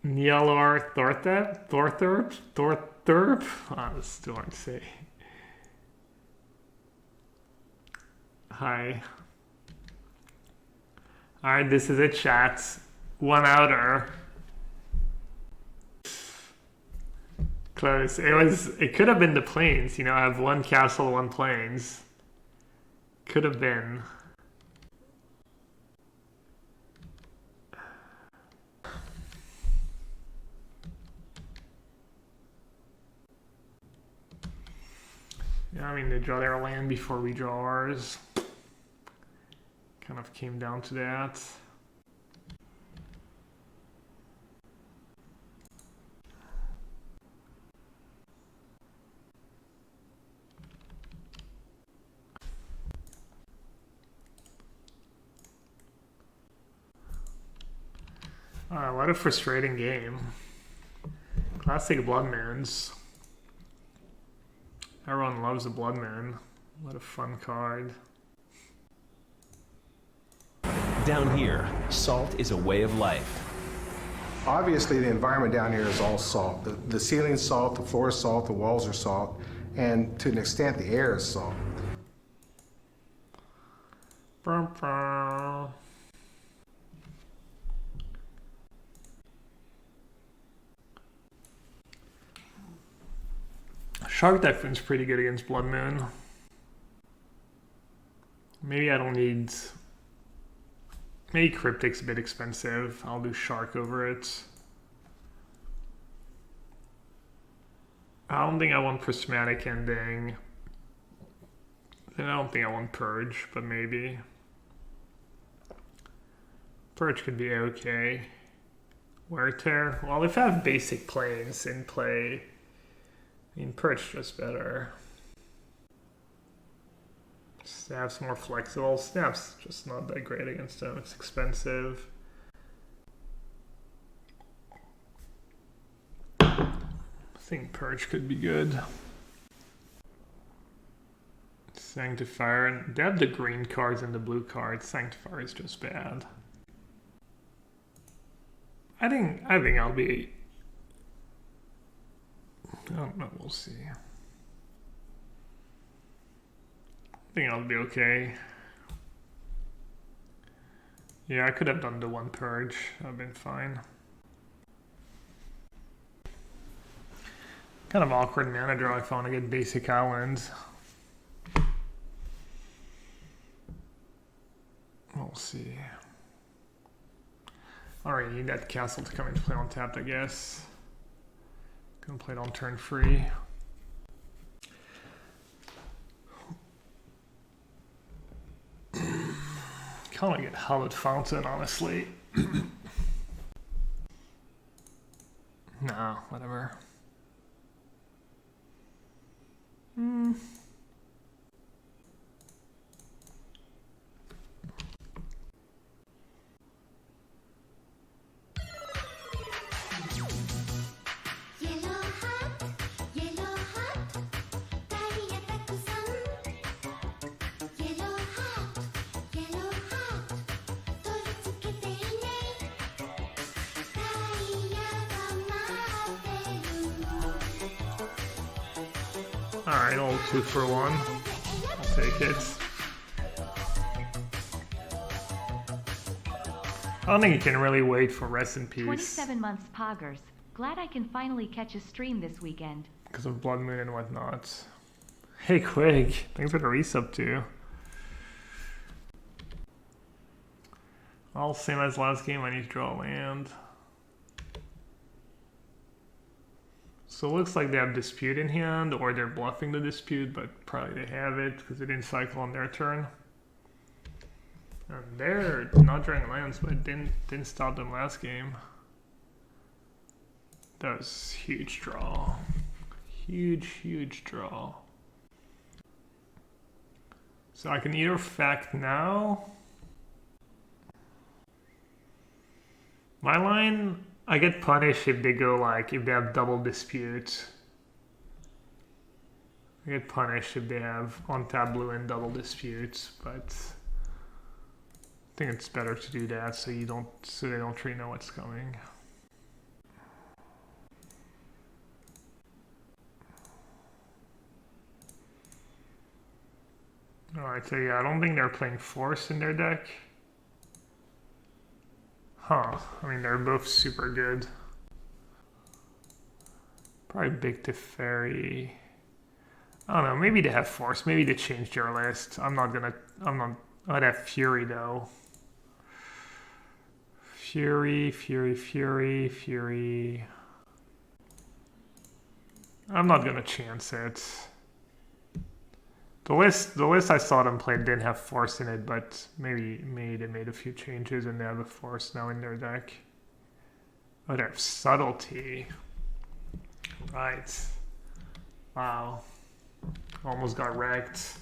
Yellowhat Thorthurp? Oh, this is too hard to say. Hi. Alright, this is it, chat. One outer. Close. It could have been the plains, you know, I have one castle, one plains. Could have been. Yeah, I mean, they draw their land before we draw ours. Kind of came down to that. What a frustrating game. Classic Blood Moons. Everyone loves a Blood Moon. What a fun card. Down here, salt is a way of life. Obviously, the environment down here is all salt. The ceiling's salt, the floor is salt, the walls are salt, and to an extent, the air is salt. Shark Typhoon's pretty good against Blood Moon. Maybe I don't need... Maybe Cryptic's a bit expensive. I'll do Shark over it. I don't think I want Prismatic Ending. And I don't think I want Purge, but maybe. Purge could be okay. Wear Tear? Well, if I have basic planes in play, I mean, Purge just better. Snap's more flexible. Snap's just not that great against them. It's expensive. I think Purge could be good. Sanctifier. They have the green cards and the blue cards. Sanctifier is just bad. I think I'll be... I don't know, we'll see. I think I'll be okay. Yeah, I could have done the one Purge. That would have been fine. Kind of awkward mana draw I found to get basic islands. We'll see. Alright, you need that castle to come into play on tapped, I guess. Gonna play it on turn 3. Kind of get Hallowed Fountain, honestly. Nah, whatever. Alright, old 2 for 1. I'll take it. I don't think you can really wait for Rest in Peace. 27 months poggers. Glad I can finally catch a stream this weekend. Because of Blood Moon and whatnot. Hey Quig, thanks for the resub too. All same as last game, I need to draw a land. So it looks like they have Dispute in hand, or they're bluffing the Dispute, but probably they have it because they didn't cycle on their turn. And they're not drawing lands, but it didn't stop them last game. That was huge draw. Huge draw. So I can either fact now. My line, I get punished if they go like, if they have double Dispute. I get punished if they have on-tap blue and double disputes, but I think it's better to do that so they don't really know what's coming. Alright, so yeah, I don't think they're playing Force in their deck. Huh, I mean, they're both super good. Probably Big Teferi. I don't know, maybe they have Force, maybe they changed their list. I'd have Fury though. Fury. I'm not gonna chance it. The list I saw them play didn't have Force in it, but maybe they made a few changes and they have a Force now in their deck. Oh, they have Subtlety. Right. Wow. Almost got wrecked.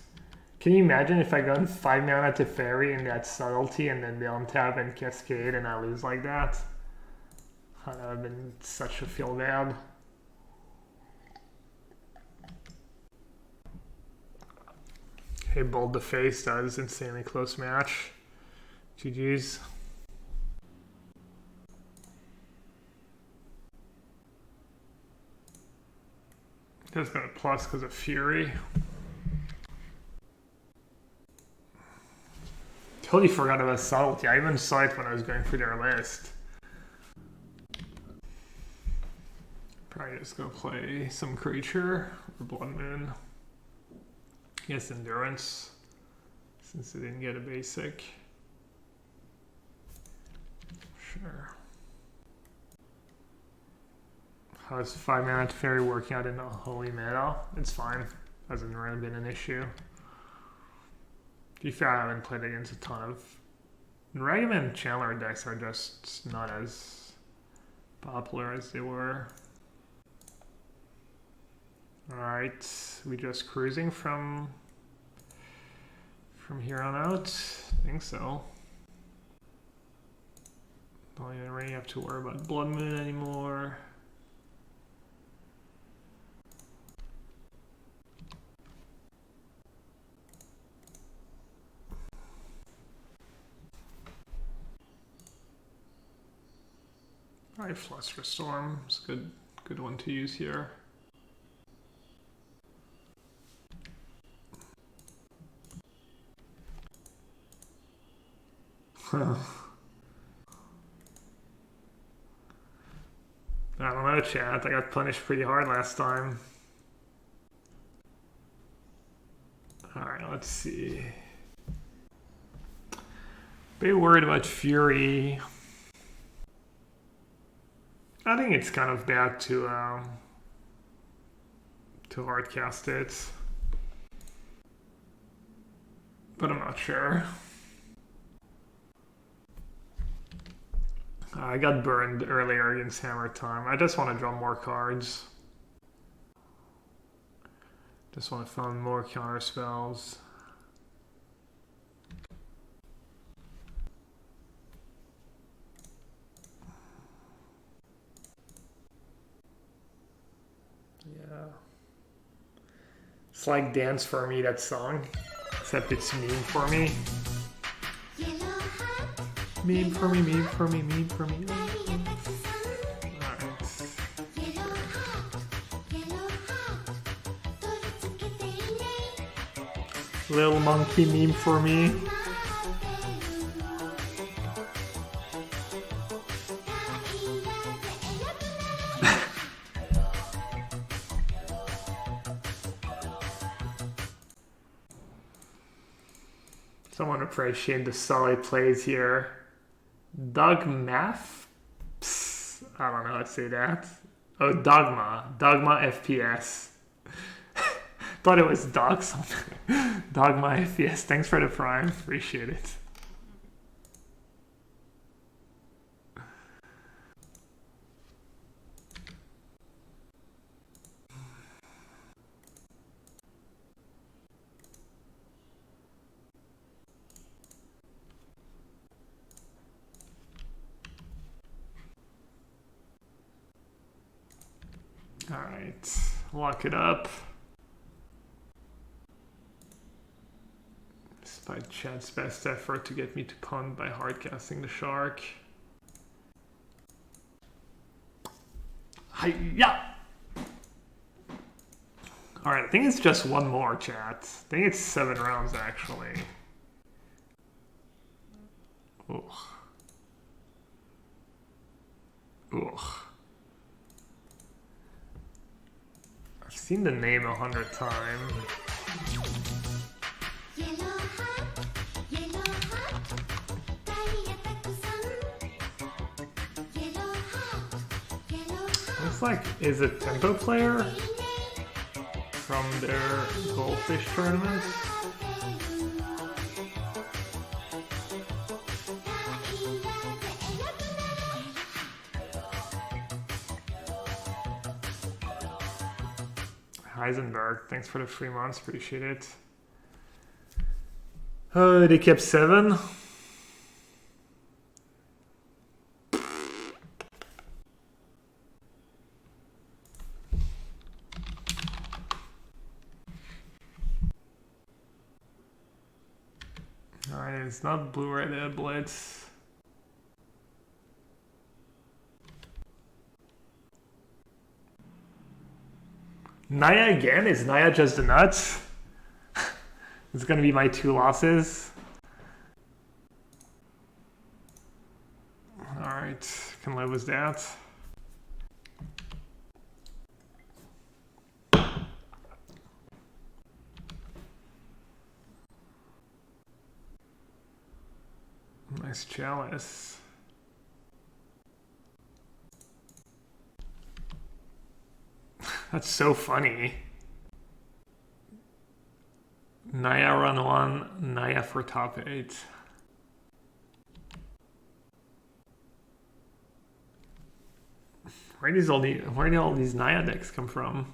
Can you imagine if I got 5 mana to Fairy and that Subtlety and then they untap and Cascade and I lose like that? That would have been such a feel bad. Hey, Bold the Face, that is insanely close match. GG's. Just got a plus because of Fury. Totally forgot about Subtlety. I even saw it when I was going through their list. Probably just go play some creature or Blood Moon. Yes, Endurance, since they didn't get a basic. Sure. How's 5 mana Fairy working out in the Holy Meta? It's fine. Hasn't really been an issue. To be fair, I haven't played against a ton of... Ragam and Chandler decks are just not as popular as they were. Alright, we just cruising from here on out? I think so. Don't even really have to worry about Blood Moon anymore. Alright, Fluster Storm is a good one to use here. I don't know, chat. I got punished pretty hard last time. Alright, let's see. Bit worried about Fury. I think it's kind of bad to hardcast it. But I'm not sure. I got burned earlier against Hammer Time. I just want to draw more cards. Just want to find more counter spells. Yeah. It's like Dance For Me, that song. Except it's Meme For Me. Meme for me, meme for me, meme for me. Alright. Little monkey meme for me. Someone appreciate the solid plays here. Doug Math? Psst, I don't know how to say that. Oh, Dogma. Dogma FPS. Thought it was Dog something. Dogma FPS. Thanks for the prime. Appreciate it. Alright, lock it up. despite Chad's best effort to get me to punt by hardcasting the shark. Hi-ya! Alright, I think it's just one more, chat. I think it's 7 rounds, actually. Ugh. Ugh. I've seen the name 100 times. Looks like, is it Tempo player from their goldfish tournament? Heisenberg, thanks for the 3 months, appreciate it. They kept 7. Alright, it's not blue-red blitz. Naya again? Is Naya just the nuts? It's gonna be my 2 losses. Alright, can live with that. Nice chalice. That's so funny. Naya run 1, Naya for top 8. Where do all these Naya decks come from?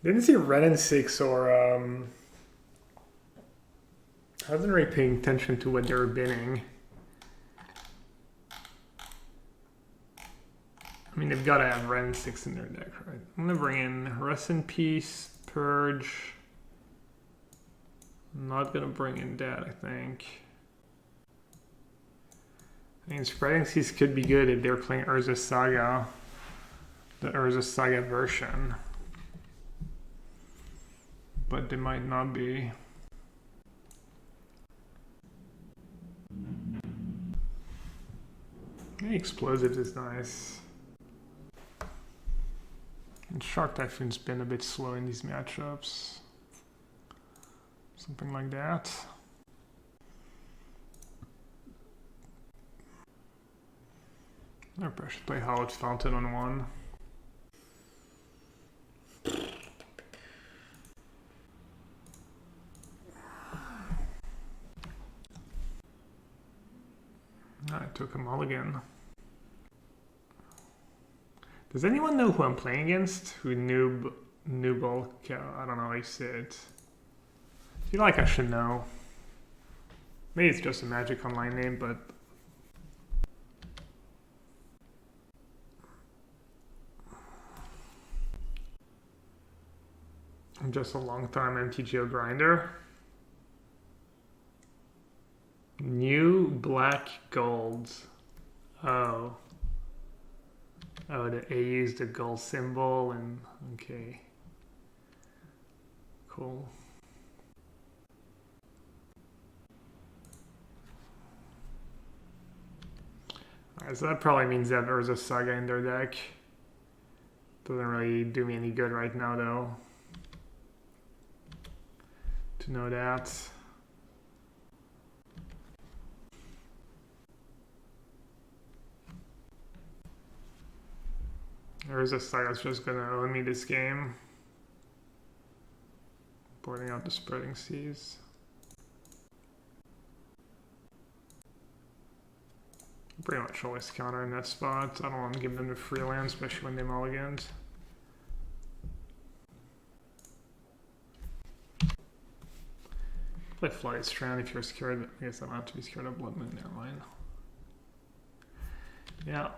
Didn't see red and 6 or I wasn't really paying attention to what they were binning. I mean, they've got to have red and 6 in their deck, right? I'm gonna bring in Rest in Peace, Purge. I'm not gonna bring in that, I think. I mean, Spreading Seas could be good if they're playing Urza Saga, the Urza Saga version. But they might not be. The Explosives is nice. And Shark Typhoon's been a bit slow in these matchups. Something like that. I probably should play Hallowed Fountain on 1. I took a mulligan. Does anyone know who I'm playing against? Who Noobal? I don't know how you say it. I feel like I should know. Maybe it's just a Magic Online name, but I'm just a long-time MTGO grinder. New black gold. Oh. Oh, the A used the gold symbol and okay. Cool. So that probably means that there's a Saga in their deck. Doesn't really do me any good right now, though. To know that. There's a Saga's just gonna own me this game. Boarding out the Spreading Seas. Pretty much always counter in that spot. I don't want to give them the free land, especially when they mulligans. Play Flight Strand if you're scared. I guess I don't have to be scared of Blood Moon. Never mind. Yeah.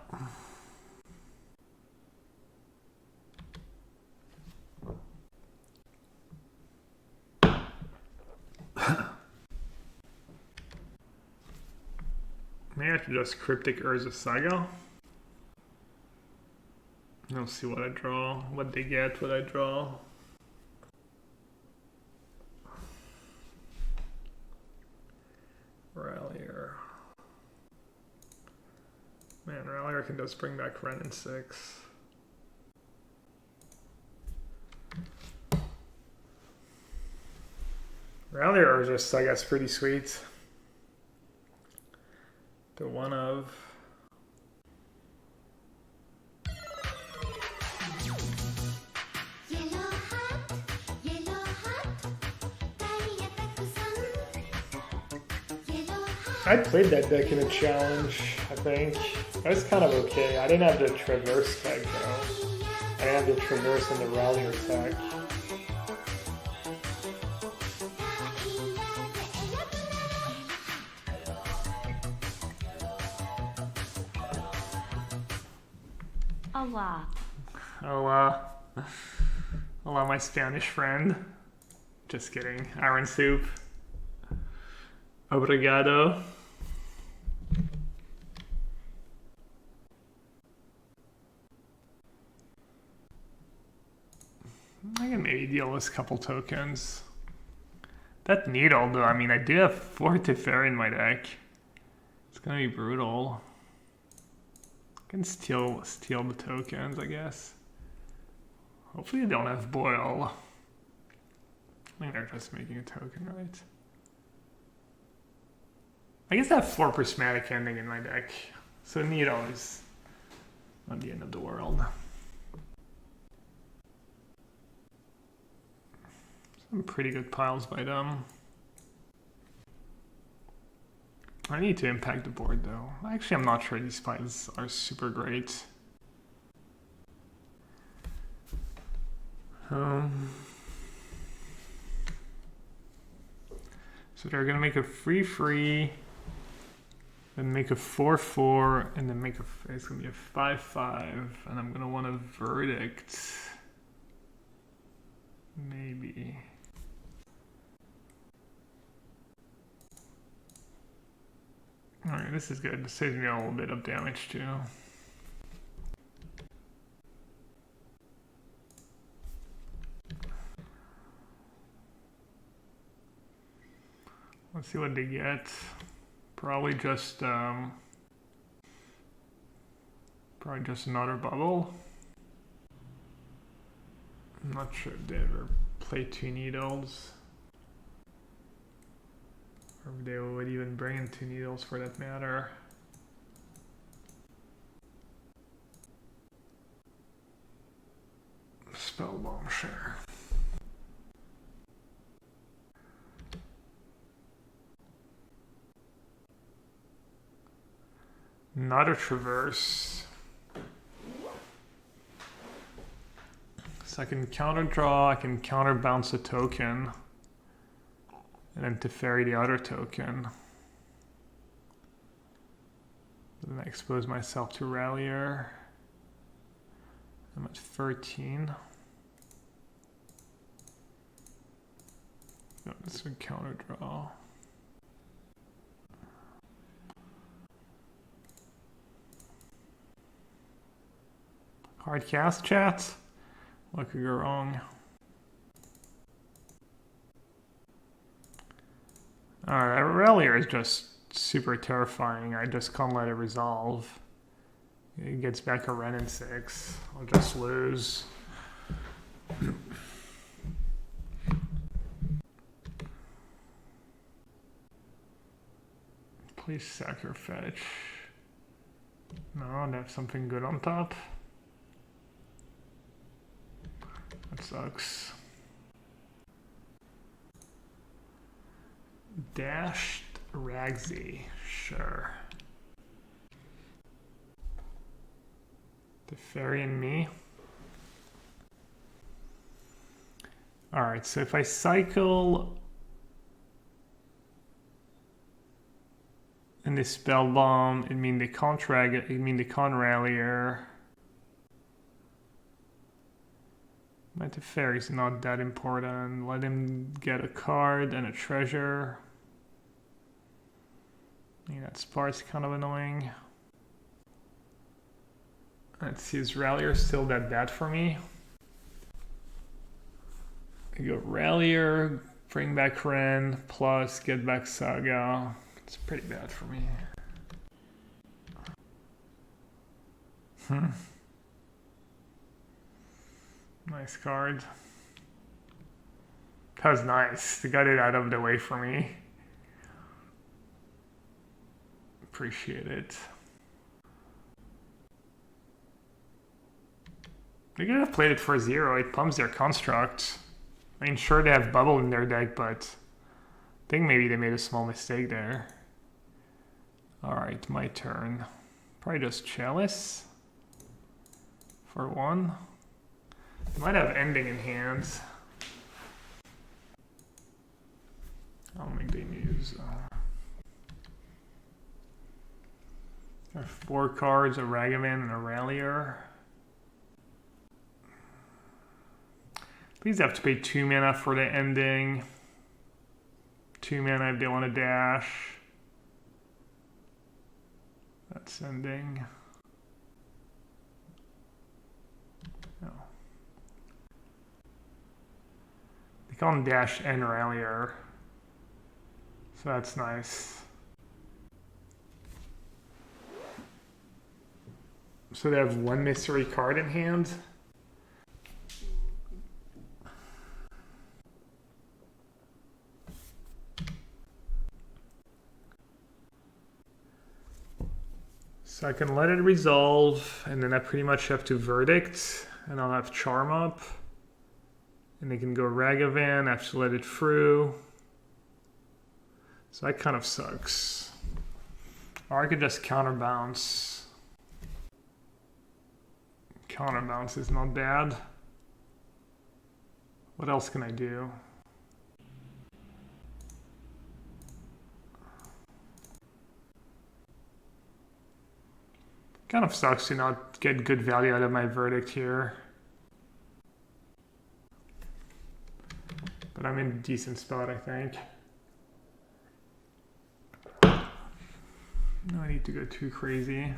Maybe I should just Cryptic Urza Saga. I'll see what I draw, what they get, what I draw. Rallier. Man, Rallier can just bring back Ren in 6. Rallier Urza Saga's pretty sweet. The one of. I played that deck in a challenge, I think. That was kind of okay. I didn't have the Traverse tag though. I had the Traverse and the Rallier tag. Hola. Hola, my Spanish friend. Just kidding. Iron Soup. Obrigado. I can maybe deal with a couple tokens. That Needle, though, I mean, I do have 4 Teferi in my deck. It's gonna be brutal. I can steal the tokens, I guess. Hopefully they don't have Boil. I think they're just making a token, right? I guess I have 4 Prismatic Ending in my deck. So Needle is not the end of the world. Some pretty good piles by them. I need to impact the board though. Actually, I'm not sure these piles are super great. So they're gonna make a 3/3, then make a 4/4, and then make it's gonna be a 5/5, and I'm gonna want a Verdict. Maybe. Alright, this is good. This saves me a little bit of damage too. Let's see what they get. Probably just another bubble. I'm not sure if they ever play 2 Needles. Or if they would even bring in 2 Needles for that matter. Spellbomb share. Not a Traverse. So I can counter draw, I can counter bounce a token. And then Teferi the other token. Then I expose myself to Rallier. I'm at 13. No, this would counter draw. Hard cast, chat? What could go wrong? Alright, Rallier is just super terrifying. I just can't let it resolve. He gets back a Ren in 6. I'll just lose. Please sack your fetch. No, they have something good on top. That sucks. Dashed Ragsy, sure. The fairy and me. Alright, so if I cycle in the spell bomb, it mean the con rallier. But the fairy's not that important. Let him get a card and a treasure. I mean, that Spar's kind of annoying. Let's see, is Rallier still that bad for me? I go Rallier, bring back Ren, plus get back Saga. It's pretty bad for me. Nice card. That was nice. They got it out of the way for me. Appreciate it. They could have played it for 0. It pumps their construct. I mean, sure they have bubble in their deck, but I think maybe they made a small mistake there. Alright, my turn. Probably just Chalice for 1. They might have ending in hand. I don't think they use. There are 4 cards, a Ragavan and a Rallier. Please have to pay 2 mana for the ending. 2 mana if they want to dash. That's ending. No. They call them dash and rallier. So that's nice. So they have 1 mystery card in hand. So I can let it resolve, and then I pretty much have to verdict, and I'll have charm up. And they can go Ragavan, I have to let it through. So that kind of sucks. Or I could just counterbounce. Counterbounce is not bad. What else can I do? Kind of sucks to not get good value out of my verdict here. But I'm in a decent spot, I think. No need to go too crazy.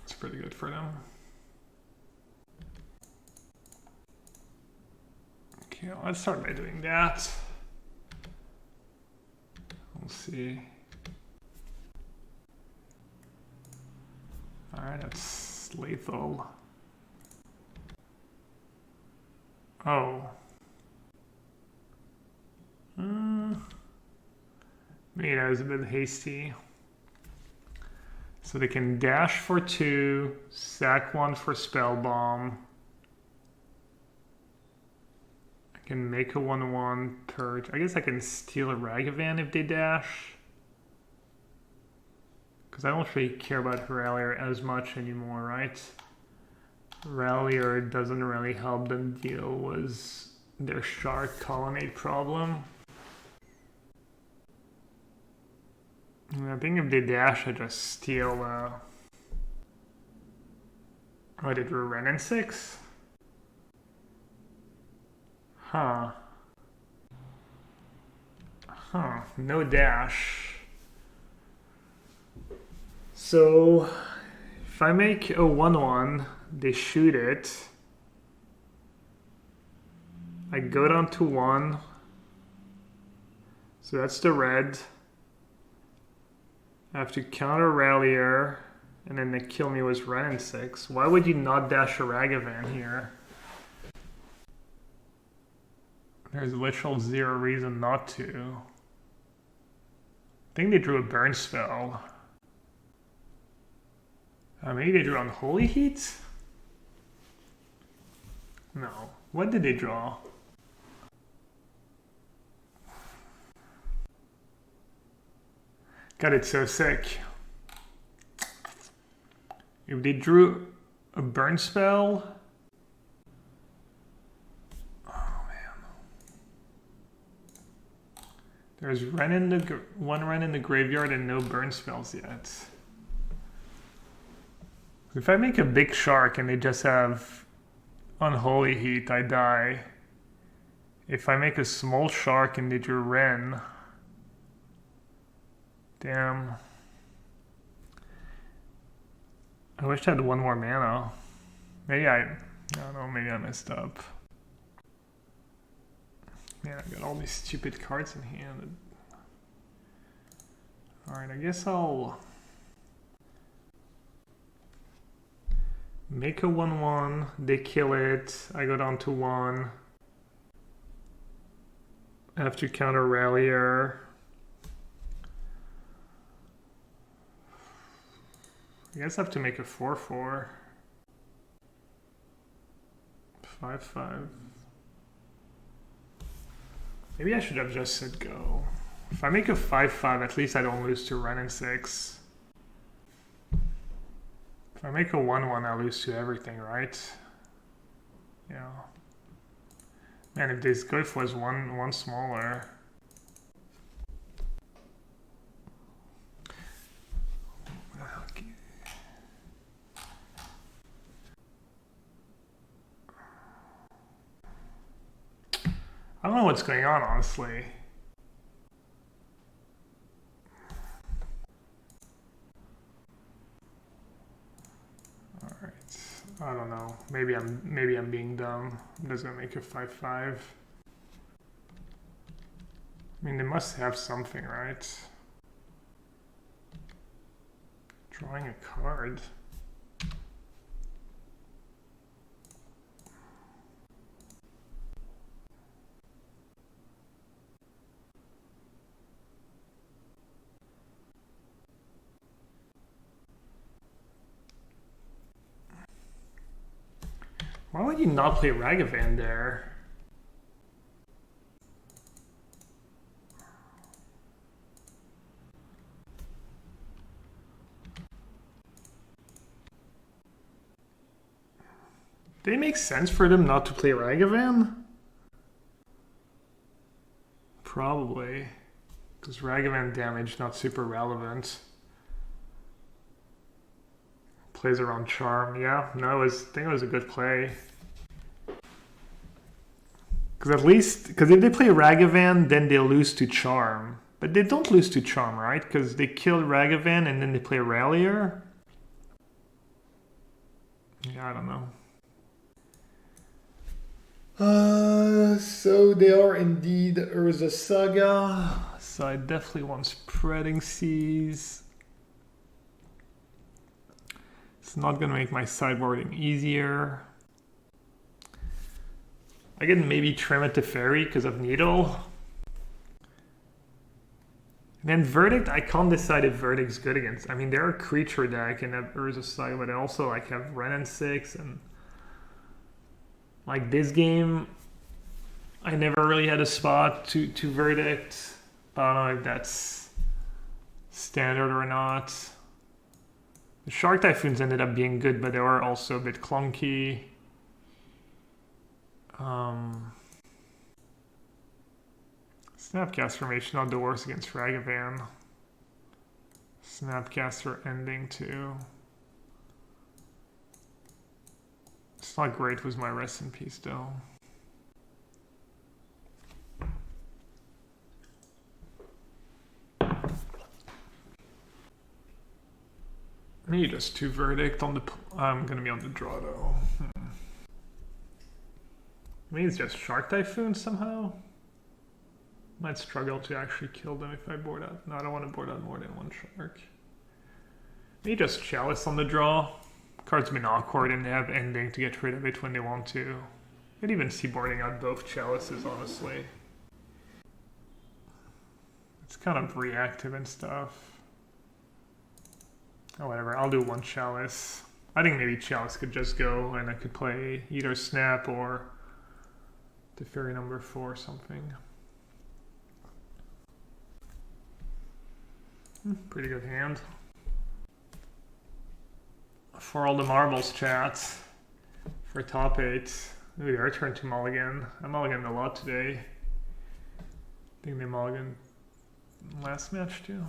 It's pretty good for them. Okay, let's start by doing that. We'll see. Alright, that's lethal. Oh. Maybe that was a bit hasty. So they can dash for 2, sack 1 for spell bomb. I can make a 1/1 purge. I guess I can steal a Ragavan if they dash. Because I don't really care about Rallier as much anymore, right? Rallier doesn't really help them deal with their shark colonnade problem. I think if they dash, I just steal. Oh, did we run in 6? Huh. Huh. No dash. So, if I make a 1/1, they shoot it. I go down to 1. So that's the red. I have to counter Rallier, and then they kill me with Ren and 6. Why would you not dash a Ragavan here? There's literal zero reason not to. I think they drew a burn spell. Maybe they drew Unholy Heat? No. What did they draw? God, it's so sick. If they drew a burn spell... Oh man. There's one Ren in the graveyard and no burn spells yet. If I make a big shark and they just have Unholy Heat, I die. If I make a small shark and they drew Ren... Damn. I wish I had one more mana. Maybe I don't know, maybe I messed up. Man, I got all these stupid cards in hand. Alright, I guess I'll make a 1/1, they kill it, I go down to 1. I have to counter Rallier. I guess I have to make a 4/4. 5/5. Maybe I should have just said go. If I make a 5/5, at least I don't lose to Ren and 6. If I make a 1/1, I lose to everything, right? Yeah. Man, if this Goif was one smaller. Okay. I don't know what's going on, honestly. Alright. I don't know. Maybe I'm being dumb. I'm just gonna make a 5/5. I mean, they must have something, right? Drawing a card. Why would you not play Ragavan there? Did it make sense for them not to play Ragavan? Probably. Because Ragavan damage not super relevant. Plays around Charm, yeah. No, I think it was a good play. Because if they play Ragavan, then they'll lose to Charm. But they don't lose to Charm, right? Because they kill Ragavan and then they play Rallier. Yeah, I don't know. So they are indeed Urza Saga. So I definitely want Spreading Seas. It's not going to make my sideboarding easier. I can maybe trim it to Fairy because of Needle. And then Verdict, I can't decide if Verdict's good against. I mean, they're a creature deck and have Urza Saga, but they also like have Ren and 6 and like this game, I never really had a spot to Verdict. I don't know if that's standard or not. The Shark Typhoons ended up being good, but they were also a bit clunky. Snapcaster Mage, not the worst against Ragavan. Snapcaster ending too. It's not great with my Rest in Peace though. Maybe just 2 Verdict on the... I'm gonna be on the draw though. Maybe it's just Shark Typhoon somehow? Might struggle to actually kill them if I board out. No, I don't want to board out more than 1 Shark. Maybe just Chalice on the draw. Card's been awkward and they have ending to get rid of it when they want to. Could even see boarding out both Chalices, honestly. It's kind of reactive and stuff. Oh, whatever. I'll do one Chalice. I think maybe Chalice could just go and I could play either Snap or the Fairy number 4 or something. Pretty good hand. For all the marbles, chat. For top 8. Ooh, our turn to mulligan. I mulliganed a lot today. I think they mulliganed last match too.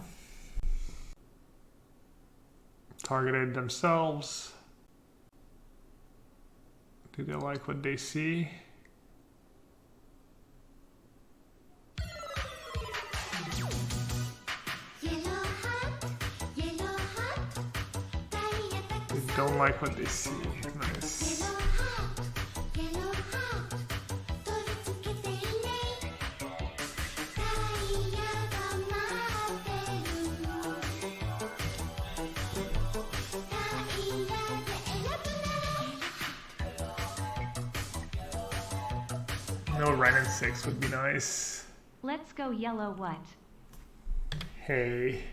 Targeted themselves. Do they like what they see? They don't like what they see. Nice. No, Ren and 6 would be nice. Let's go yellowhat. Hey.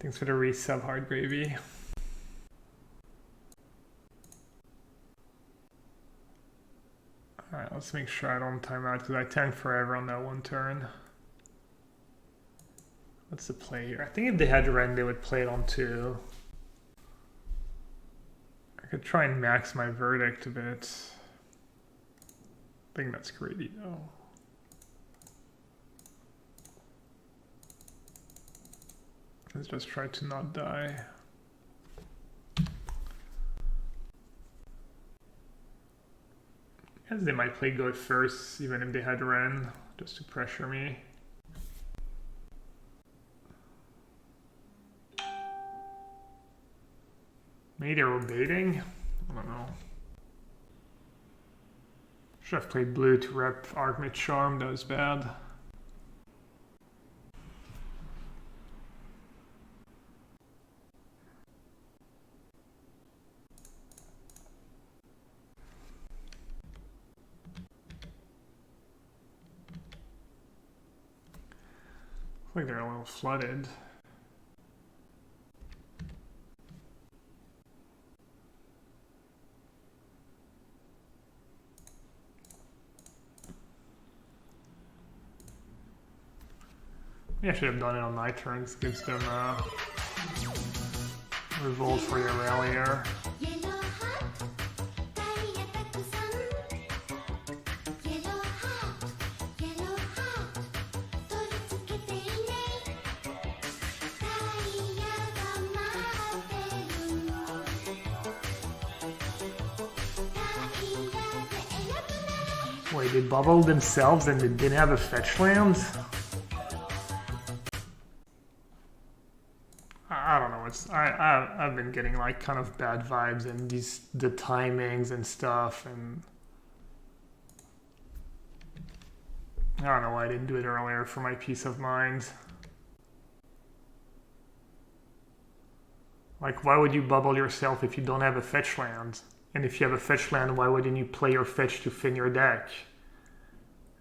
Thanks for the resub, Hard Gravy. Alright, let's make sure I don't time out because I tanked forever on that one turn. What's the play here? I think if they had Ren, they would play it on 2. I could try and max my verdict a bit. I think that's greedy though. Let's just try to not die. I guess they might play Goat first, even if they had Ren, just to pressure me. Maybe they were baiting? I don't know. Should have played blue to rep Archmage Charm, that was bad. Looks like they're a little flooded. Maybe I should have done it on my turns. Gives them revolt for your rallier. Wait, they bubbled themselves and they didn't have a fetch land? I don't know. I've been getting like kind of bad vibes and the timings and stuff, and I don't know why I didn't do it earlier for my peace of mind. Like, why would you bubble yourself if you don't have a fetch land? And if you have a fetch land, why wouldn't you play your fetch to thin your deck?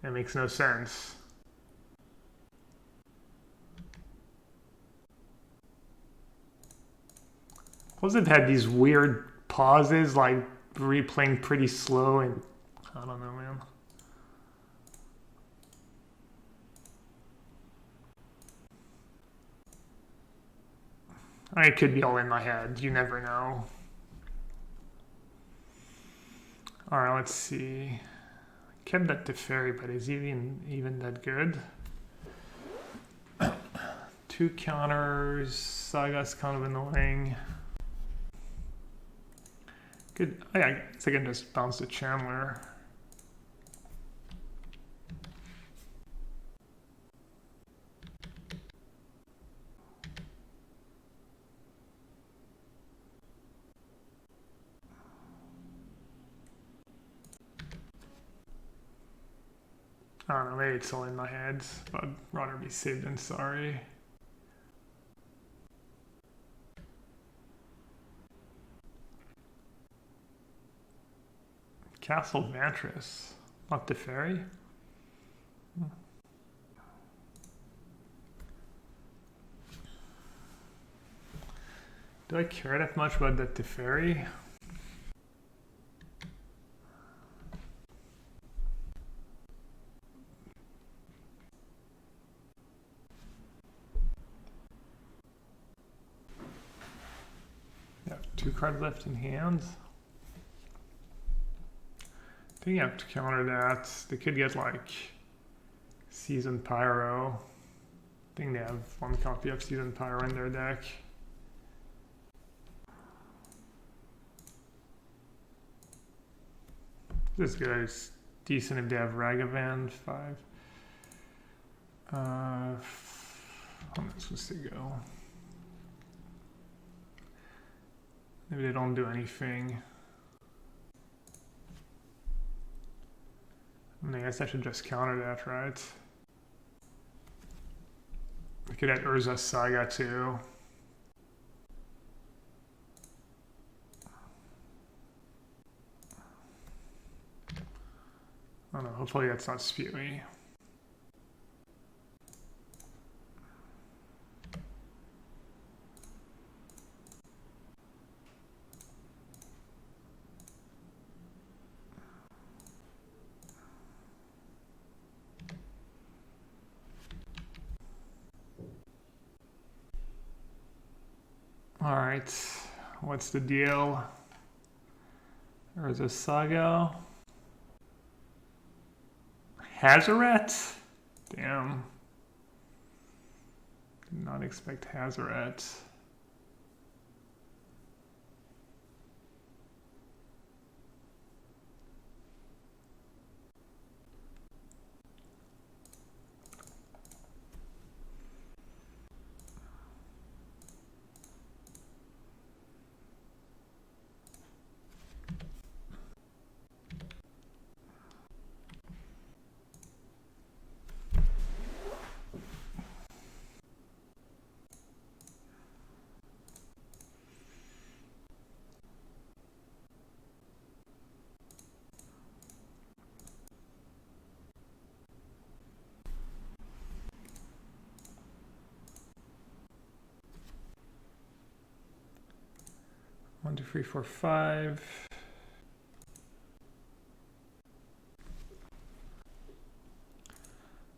It makes no sense. Plus it had these weird pauses, like replaying pretty slow, and I don't know, man. I mean, it could be all in my head. You never know. Alright, let's see. Kept that to Fairy, but is even that good? 2 counters. Saga's kind of annoying. Good. Oh, yeah, I guess I can just bounce the Chandler. I don't know, maybe it's all in my head, but I'd rather be safe than sorry. Castle Mantras. Not the ferry? Do I care that much about the Teferi? Yeah, 2 cards left in hand. I think you have to counter that. They could get like Seasoned Pyro. I think they have 1 copy of Seasoned Pyro in their deck. This guy's decent if they have Ragavan 5. How am I supposed to go? Maybe they don't do anything. I guess I should just counter that, right? I could add Urza's Saga too. I don't know, hopefully that's not spewy. All right, what's the deal? There's a Saga. Hazoret? Damn. Did not expect Hazoret. One, two, three, four, five.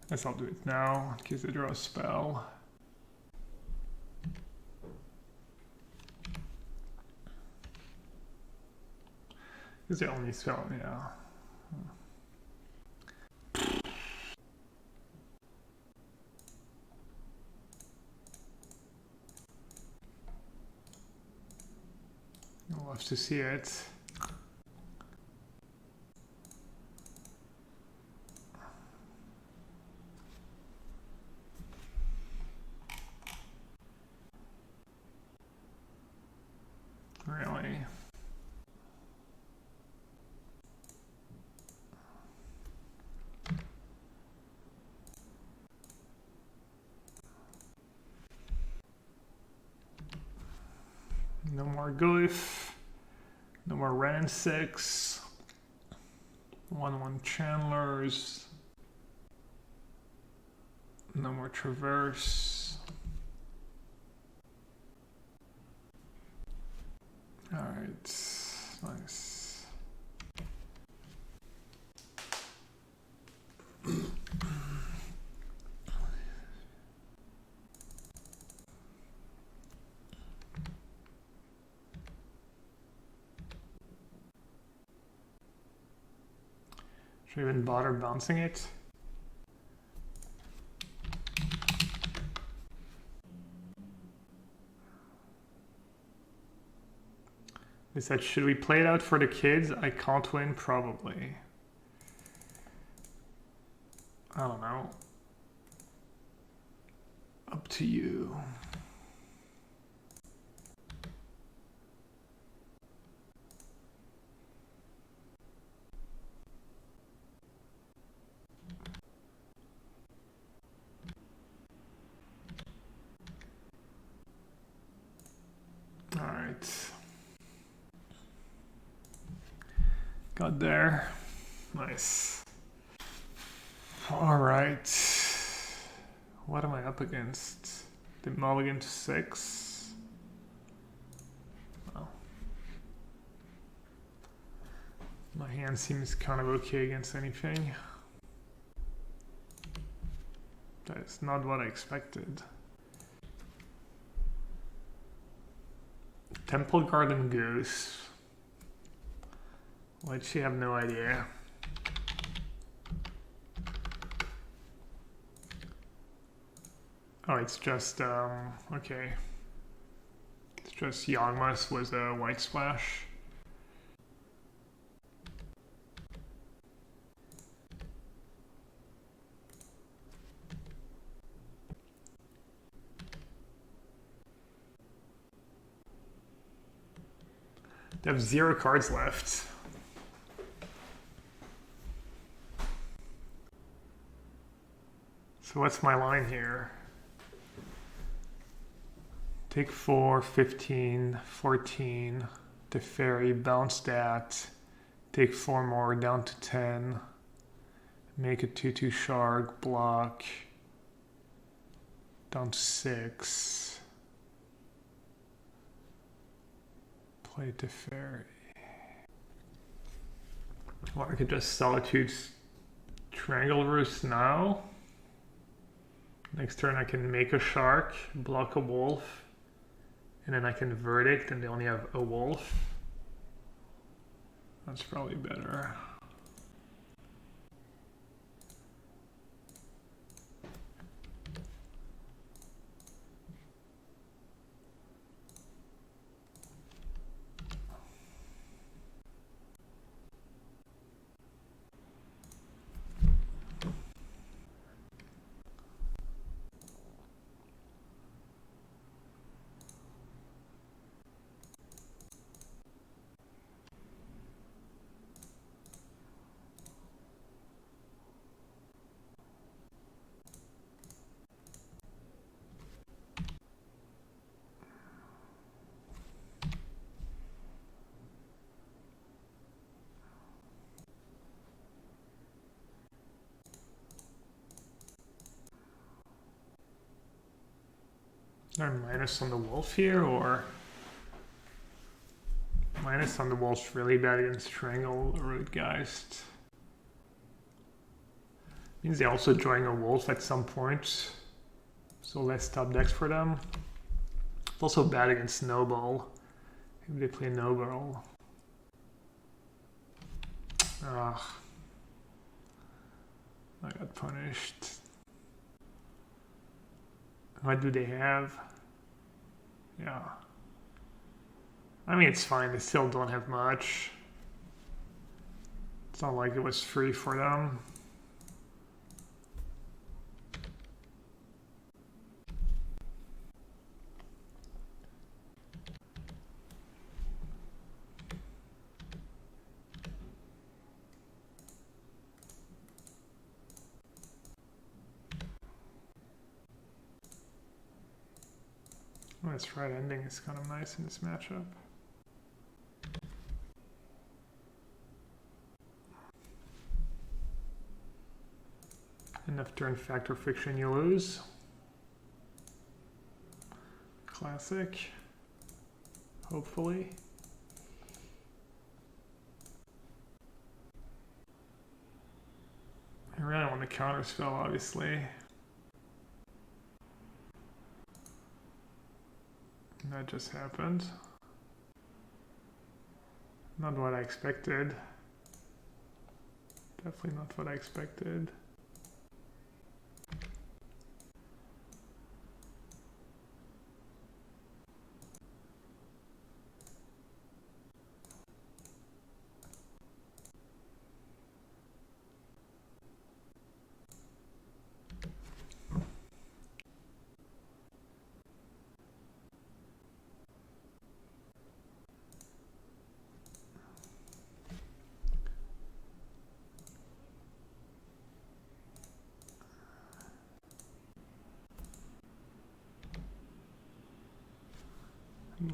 Guess I'll do it now, in case they draw a spell. Is the only spell, yeah. I'll love to see it. Really? No more Glyph. No more Ren 6. 1/1 Chandlers. No more Traverse. Alright, nice. Should I even bother bouncing it? They said, should we play it out for the kids? I can't win, probably. I don't know. Up to you. Got there. Nice. Alright. What am I up against? The mulligan to 6. Well, my hand seems kind of okay against anything. That's not what I expected. Temple Garden Goose. Which you have no idea. Oh, it's just, okay. It's just Yawgmoth with a white splash. They have 0 cards left. So what's my line here? Take 4, 15, 14. The fairy, bounce that. Take 4 more down to 10. Make a 2/2 shark, block. Down to 6. Play the fairy. Or I could just Solitude Triangle Roost now. Next turn I can make a shark, block a wolf, and then I can Verdict and they only have a wolf. That's probably better. Is there a minus on the wolf here, or minus on the wolf's really bad against Strangle or Rootgeist? Means they're also drawing a wolf at some point, so less top decks for them. It's also bad against Snowball. Maybe they play Noble. Ugh. I got punished. What do they have? Yeah. I mean, it's fine. They still don't have much. It's not like it was free for them. Oh, that's right, ending is kind of nice in this matchup. Enough turn factor fiction, you lose. Classic. Hopefully. I really want to counterspell, obviously. That just happened. Not what I expected. Definitely not what I expected.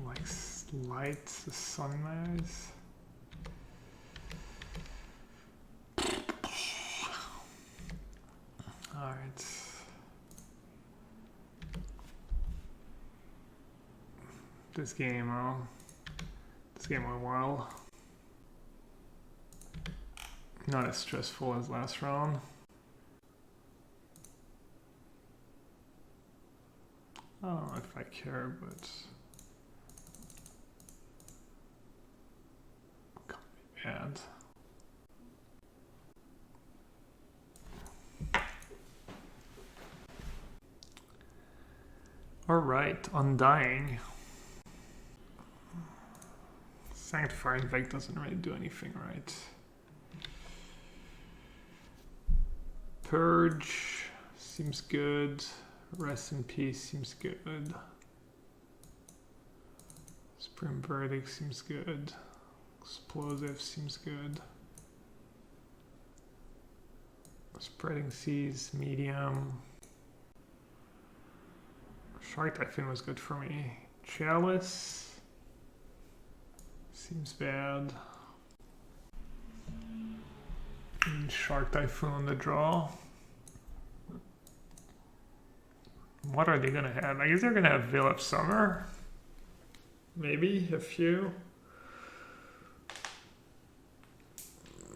Like light the sunrise. Alright. This game went well. Not as stressful as last round. I don't know if I care, but it can't be bad. Alright, Undying. Sanctifying Vec doesn't really do anything right. Purge seems good. Rest in Peace seems good. Supreme Verdict seems good. Explosive seems good. Spreading Seas, medium. Shark Typhoon was good for me. Chalice seems bad. And Shark Typhoon on the draw. What are they gonna have? I guess they're gonna have Veil of Summer. Maybe a few.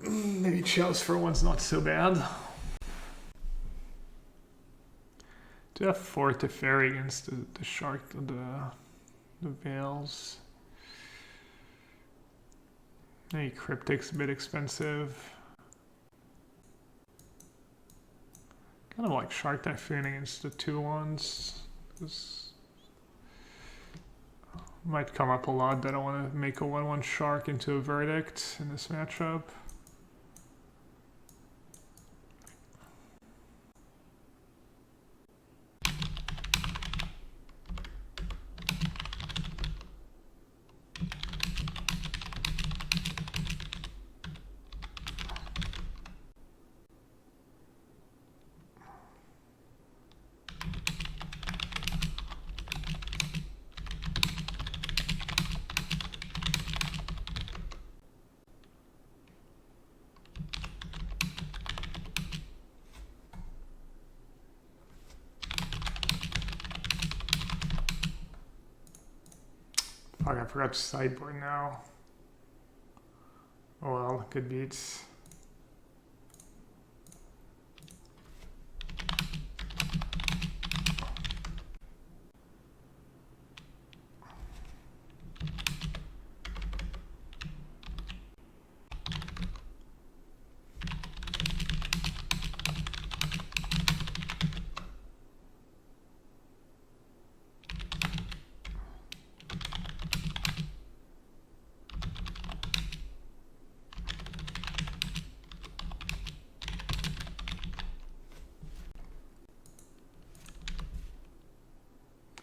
Maybe Chalice for once not so bad. Do have 4 Teferi against the Shark, the Veils. Maybe Cryptic's a bit expensive. Kind of like Shark Typhoon against the 2/1s. This might come up a lot that I want to make a 1/1 Shark into a Verdict in this matchup. Fuck, I forgot to sideboard now. Oh well, good beats.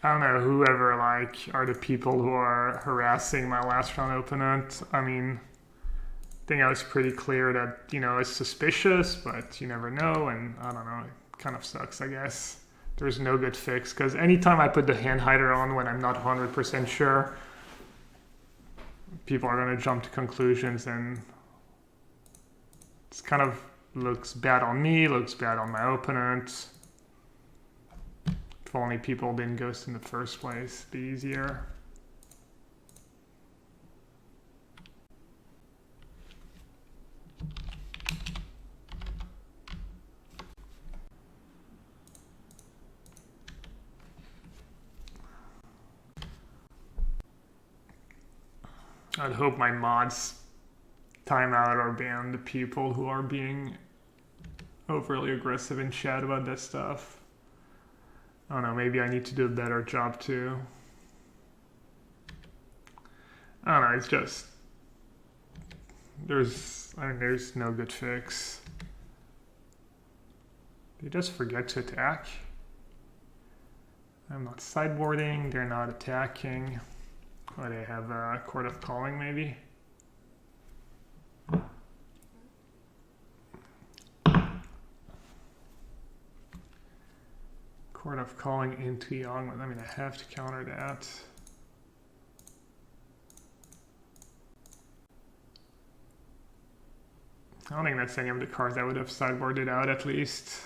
I don't know, whoever are the people who are harassing my last round opponent. I mean, I think I was pretty clear that, it's suspicious, but you never know, and I don't know, it kind of sucks, I guess. There's no good fix, because anytime I put the hand hider on when I'm not 100% sure, people are going to jump to conclusions, and it's kind of looks bad on me, looks bad on my opponent. If only people didn't ghost in the first place, it'd be easier. I'd hope my mods time out or ban the people who are being overly aggressive in chat about that stuff. I don't know, maybe I need to do a better job too. I don't know, it's just... There's no good fix. They just forget to attack. I'm not sideboarding, they're not attacking. Oh, they have a Court of Calling maybe? Court of Calling into Young. I mean, I have to counter that. I don't think that's any of the cards I would have sideboarded out at least.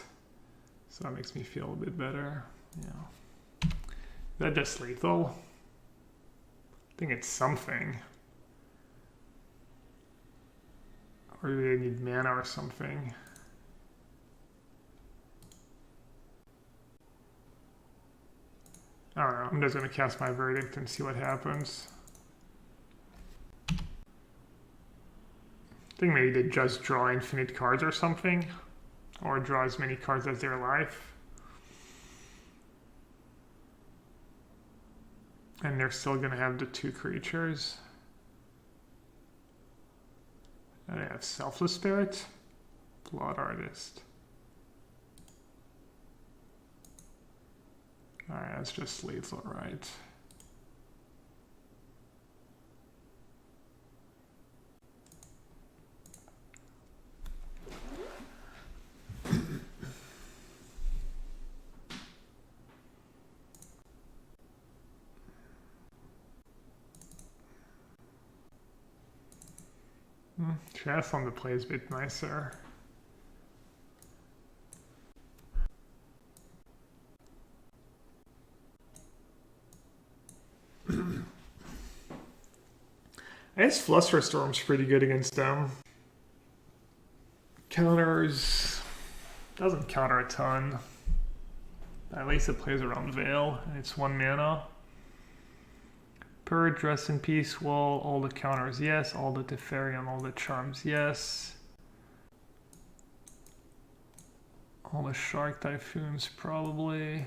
So that makes me feel a bit better. Yeah. Is that just lethal? I think it's something. Or do they need mana or something? I don't know. I'm just going to cast my verdict and see what happens. I think maybe they just draw infinite cards or something. Or draw as many cards as their life. And they're still going to have the 2 creatures. And I have Selfless Spirit, Blood Artist. Alright, that's just lethal, right? Chess on the play is a bit nicer. I guess Flusterstorm's pretty good against them. Counters... doesn't counter a ton. At least it plays around Veil, and it's 1 mana. Purge, Rest in Peace, Wall, all the counters, yes. All the Teferi, all the charms, yes. All the Shark Typhoons, probably.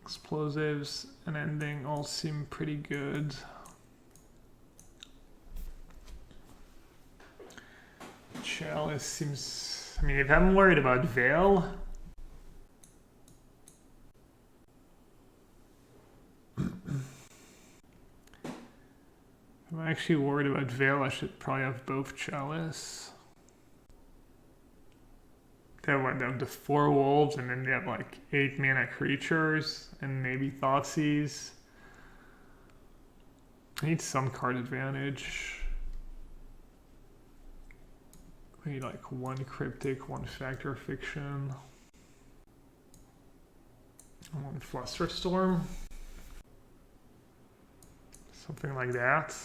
Explosives and Ending all seem pretty good. Chalice seems... I mean, if I'm worried about Veil... I'm actually worried about Veil. I should probably have both Chalice. They have the 4 wolves, and then they have like 8 mana creatures, and maybe Thoughtseize. I need some card advantage. I need like 1 Cryptic, 1 Factor of Fiction, and 1 Flusterstorm. Something like that.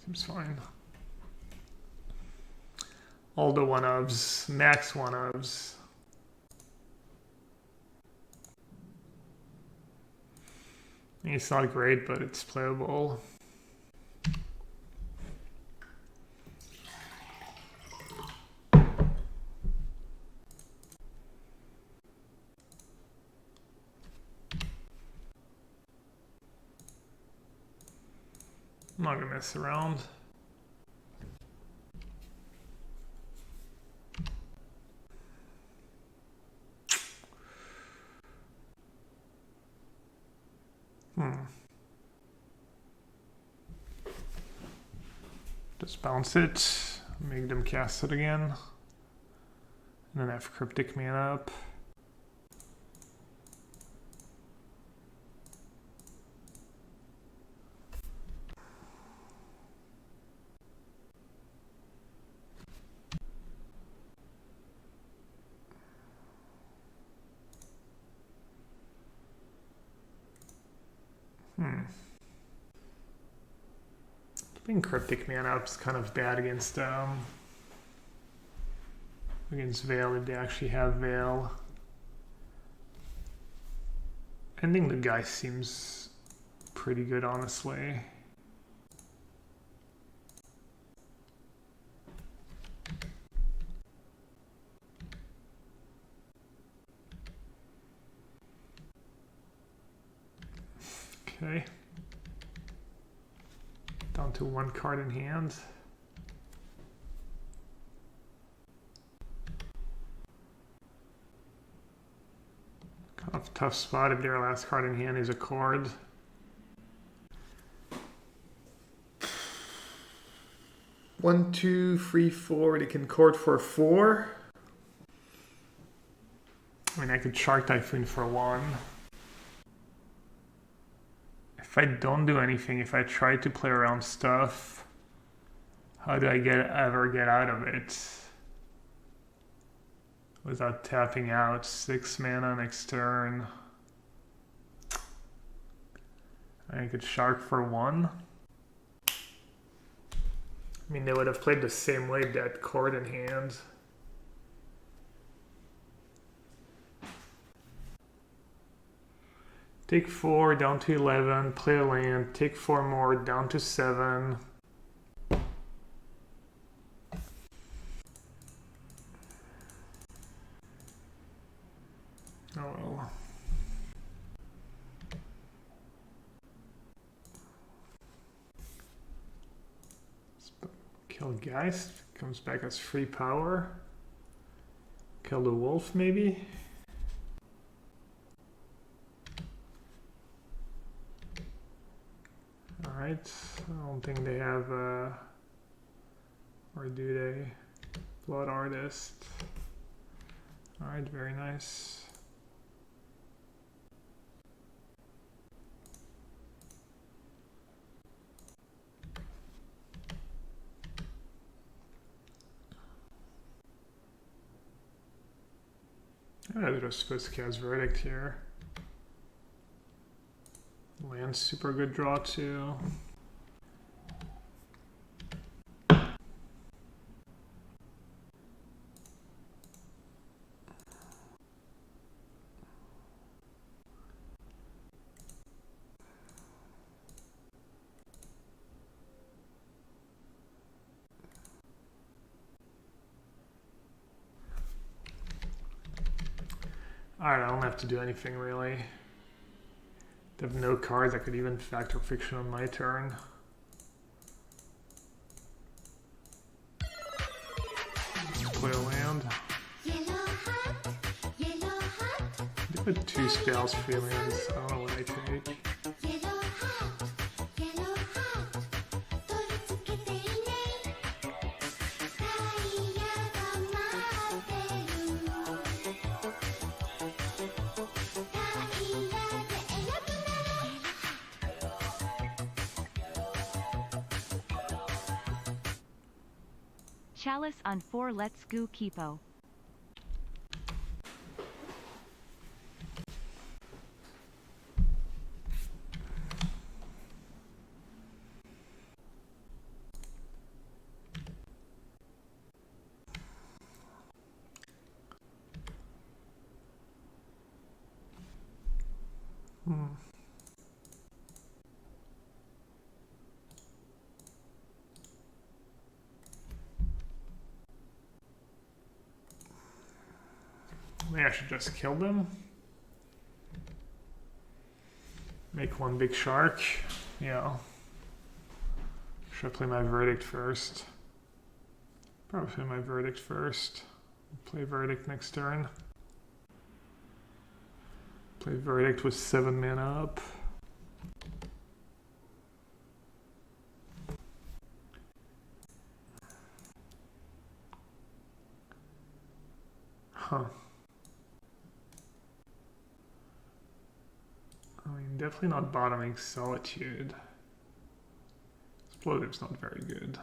Seems fine. All the 1-ofs, max 1-ofs. It's not great, but it's playable. I'm not gonna mess around. Just bounce it, make them cast it again, and then have Cryptic mana up. I think Cryptic mana up's kind of bad against Veil if they actually have Veil. I think the guy seems pretty good, honestly. Okay. Down to 1 card in hand. Kind of tough spot if their last card in hand is a Chord. One, two, three, four. They can Chord for 4. I mean, I could Shark Typhoon for 1. If I don't do anything, if I try to play around stuff, how do I ever get out of it? without tapping out. 6 mana next turn. I could shark for 1. I mean, they would have played the same way, dead cord in hand. Take 4 down to 11, play a land, take 4 more down to 7. Oh well. Kill Geist, comes back as free power. Kill the wolf maybe. Alright, I don't think they have or do they? Blood Artist. Alright, very nice. I just supposed to cast Verdict here. Land's super good draw too. Alright, I don't have to do anything really. They have no cards. I could even factor fiction on my turn. Play a land. They put 2 spells, 3 lands. I don't know what I take. Chalice on 4. Let's go Kipo. Maybe I should just kill them. Make 1 big shark. Yeah. Should I play my Verdict first? Probably play my Verdict first. Play Verdict next turn. Play Verdict with 7 mana up. Huh. I mean, definitely not bottoming Solitude. Explosive's not very good.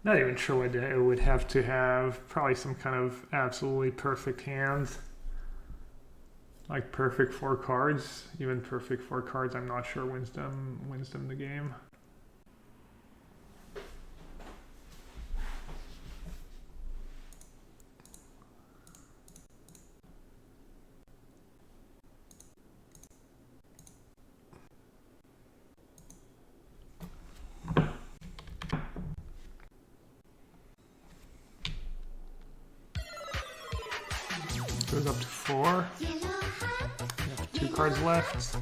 Not even sure what it would have to have. Probably some kind of absolutely perfect hand. Like perfect 4 cards. Even perfect 4 cards I'm not sure wins them the game. Goes up to 4. We have 2 cards left.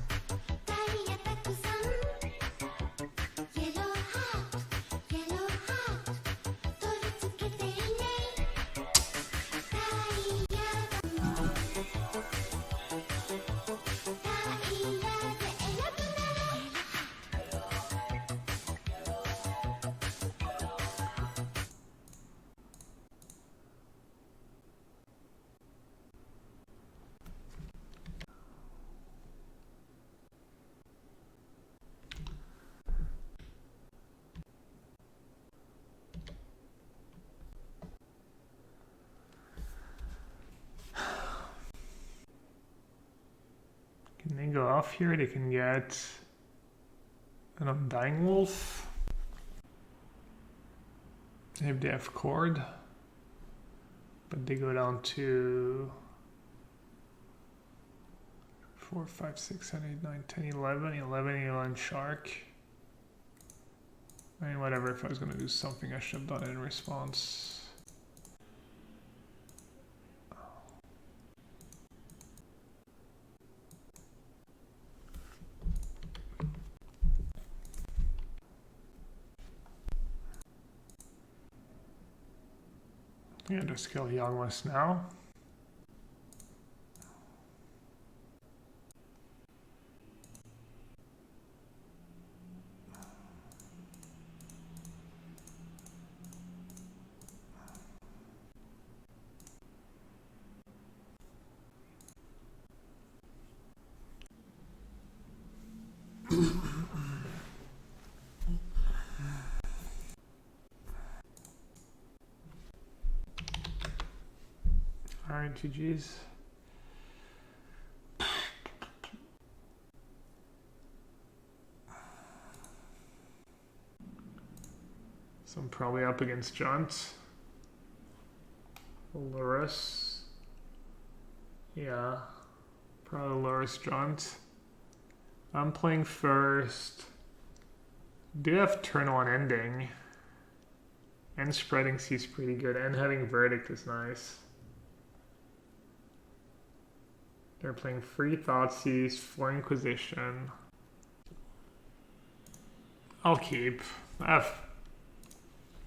Can they go off here? They can get an Undying Wolf. If they have Cord. But they go down to 4, 5, 6, 7, 8, 9, 10, 11. 11, you on Shark. I mean, whatever. If I was going to do something, I should have done it in response. Yeah, just kill Youngmas now. Alright, GG's. So I'm probably up against Junt. Lurus. Yeah. Probably Lurus Junt. I'm playing first. Do have turn 1 ending. And spreading Sea's pretty good. And having Verdict is nice. They're playing Free Thoughtseize, 4 Inquisition. I'll keep. I have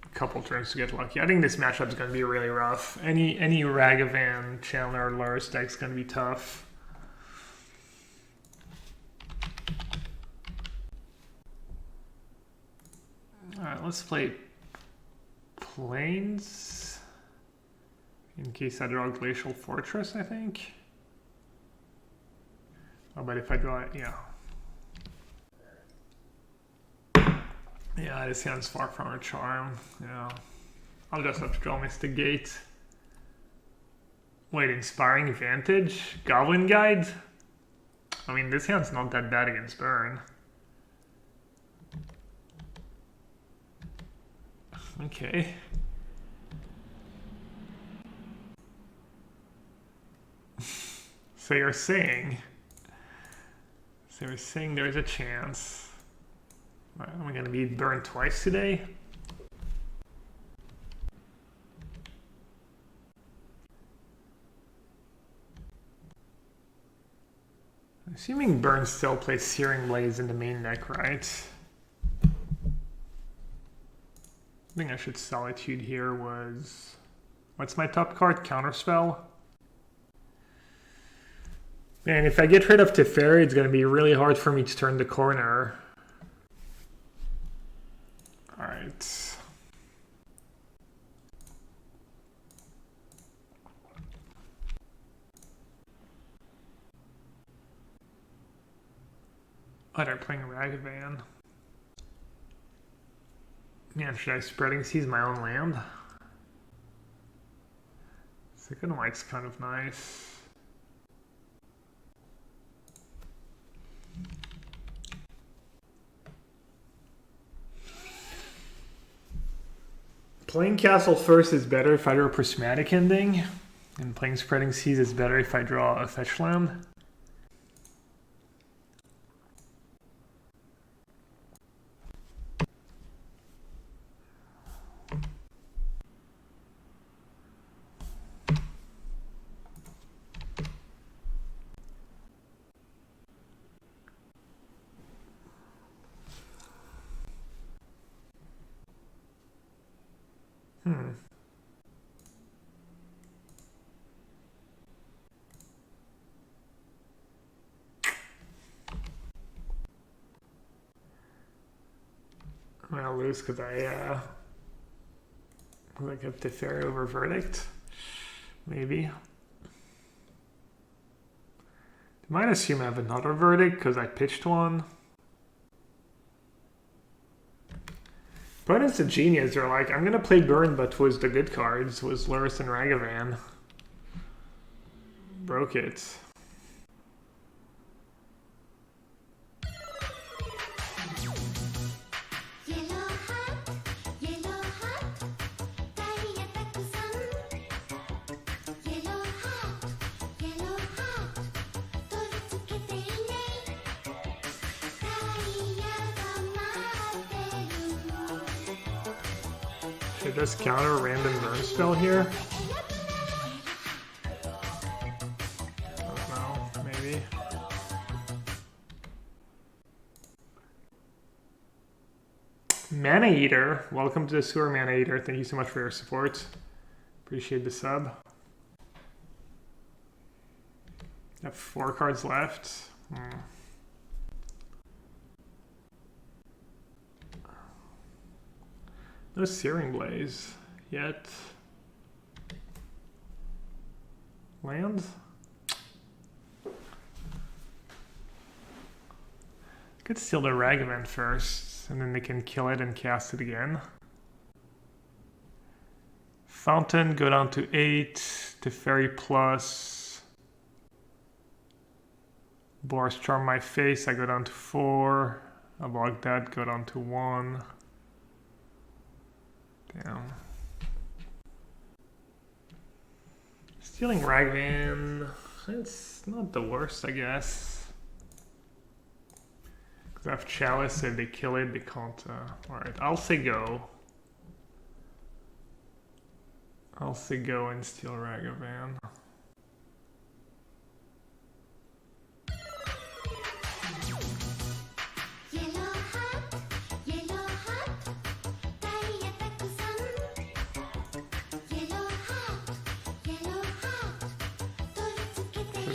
a couple turns to get lucky. I think this matchup is going to be really rough. Any Ragavan, Chandler, or Lurus deck's going to be tough. Alright, let's play Plains. In case I draw Glacial Fortress, I think. Oh, but if I draw it, yeah. Yeah, this hand's far from a charm. Yeah. I'll just have to draw Mystic Gate. Wait, Inspiring Vantage? Goblin Guide? I mean, this hand's not that bad against Burn. Okay. So you're saying... So we're saying there's a chance. Am I going to be burned twice today? Assuming Burn still plays Searing Blaze in the main deck, right? I think I should Solitude here was... What's my top card? Counterspell? Man, if I get rid of Teferi, it's going to be really hard for me to turn the corner. Alright. Oh, they're playing Ragavan. Man, should I Spreading Seas my own land? Second White's kind of nice. Playing Castle first is better if I draw a Prismatic Ending, and playing Spreading Seas is better if I draw a fetch land. I'm gonna lose because I have Teferi over Verdict. Maybe. Might assume I have another Verdict because I pitched one. Opponents of Genius are like, I'm gonna play Burn, but was the good cards was Lurus and Ragavan. Broke it. Should I just counter a random burn spell here? I don't know, maybe. Mana Eater, welcome to the sewer, Mana Eater. Thank you so much for your support. Appreciate the sub. Have 4 cards left. No Searing Blaze yet. Land? Could steal the Ragavan first, and then they can kill it and cast it again. Fountain, go down to 8. Teferi plus. Boris Charm my face, I go down to 4. I block that, go down to 1. Damn. Stealing Ragavan, it's not the worst, I guess. Because I have Chalice, if they kill it, they can't. Alright, I'll say go. I'll say go and steal Ragavan.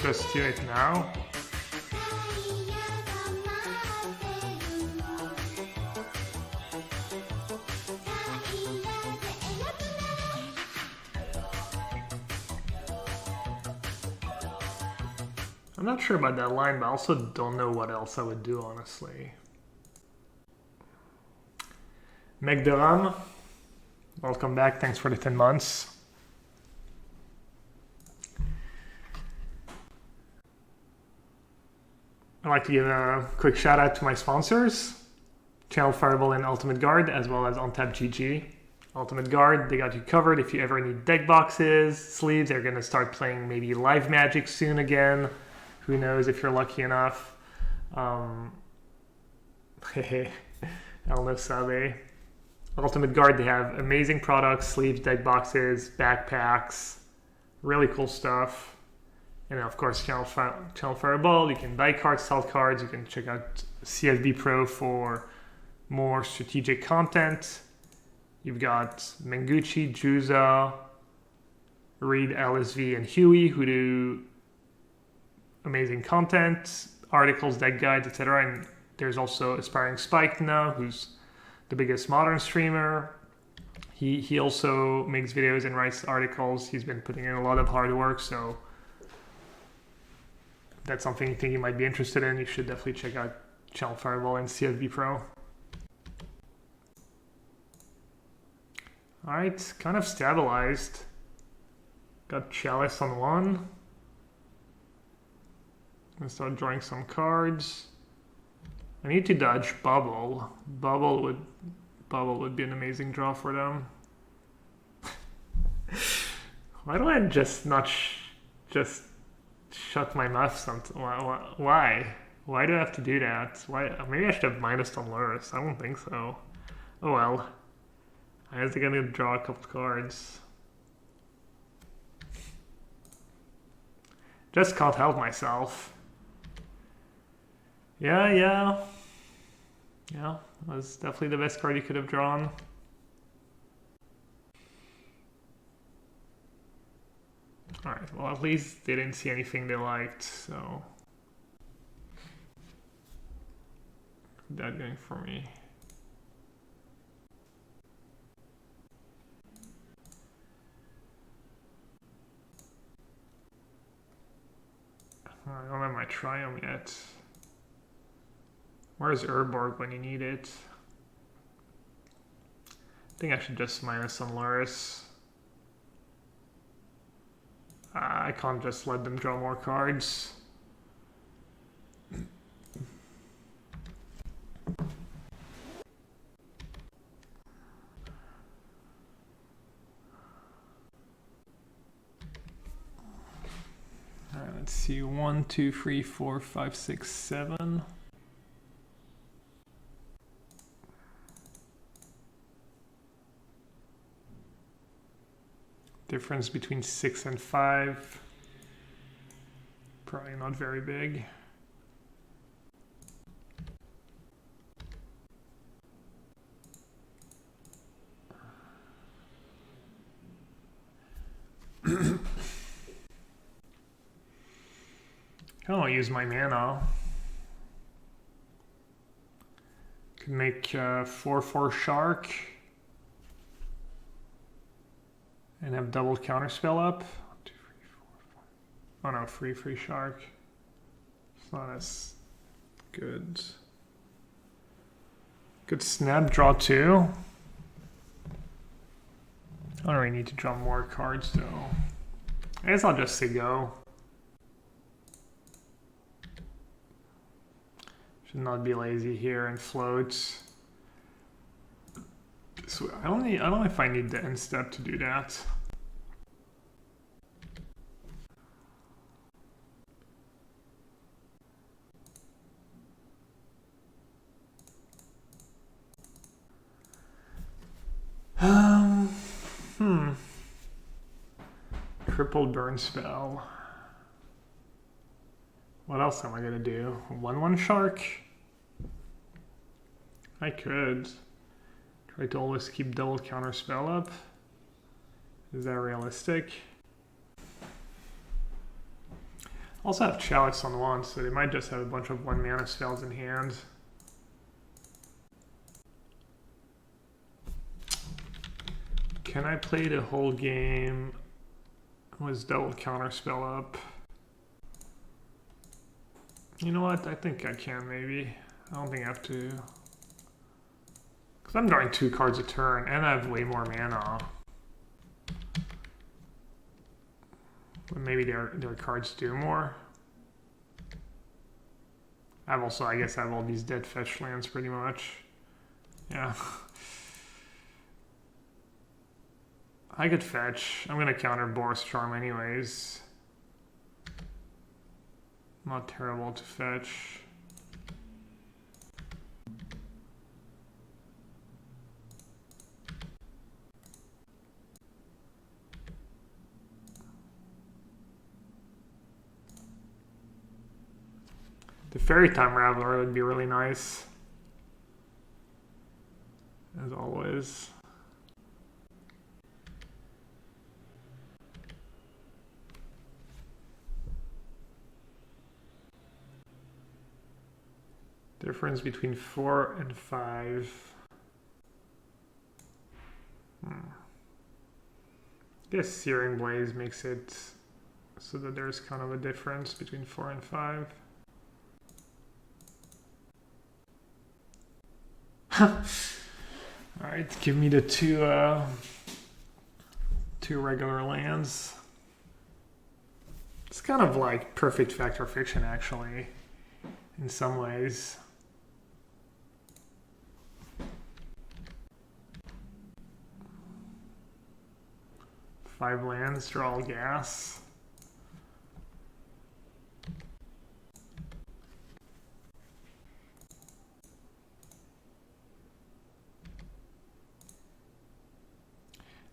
Just steal it now. I'm not sure about that line, but I also don't know what else I would do, honestly. Megduram, welcome back. Thanks for the 10 months. I'd like to give a quick shout out to my sponsors, Channel Fireball and Ultimate Guard, as well as Untap GG. Ultimate Guard, they got you covered if you ever need deck boxes, sleeves. They're going to start playing maybe live Magic soon again. Who knows if you're lucky enough. El no sabe. Ultimate Guard, they have amazing products, sleeves, deck boxes, backpacks, really cool stuff. And of course, Channel Fireball, you can buy cards, sell cards. You can check out CFB Pro for more strategic content. You've got Menguchi, Juza, Reed, LSV, and Huey, who do amazing content, articles, deck guides, etc. And there's also Aspiring Spike now, who's the biggest modern streamer. He also makes videos and writes articles. He's been putting in a lot of hard work, so if that's something you think you might be interested in, you should definitely check out Channel Fireball and CFB Pro. Alright, kind of stabilized. Got Chalice on 1. I'm gonna start drawing some cards. I need to dodge Bubble. Bubble would be an amazing draw for them. Why do I just not just shut my mouth sometimes? Why? Why do I have to do that? Why? Maybe I should have minus on Luris. I don't think so. Oh well. I was gonna draw a couple cards. Just can't help myself. Yeah. That was definitely the best card you could have drawn. Alright, well at least they didn't see anything they liked, so that going for me. I don't have my Triumph yet. Where's Urborg when you need it? I think I should just minus on Luris. I can't just let them draw more cards. Alright, let's see. 1, 2, 3, 4, 5, 6, 7. Difference between 6 and 5. Probably not very big. I don't use my mana. Could make 4/4 shark and have double counterspell up. 1, 2, 3, 4, 5. Oh no, free shark. It's not as good. Good snap, draw 2. I don't really need to draw more cards though. I guess I'll just say go. Should not be lazy here and float. So I don't know if I need the end step to do that. Triple burn spell. What else am I gonna do? 1/1 shark? I could. Try to always keep double counter spell up. Is that realistic? Also have Chalice on 1, so they might just have a bunch of 1 mana spells in hand. Can I play the whole game with double counter spell up? You know what? I think I can maybe. I don't think I have to. Because I'm drawing 2 cards a turn and I have way more mana. But maybe their cards do more. I guess I have all these dead fetch lands pretty much. Yeah. I could fetch. I'm gonna counter Boris Charm anyways. Not terrible to fetch. The Fairy Time Raveler would be really nice. As always. Difference between 4 and 5. I guess Searing Blaze makes it so that there's kind of a difference between 4 and 5. Alright, give me the two regular lands. It's kind of like Perfect Fact or Fiction actually, in some ways. Five lands, draw all gas.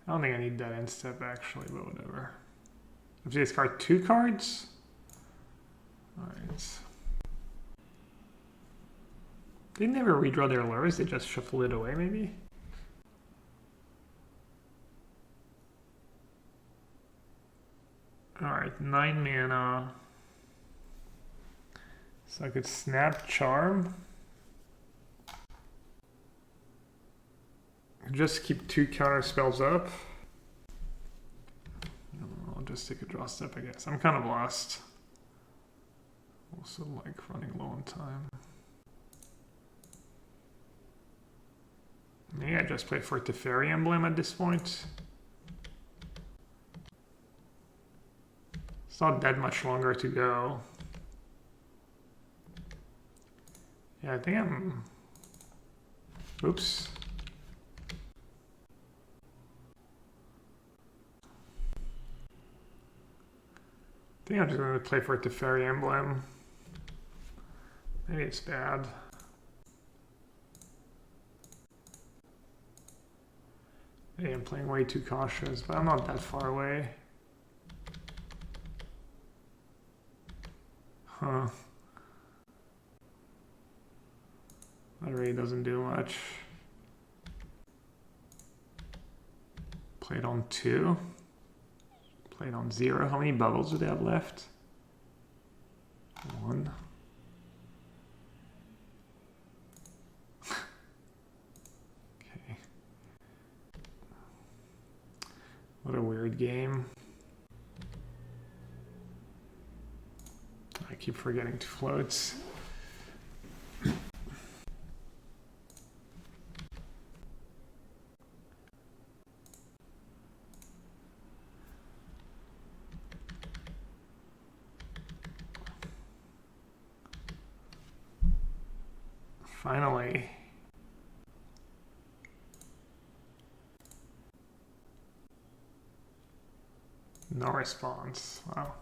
I don't think I need that end step actually, but whatever. If they discard 2 cards? Alright. They never redraw their lures, they just shuffle it away maybe? Alright, 9 mana. So I could snap Charm. Just keep 2 counter spells up. I'll just take a draw step, I guess. I'm kind of lost. Also like running low on time. Maybe I just play for Teferi Emblem at this point. It's not that much longer to go. Yeah, I think I'm... Oops. I think I'm just going to play for Teferi Emblem. Maybe it's bad. Hey, I'm playing way too cautious, but I'm not that far away. Huh. That really doesn't do much. Played on 2. Played on 0. How many bubbles do they have left? 1. Okay. What a weird game. I keep forgetting to float. Finally. No response. Wow.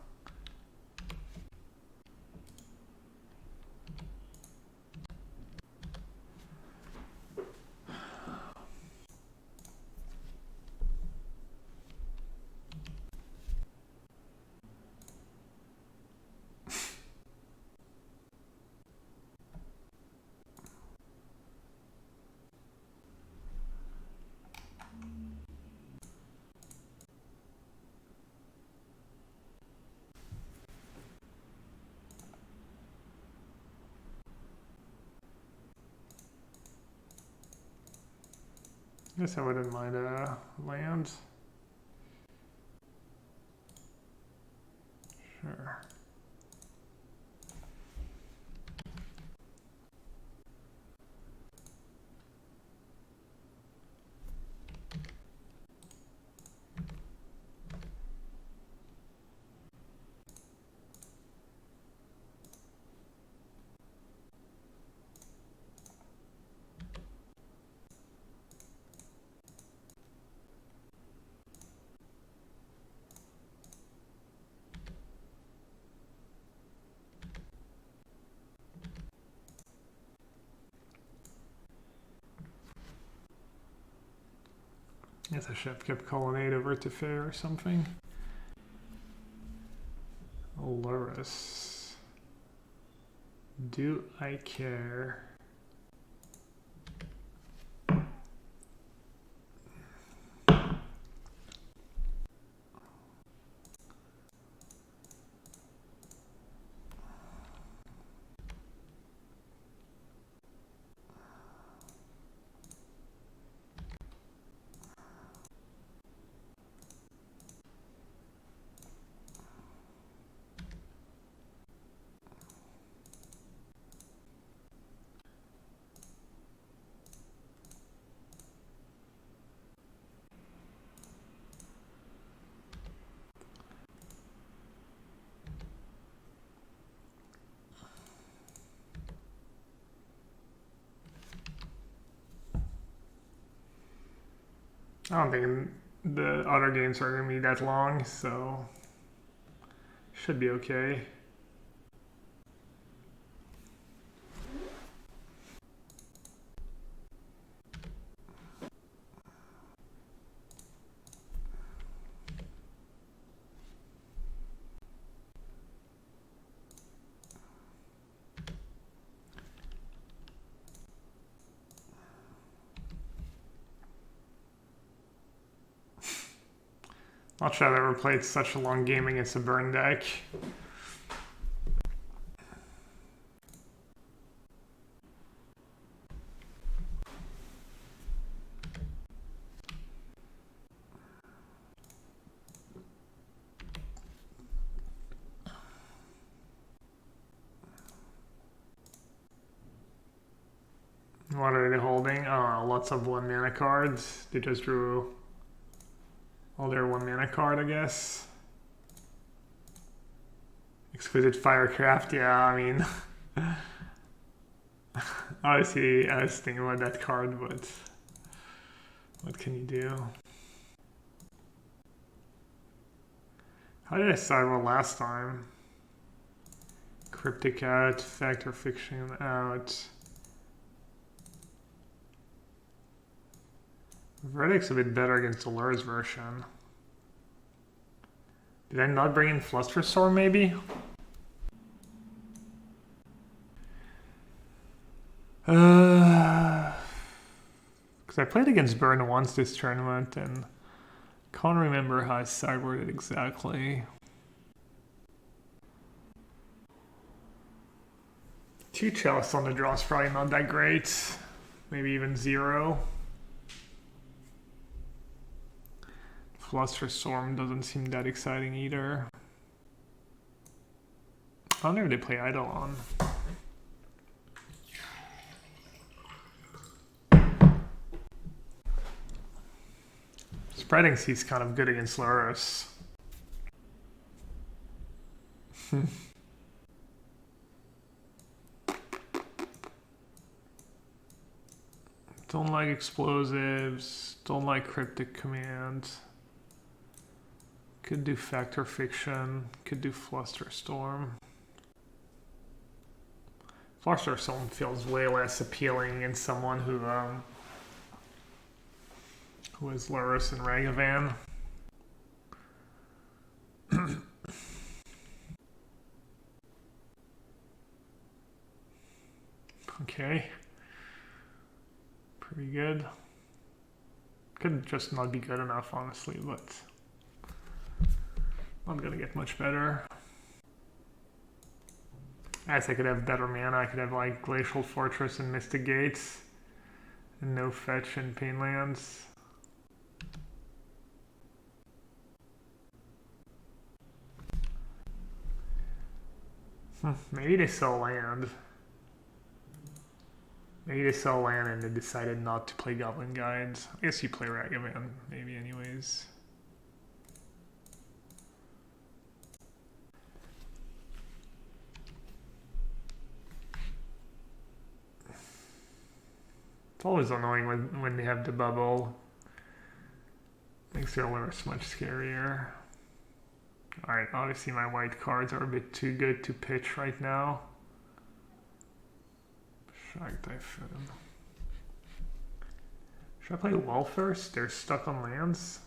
Guess I wouldn't mind a land. Sure. Guess I should have kept colonnade over to fair or something. Loris. Do I care? I don't think the other games are going to be that long, so should be okay. Not sure I've ever played such a long game against a burn deck. What are they holding? Oh, lots of 1 mana cards. They just drew all their 1 mana card, I guess. Exquisite Firecraft, yeah, I mean. Obviously, I was thinking about that card, but what can you do? How did I sidewall last time? Cryptic out, Factor Fiction out. Verdict's a bit better against the Lur's version. Did I not bring in Flusterstorm maybe? Because I played against Burn once this tournament and can't remember how I sideboarded exactly. 2 chalice on the draw is probably not that great. Maybe even 0. Flusterstorm doesn't seem that exciting either. I wonder if they play Eidolon. Spreading Sea's kind of good against Lurrus. Don't like explosives. Don't like cryptic command. Could do Factor Fiction. Could do Flusterstorm. Flusterstorm feels way less appealing in someone who is Lurrus and Ragavan. Okay. Pretty good. Could just not be good enough, honestly, but not gonna get much better. I guess I could have better mana. I could have like Glacial Fortress and Mystic Gates, and no fetch and Painlands. Maybe they sell land. Maybe they sell land and they decided not to play Goblin Guides. I guess you play Ragavan, maybe anyways. It's always annoying when they have the bubble. Makes their winners much scarier. Alright, obviously my white cards are a bit too good to pitch right now. Shock Typhoon. Should I play Wall first? They're stuck on lands.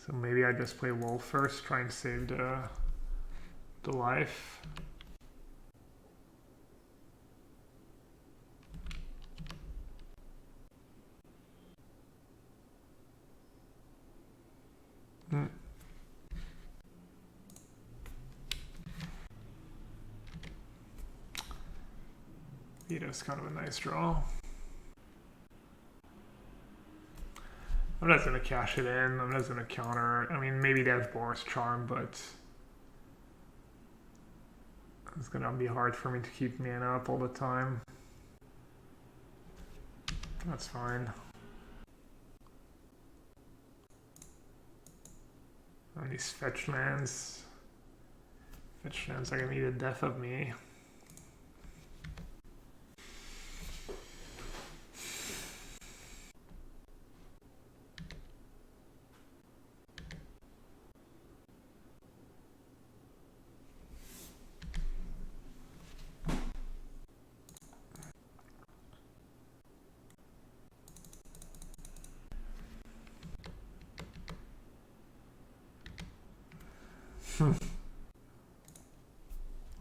So maybe I just play Wall first, try and save the life. Vito's kind of a nice draw. I'm not going to cash it in. I'm not going to counter. I mean, maybe they have Boris Charm, but it's going to be hard for me to keep mana up all the time. That's fine. And these fetch lands. Fetch lands are going to be the death of me.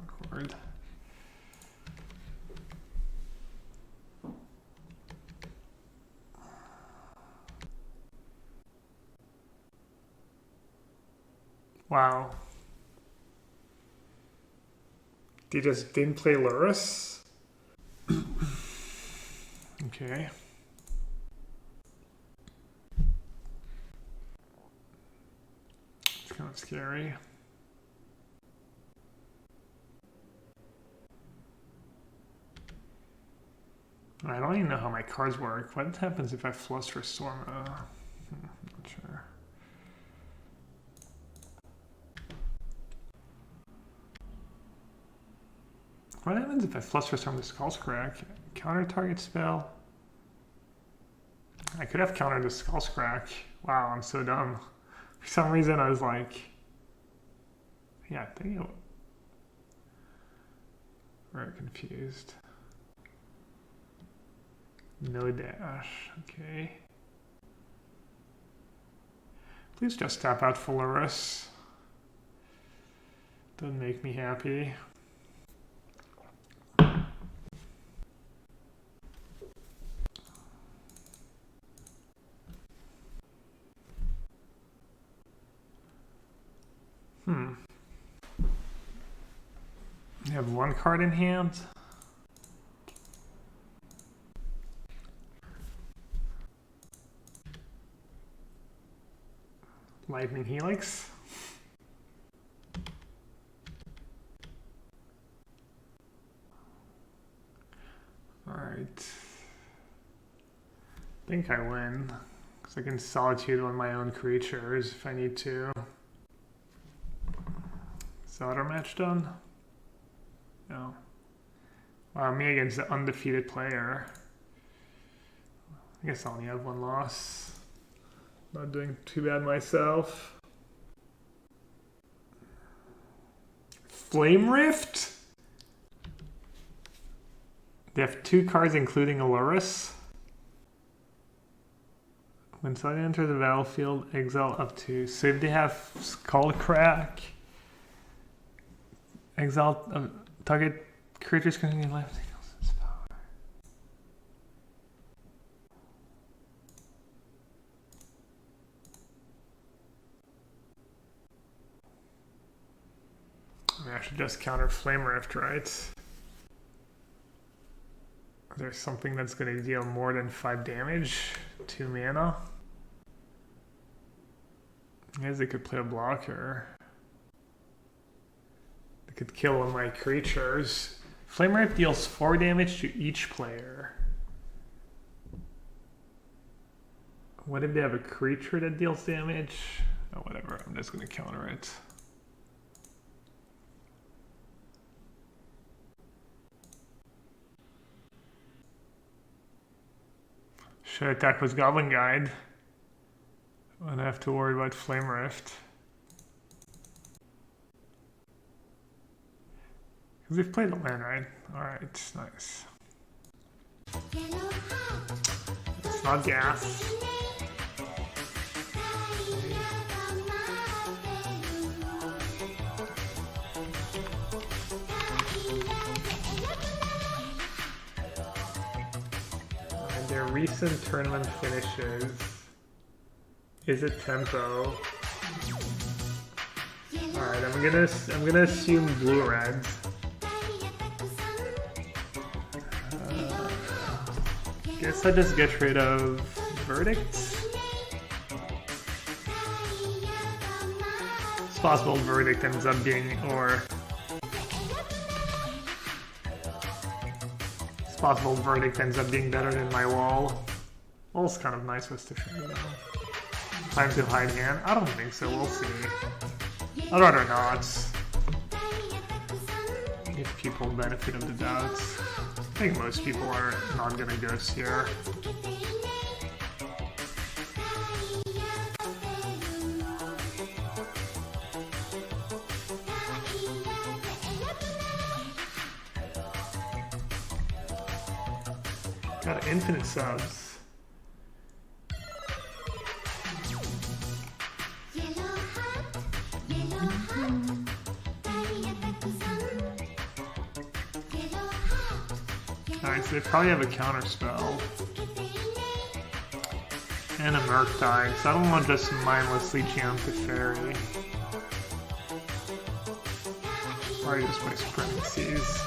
Awkward. Wow. They just didn't play Lurrus? Okay. It's kind of scary. I don't even know how my cards work. What happens if I Flusterstorm? Not sure. What happens if I Flusterstorm the Skullscrack? Counter target spell? I could have countered the Skullscrack. Wow, I'm so dumb. For some reason I was like... Yeah, I think it... Very confused. No dash. Okay. Please just tap out Polaris. Doesn't make me happy. You have one card in hand. Lightning Helix. Alright. I think I win. Because I can Solitude one of my own creatures if I need to. Is the auto match done? No. Wow, me against the undefeated player. I guess I only have one loss. Not doing too bad myself. Flame Rift? They have 2 cards including Alurus. When something enters the battlefield, exile up to. So if they have Skullcrack, exile target creatures containing life. I should just counter Flame Rift, right? There's something that's going to deal more than 5 damage, 2 mana. I guess they could play a blocker. They could kill one of my creatures. Flame Rift deals 4 damage to each player. What if they have a creature that deals damage? Oh, whatever, I'm just going to counter it. Should attack with Goblin Guide. I don't have to worry about Flame Rift. Because they've played a land, right? Alright, nice. It's not gas. Their recent tournament finishes. Is it tempo? Alright, I'm gonna assume blue red. Guess I just get rid of Verdict. It's possible Verdict ends up being, or it's possible Verdict ends up being better than my wall. Wall's kind of nice with Stefan, though. Time to hide hand? I don't think so, we'll see. I'd rather not. Give people benefit of the doubt. I think most people are not gonna ghost here. Got infinite subs. Alright, so they probably have a counter spell. And a Murktide, so I don't want to just mindlessly jump the fairy. Or just play Supremacies.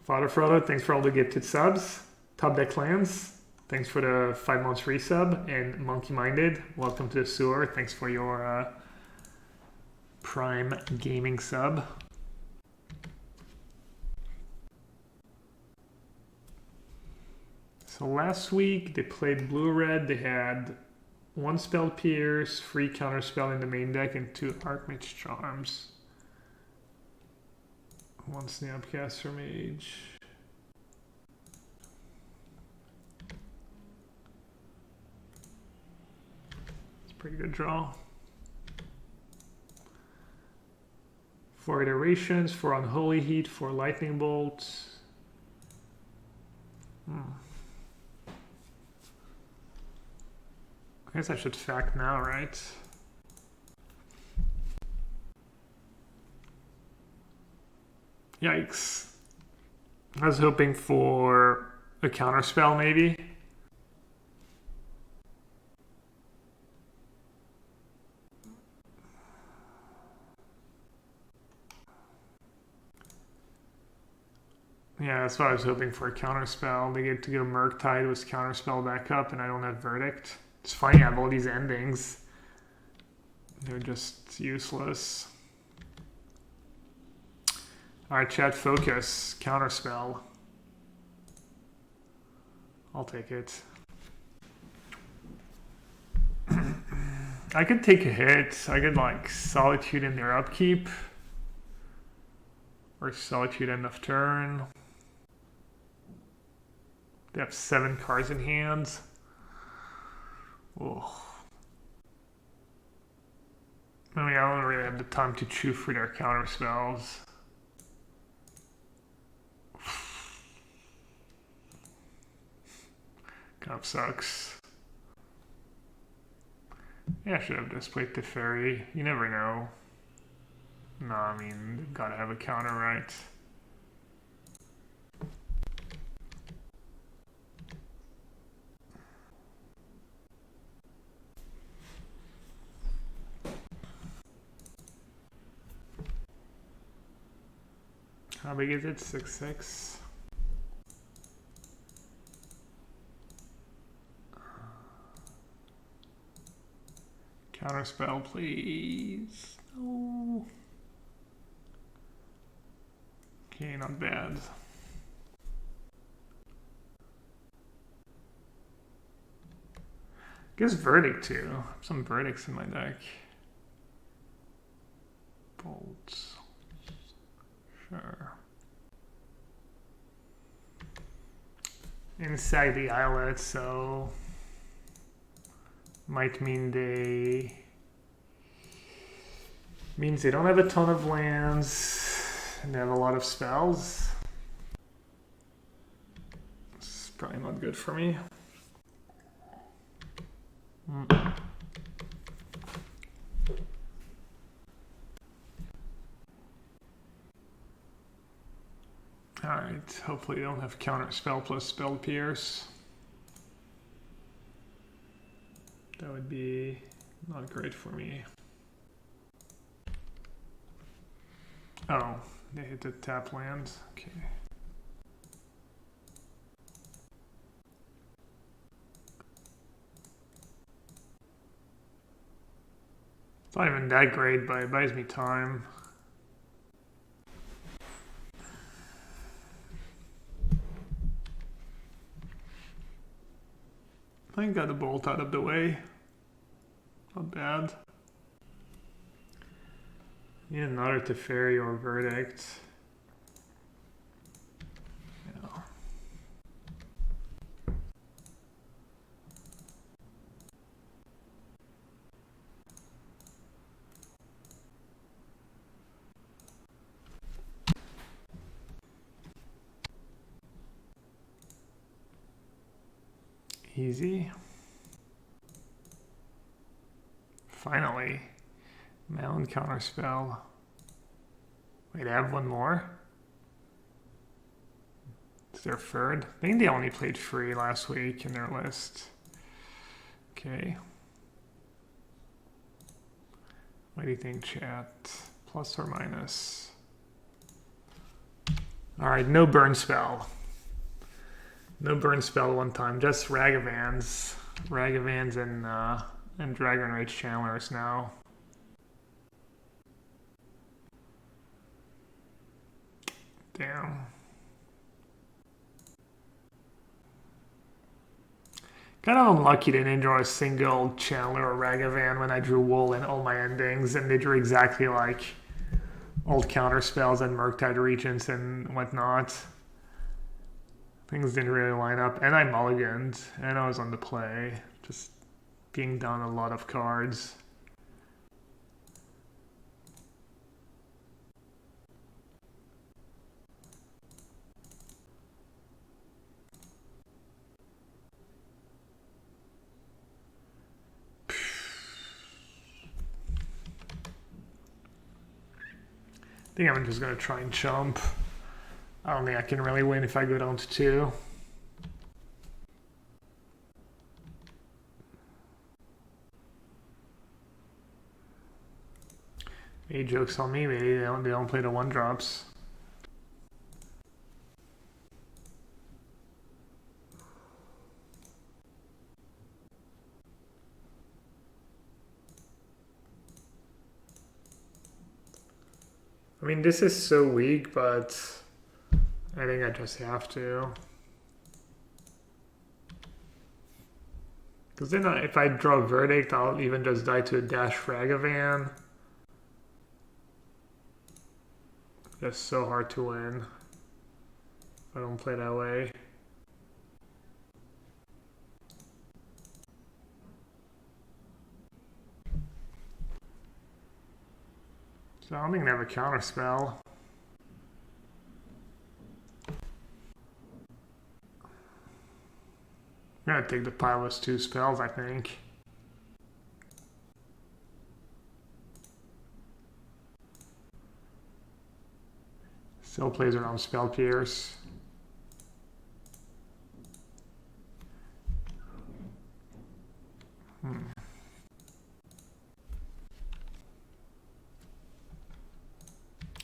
Father Frodo, thanks for all the gifted subs. Top Deck Lands, thanks for the 5 months resub. And Monkey Minded, welcome to the sewer. Thanks for your Prime Gaming sub. So last week they played blue-red. They had 1 spell Pierce, free counter spell in the main deck, and 2 Archmage Charms. 1 Snapcaster Mage. It's a pretty good draw. 4 iterations, 4 unholy heat, 4 lightning bolts. I guess I should fact now, right? Yikes. I was hoping for a counterspell, maybe. Yeah, that's what I was hoping for, a counterspell. They get to go Murktide with counterspell back up, and I don't have Verdict. It's funny, I have all these endings. They're just useless. Alright, chat, focus. Counterspell. I'll take it. I could take a hit. I could, like, Solitude in their upkeep. Or Solitude end of turn. They have 7 cards in hand. Oh. I mean, I don't really have the time to chew through their counter spells. Kind of sucks. Yeah, I should have just played Teferi. You never know. No, I mean, gotta have a counter, right? How big is it? 6/6. Counterspell, please. No. Okay, not bad. Guess Verdict too. I have some Verdicts in my deck. Bolts. Sure. Inside the islet, so might mean they don't have a ton of lands and they have a lot of spells. It's probably not good for me. Alright, hopefully they don't have counter spell plus spell pierce. That would be not great for me. Oh, they hit the tap land. Okay. It's not even that great, but it buys me time. I got the bolt out of the way. Not bad. Need another Teferi or Verdict. Yeah. Easy. Finally. Mountain counter spell. Wait, I have one more? It's their third? I think they only played 3 last week in their list. Okay. What do you think, chat? Plus or minus? Alright, no burn spell. No burn spell one time, just Ragavans. Ragavans and Dragon Rage Channelers now. Damn. Kind of unlucky they didn't draw a single Channeler or Ragavan when I drew Wool in all my endings, and they drew exactly like old counter spells and Murktide Regents and whatnot. Things didn't really line up, and I mulliganed, and I was on the play, just being down a lot of cards. think I'm just gonna try and chump. I don't think I can really win if I go down to 2. Hey, joke's on me, maybe they don't play the 1-drops. I mean, this is so weak, but I think I just have to. Because then if I draw Verdict, I'll even just die to a Dash Ragavan. That's so hard to win if I don't play that way. So I don't think they have a counter spell. I'm gonna take the Pilot's 2 spells, I think. Still plays around Spell Pierce.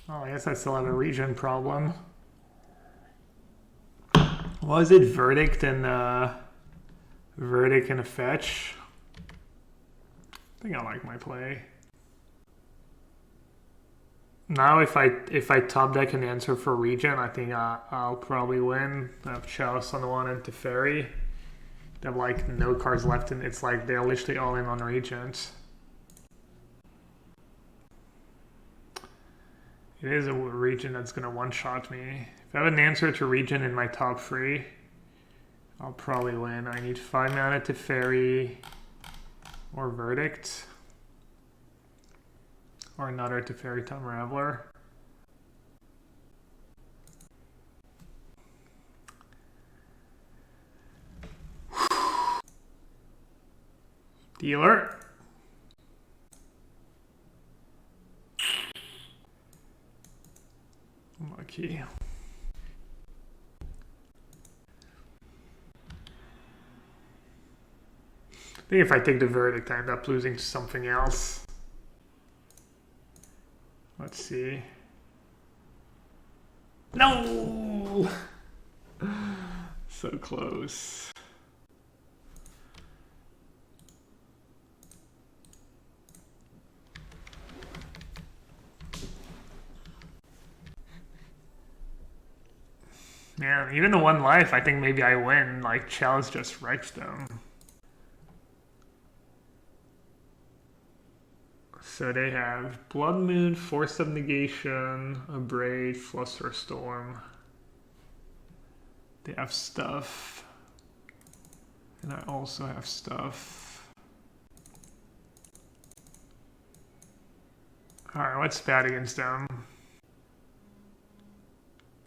Oh, I guess I still have a region problem. Was it Verdict and a fetch? I think I like my play. Now if I top deck an answer for region, I think I'll probably win. I have Chalice on the 1 and Teferi. They have like no cards left, and it's like they're literally all in on regions. It is a region that's gonna one-shot me. If I have an answer to region in my top 3, I'll probably win. I need 5 mana Teferi or Verdict. Or another Teferi Time Raveler. Dealer. Lucky. I think if I take the Verdict, I end up losing to something else. Let's see. No! So close. Man, even the 1 life, I think maybe I win. Like, Chalice just wrecks them. So they have Blood Moon, Force of Negation, Abrade, Flusterstorm. They have stuff. And I also have stuff. Alright, what's bad against them?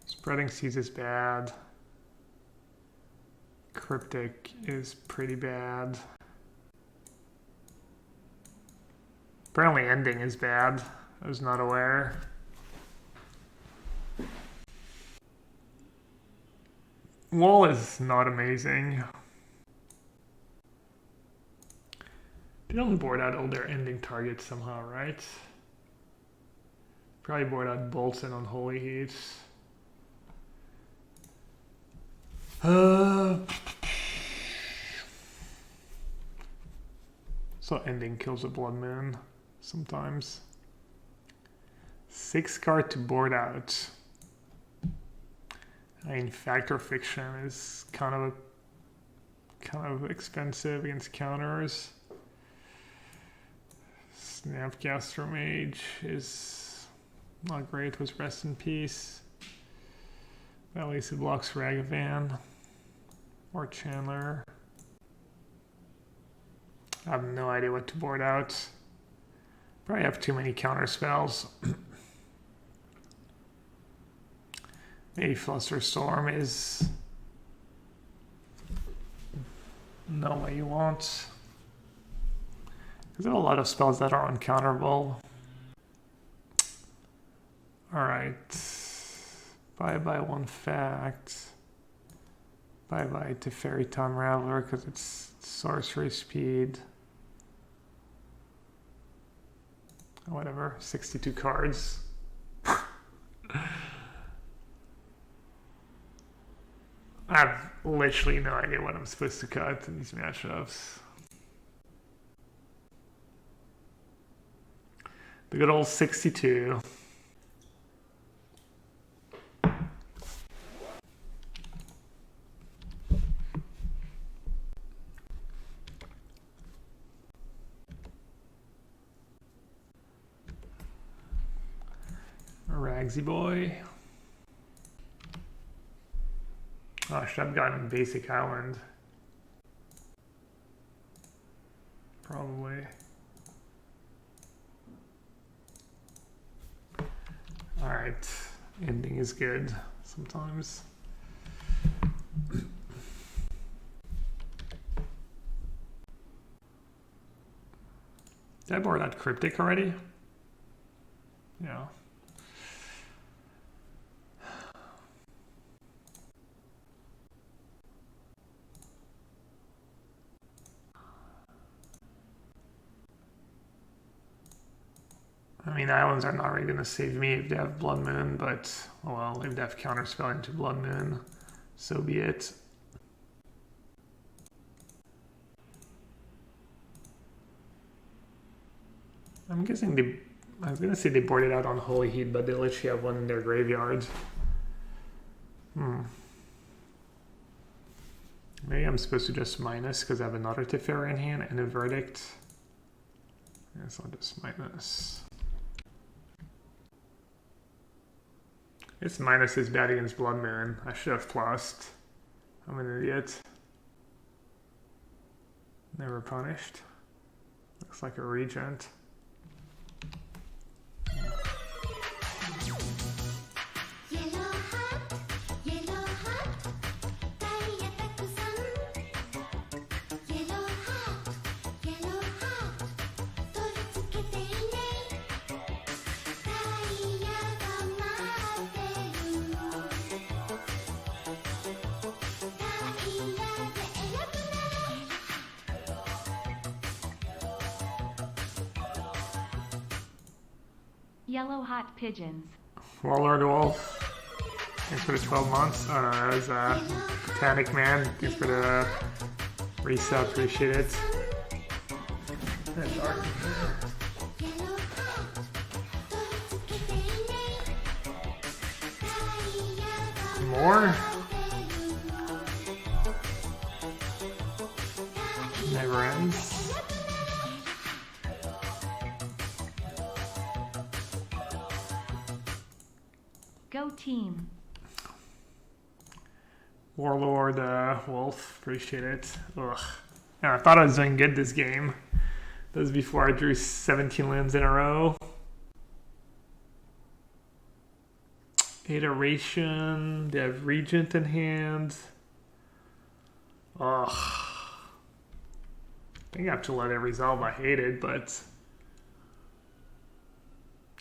Spreading Seas is bad. Cryptic is pretty bad. Apparently Ending is bad. I was not aware. Wall is not amazing. They don't board out all their ending targets somehow, right? Probably board out Bolts and Unholy Heats. So Ending kills a Blood Moon sometimes. 6 card to board out. I mean, Fact or Fiction is kind of expensive against counters. Snapcaster Mage is not great with Rest in Peace. But at least it blocks Ragavan or Chandler. I have no idea what to board out. Probably have too many counter spells. Maybe Flusterstorm is not what you want. Because there are a lot of spells that are uncounterable. Alright. Bye-bye one fact. Bye-bye to Fairy Time Raveler because it's sorcery speed. Whatever, 62 cards. I have literally no idea what I'm supposed to cut in these matchups. The good old 62. Ragsy boy. Oh, I should have gotten Basic Island. Probably. Alright. Ending is good sometimes. Did I board that Cryptic already? Yeah. I mean, islands are not really going to save me if they have Blood Moon, but, oh well, if they have Counterspell into Blood Moon, so be it. I'm guessing they, I was going to say they boarded out on Holy Heat, but they literally have one in their graveyard. Maybe I'm supposed to just minus because I have another Teferi in hand and a Verdict. Yes, I'll just minus. This minus is bad against Blood Moon. I should have plussed. I'm an idiot. Never punished. Looks like a regent. Yellowhat pigeons. Warlord Wolf. Thanks for the 12 months. Oh no, that was Botanic Man. Thanks for the resub. Appreciate it. That's dark. More? Never ends. Go team. Warlord Wolf, appreciate it. Ugh. Yeah, I thought I was doing good this game. That was before I drew 17 lands in a row. Iteration. They have Regent in hand. Ugh. I think I have to let it resolve. I hate it, but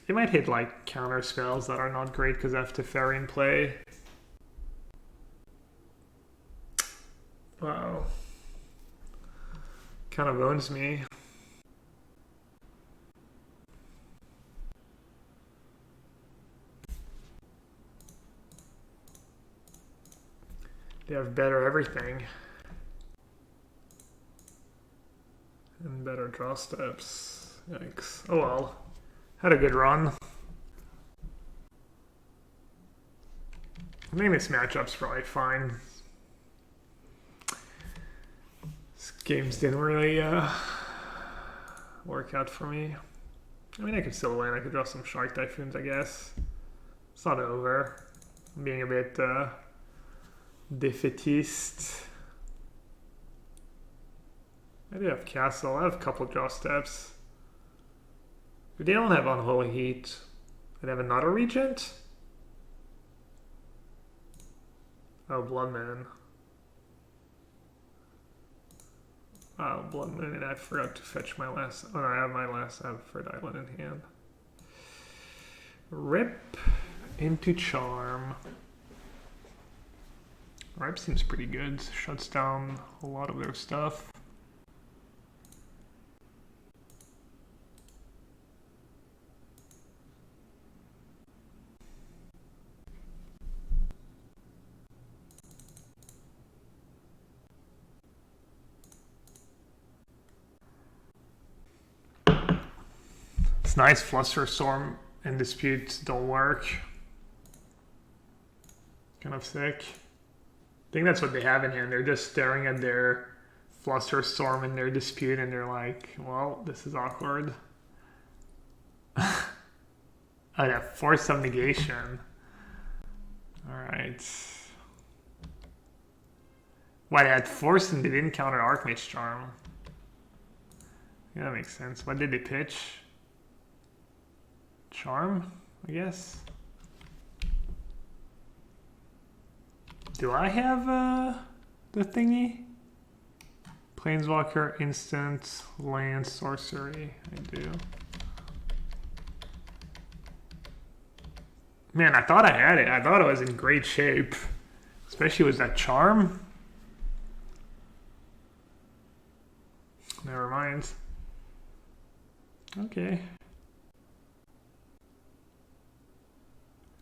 they might hit like counter spells that are not great because I have Teferi in play. Wow. Kind of owns me. They have better everything. And better draw steps. Yikes. Oh well. Had a good run. I think this matchup's probably fine. These games didn't really work out for me. I mean, I could still win. I could draw some Shark Typhoons, I guess. It's not over. I'm being a bit defeatist. I do have Castle. I have a couple draw steps. If they don't have Unholy Heat, I'd have another Regent? Oh, Blood Moon. Oh, Blood Moon, and I forgot to fetch my last... Oh, no, I have my last... I have Third Island in hand. RIP. into Charm. Rep seems pretty good. Shuts down a lot of their stuff. It's nice. Flusterstorm and Dispute don't work. Kind of sick. I think that's what they have in hand. They're just staring at their Flusterstorm and their Dispute, and they're like, well, this is awkward. Oh, yeah, Force of Negation. Alright. Why, they had Force and they didn't counter Archmage Charm. Yeah, that makes sense. What did they pitch? Charm, I guess. Do I have the thingy? Planeswalker, instant, land, sorcery. I do. Man, I thought I had it. I thought it was in great shape. Especially with that charm. Never mind. Okay.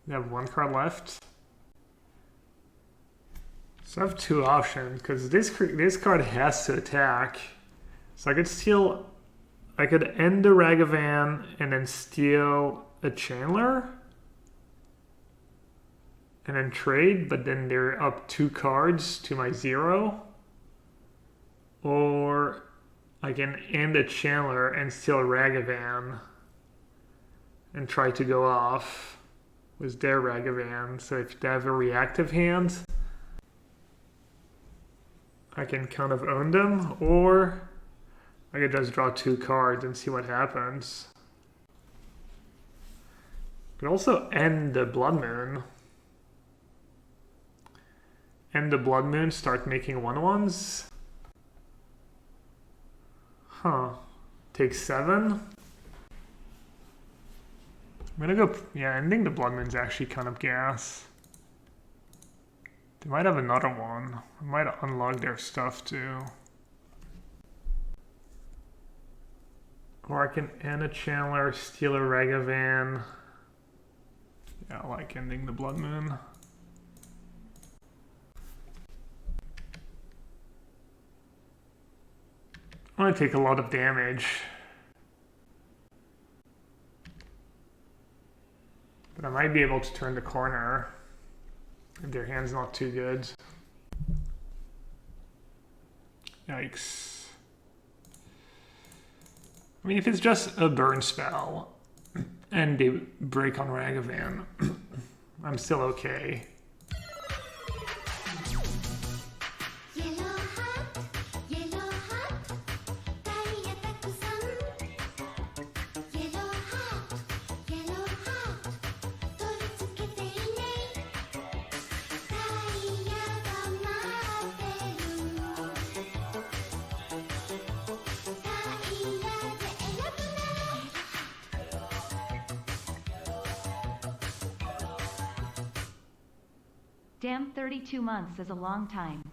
We have one card left. So I have two options because this card has to attack. So I could end the Ragavan and then steal a Chandler and then trade, but then they're up 2 cards to my 0. Or I can end a Chandler and steal a Ragavan and try to go off with their Ragavan. So if they have a reactive hand, I can kind of own them, or I could just draw 2 cards and see what happens. Could also end the Blood Moon. End the Blood Moon, start making 1/1s. Huh. Take 7. I'm gonna go, yeah, ending the Blood Moon's actually kind of gas. They might have another one. I might unlock their stuff too. Or I can end a Chandler, steal a Ragavan. Yeah, I like ending the Blood Moon. I'm gonna take a lot of damage. But I might be able to turn the corner if their hand's not too good. Yikes. I mean, if it's just a burn spell and they break on Ragavan, I'm still okay. Damn, 32 months is a long time.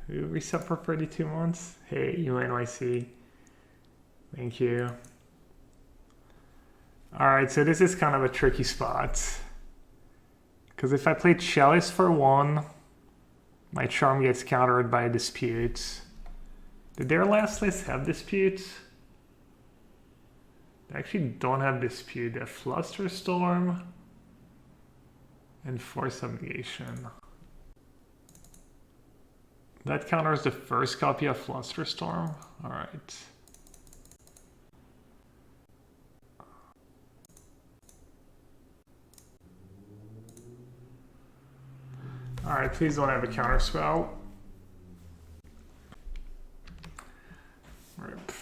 We reset for 32 months. Hey, UNYC. Thank you. Alright, so this is kind of a tricky spot. Because if I play Chalice for 1, my charm gets countered by a Dispute. Did their last list have Dispute? They actually don't have Dispute. They have Flusterstorm and Force of Negation. That counters the first copy of Flusterstorm. Alright. Alright, please don't have a counterspell. Rip.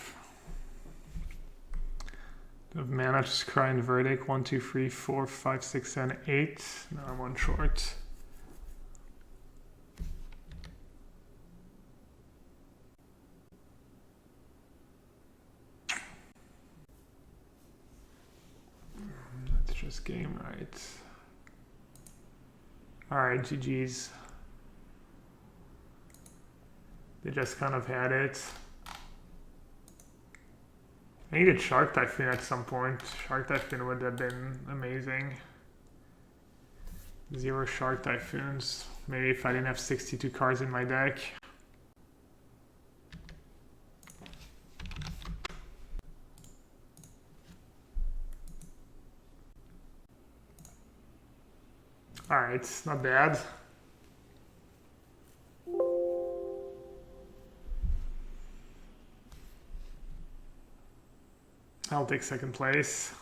I've managed to cry and verdict 1, 2, 3, 4, 5, 6, 7, 8. Now I'm one short. this game right. Alright, GG's. They just kind of had it. I needed Shark Typhoon at some point. Shark Typhoon would have been amazing. 0 Shark Typhoons. Maybe if I didn't have 62 cards in my deck. Alright, not bad. I'll take second place.